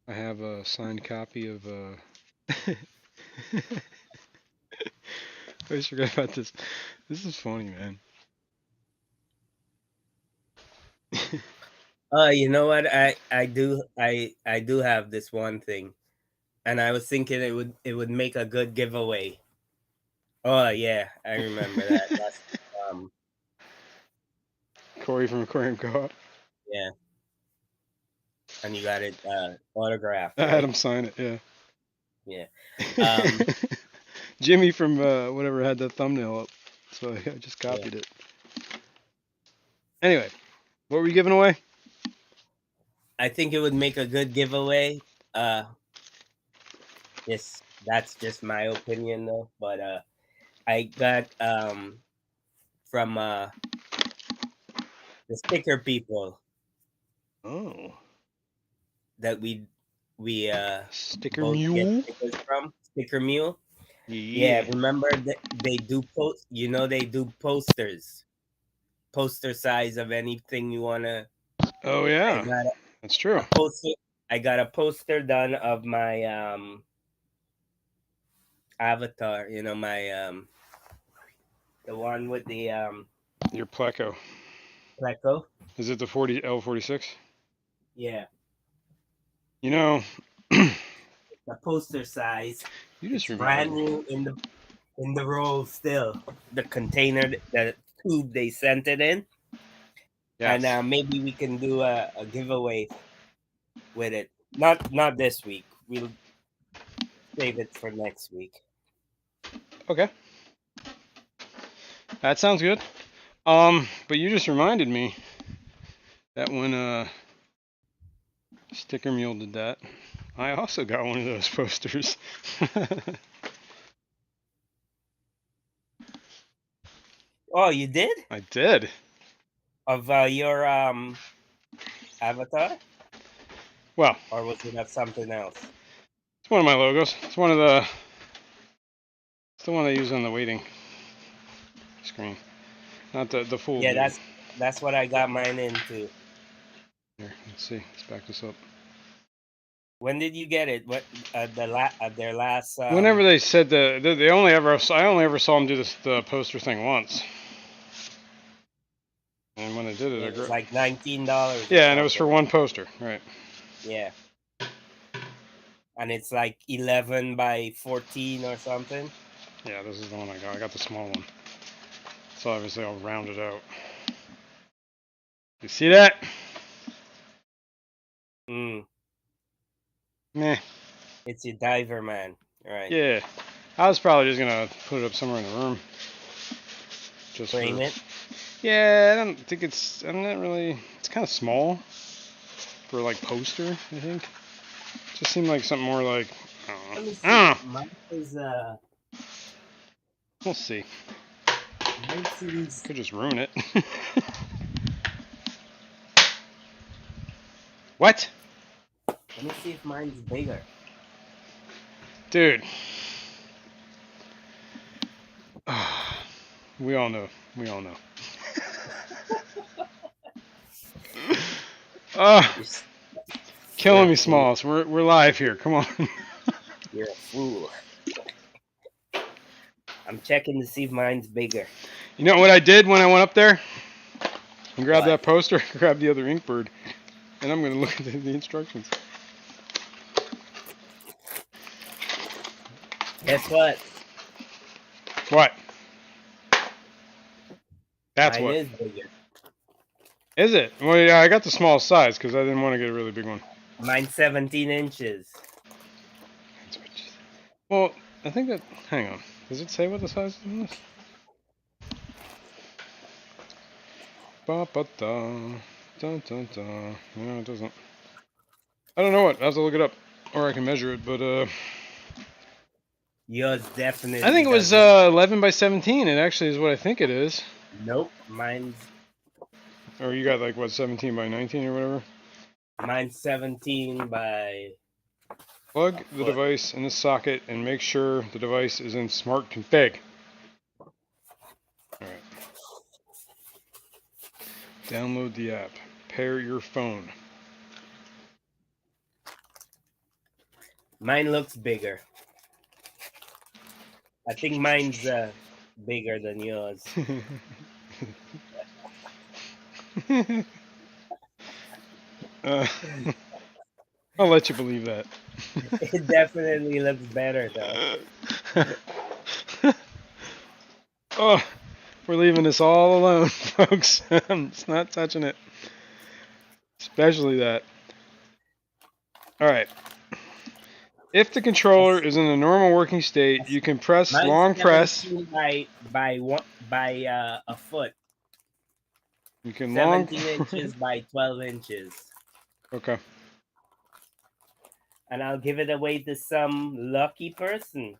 I have a signed copy of I always forget about this. This is funny, man. You know what? I do have this one thing, and I was thinking it would make a good giveaway. Oh yeah, I remember that. That's Corey from Aquarium Co-op. yeah, and you got it autographed. I Right? had him sign it. Yeah. Yeah. Jimmy from whatever had that thumbnail up. so I just copied it. Anyway, what were you giving away? I think it would make a good giveaway. That's just my opinion though. But I got from the sticker people Oh, that we Sticker both get Mule. stickers from Sticker Mule. Yeah, Yeah. remember that they do post. You know they do posters, poster size of anything you wanna. Oh I yeah, got that's true. a poster. I got a poster done of my avatar. You know my the one with the Your Pleco. Pleco. Is it the 40 L46? Yeah, You know, the poster size. you just It's reminded brand me. new in the roll still. The container, the tube they sent it in, and Yes. maybe we can do a giveaway with it. Not this week. We'll save it for next week. Okay. That sounds good. But you just reminded me that when Sticker Mule did that, I also got one of those posters. Oh, you did? I did. Of your avatar, Well, or was it of something else? it's one of my logos. It's the one I use on the waiting screen. Not the full Yeah, view. that's what I got mine into. Here, let's see. Let's back this up. When did you get it? What their last? Whenever they said they only ever I only ever saw them do the poster thing once. And when they did It was it, like $19. yeah, and it was for one poster, right? Yeah, and it's like 11 by 14 or something. Yeah, this is the one I got. I got the small one. So obviously I'll round it out. You see that? Mm. Meh. It's your diver man, right? Yeah. I was probably just gonna put it up somewhere in the room. Just Frame for. it. Yeah, I don't think it's. I'm not really. It's kind of small for like poster. I think. Just seemed like something more like. Let me see. I don't know. Mine is We'll see. mine seems. Could just ruin it. What? Let me see if mine's bigger. Dude. We all know. We all know. Killing me, Smalls. We're live here. Come on. You're a fool. I'm checking to see if mine's bigger. You know what I did when I went up there? And grabbed What? that poster, grabbed the other Inkbird, and I'm going to look at the instructions. Guess what? What? That's Mine what. is bigger. Is it? Well, yeah, I got the small size because I didn't want to get a really big one. Mine's 17 inches. Well, I think that. Hang on. Does it say what the size is on this? Ba-ba-da. Da-da-da. No, it doesn't. I don't know what. I have to look it up. Or I can measure it, but Yours definitely. I think it was 11 by 17. It actually is what I think it is. Nope, mine's. Or you got like what, 17 by 19 or whatever? Mine's 17 by. Plug the device in the socket and make sure the device is in smart config. Alright. Download the app. Pair your phone. Mine looks bigger. I think mine's bigger than yours. I'll let you believe that. It definitely looks better though. Oh, we're leaving this all alone, folks. I'm just not touching it. Especially that. Alright. If the controller is in a normal working state, you can press Mine's long press. 17 by a foot. You can long. 17 inches by 12 inches. Okay. And I'll give it away to some lucky person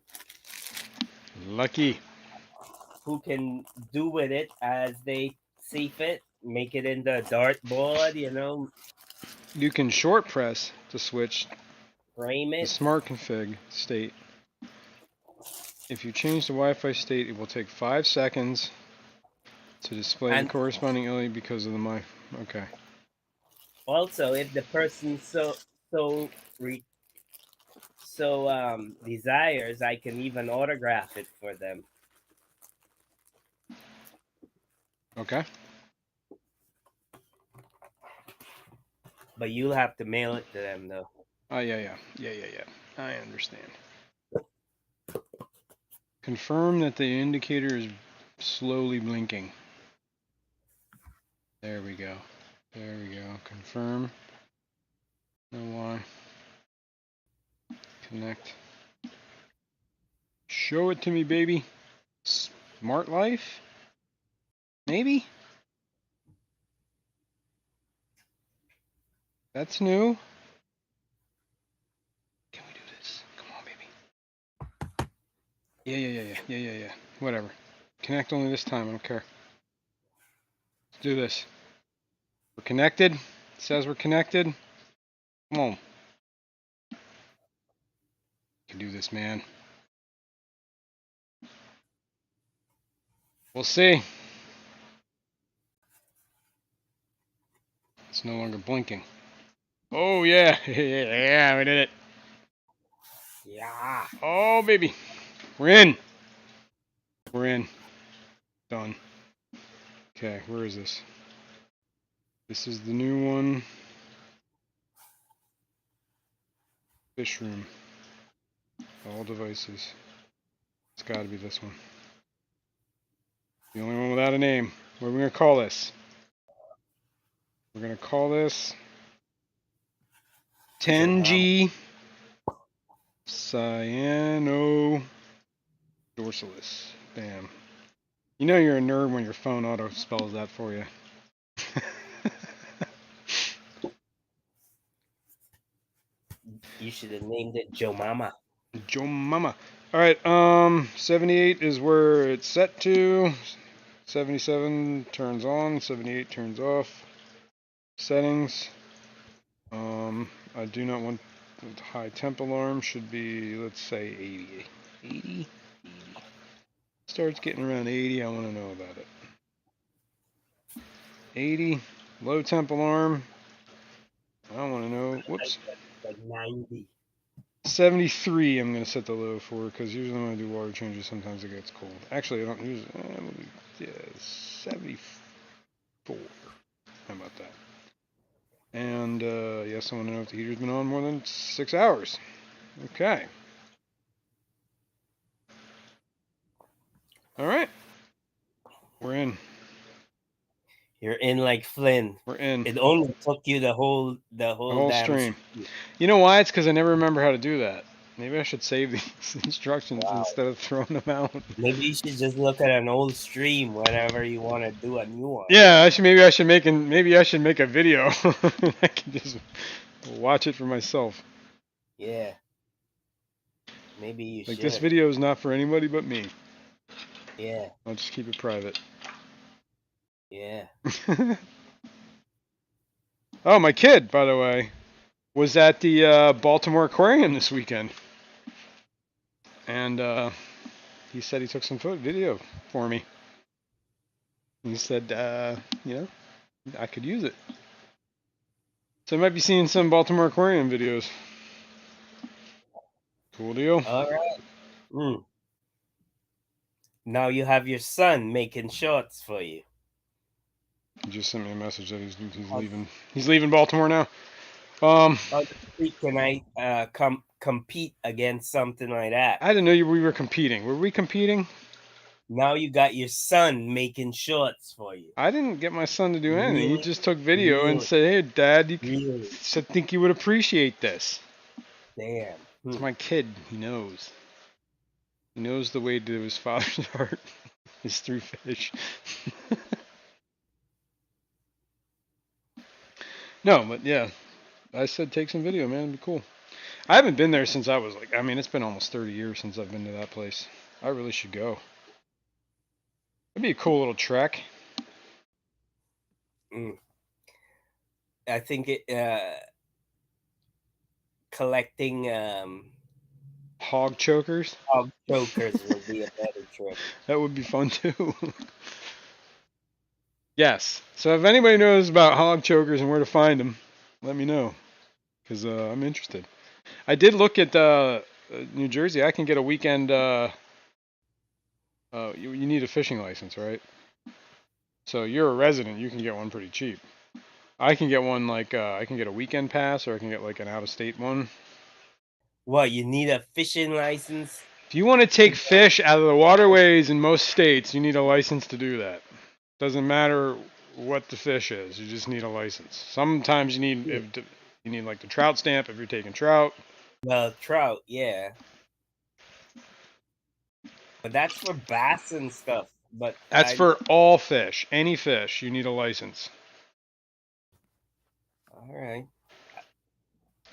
Lucky. who can do with it as they see fit. Make it into a dartboard, You can short press to switch frame the it. smart config state. If you change the Wi-Fi state, it will take 5 seconds to display the And corresponding LED because of the my. Okay. also, if the person desires, I can even autograph it for them. Okay. But you'll have to mail it to them, though. Oh, yeah. I understand. Confirm that the indicator is slowly blinking. There we go. Confirm. No why. Connect. Show it to me, baby. Smart life? Maybe? That's new. Can we do this? Come on, baby. Yeah. Whatever. Connect only this time. I don't care. Let's do this. We're connected. It says we're connected. Come on. You can do this, man. We'll see. It's no longer blinking. Oh, yeah. Yeah, we did it. Yeah. Oh, baby. We're in. Done. Okay, where is this? This is the new one. Fishroom. All devices. It's got to be this one. The only one without a name. What are we going to call this? We're going to call this 10G Cyanodorsalis. Bam. You know you're a nerd when your phone auto spells that for you. You should have named it Joe Mama. Joe Mama. Alright, 78 is where it's set to. 77 turns on, 78 turns off. Settings. I do not want the high temp alarm. Should be, let's say, 80. 80? Starts getting around 80, I want to know about it. 80. Low temp alarm. I don't want to know. Whoops. Like 90. 73 I'm going to set the low for, because usually when I do water changes, sometimes it gets cold. Actually, I don't use it. 74. How about that? And, yes, I want to know if the heater's been on more than 6 hours. Okay. Alright. We're in. You're in like Flynn. We're in. It only took you the whole damn stream. You know why? It's because I never remember how to do that. Maybe I should save these instructions instead of throwing them out. Maybe you should just look at an old stream whenever you want to do a new one. Yeah, maybe I should make a video. I can just watch it for myself. Yeah. Maybe you should. Like, this video is not for anybody but me. Yeah. I'll just keep it private. Yeah. Oh, my kid, by the way, was at the Baltimore Aquarium this weekend. And he said he took some video for me. He said, I could use it. So I might be seeing some Baltimore Aquarium videos. Cool deal. All right. Now you have your son making shorts for you. He just sent me a message that he's leaving. He's leaving Baltimore now. How can I compete against something like that? I didn't know we were competing. Were we competing? Now you got your son making shorts for you. I didn't get my son to do anything. He just took video and said, "Hey, Dad, I think you would appreciate this." Damn. It's my kid. He knows. He knows the way to his father's heart is through fish. No, but yeah, I said take some video, man. It'd be cool. I haven't been there since I was like, I mean, it's been almost 30 years since I've been to that place. I really should go. It'd be a cool little trek. I think collecting Hog chokers. hog chokers will be a better trip. That would be fun too. Yes. So if anybody knows about hog chokers and where to find them, let me know, because I'm interested. I did look at New Jersey. I can get a weekend. You need a fishing license, right? So you're a resident. You can get one pretty cheap. I can get one like I can get a weekend pass, or I can get like an out-of-state one. What, you need a fishing license? If you want to take fish out of the waterways in most states, you need a license to do that. Doesn't matter what the fish is. You just need a license. Sometimes you need like the trout stamp if you're taking trout. Well, trout, yeah. But that's for bass and stuff. But That's for all fish. Any fish, you need a license. All right.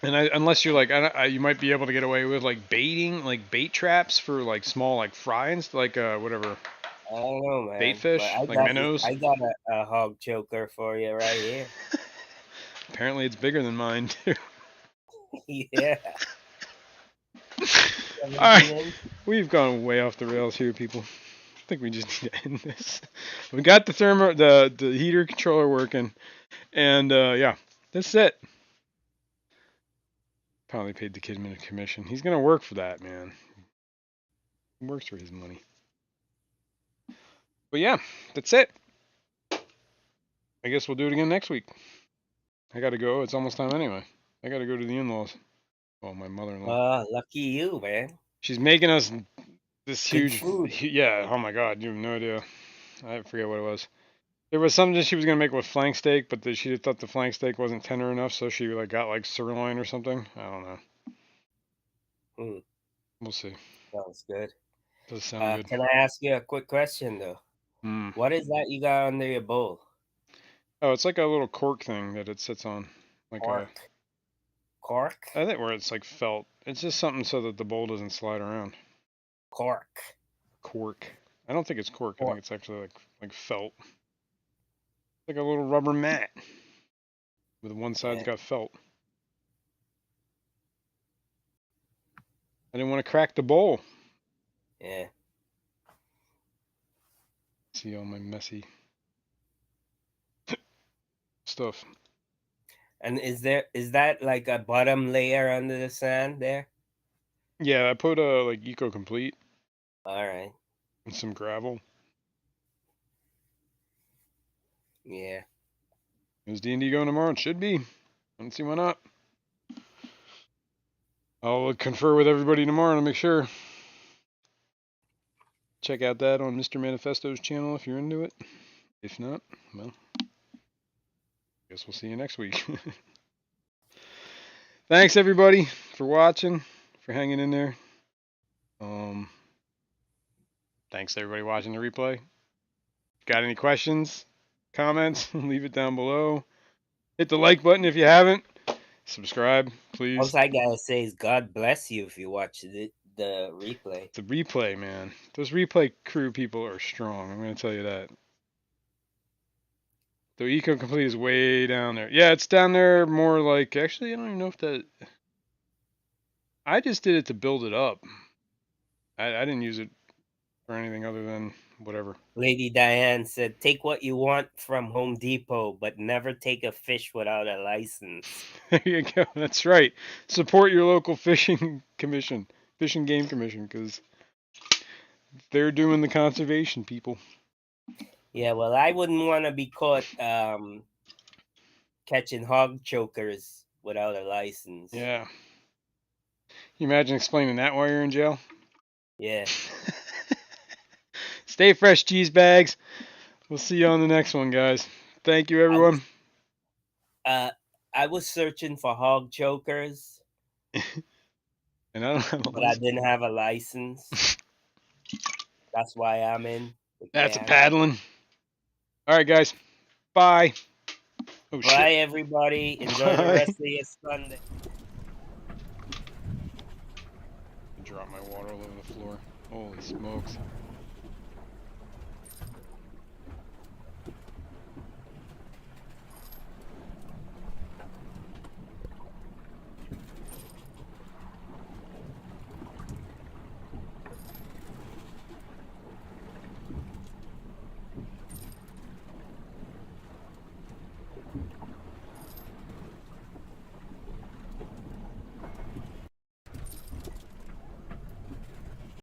And unless you're like, you might be able to get away with like baiting, like bait traps for like small like fries, like whatever. I don't know, man. Bait fish, like minnows. I got a hog choker for you right here. Apparently, it's bigger than mine too. Yeah. All right, we've gone way off the rails here, people. I think we just need to end this. We got the heater controller working, and yeah, that's it. Probably paid the kid a commission. He's gonna work for that, man. He works for his money. But yeah, that's it. I guess we'll do it again next week. I gotta go. It's almost time anyway. I gotta go to the in-laws. Well, my mother-in-law. Lucky you, man. She's making us this Good huge food. Yeah, oh my god, you have no idea. I forget what it was. There was something she was gonna make with flank steak, but she thought the flank steak wasn't tender enough, so she like got like sirloin or something. I don't know. We'll see. Sounds good. Does sound good. Can I ask you a quick question though? What is that you got under your bowl? Oh, it's like a little cork thing that it sits on. Like cork? I think where it's like felt. It's just something so that the bowl doesn't slide around. Cork. I don't think it's cork. I think it's actually like felt. Like a little rubber mat. With one side's got felt. I didn't want to crack the bowl. Yeah. See all my messy stuff. And is that like a bottom layer under the sand there? Yeah, I put like Eco Complete. All right. And some gravel. Yeah. Is D&D going tomorrow? It should be. I don't see why not. I'll confer with everybody tomorrow to make sure. Check out that on Mr. Manifesto's channel if you're into it. If not, well, guess we'll see you next week. Thanks everybody for watching, for hanging in there. Thanks to everybody watching the replay. Got any questions, comments, leave it down below. Hit the like button if you haven't. Subscribe, please. All I gotta say is God bless you if you watch the replay. The replay, man. Those replay crew people are strong. I'm going to tell you that. The Eco Complete is way down there. Yeah, it's down there more like... Actually, I don't even know if that... I just did it to build it up. I didn't use it for anything other than whatever. Lady Diane said, take what you want from Home Depot, but never take a fish without a license. There you go. That's right. Support your local fishing commission. Fish and Game Commission, because they're doing the conservation, people. Yeah, well, I wouldn't want to be caught catching hog chokers without a license. Yeah. You imagine explaining that while you're in jail? Yeah. Stay fresh, cheese bags. We'll see you on the next one, guys. Thank you, everyone. I was searching for hog chokers. And I don't have a but I license. didn't have a license. That's why I'm in the That's a gang. paddling. All right, guys. Bye. Oh shit. Bye, everybody. Enjoy the Bye. rest of your Sunday. Drop my water all over the floor. Holy smokes.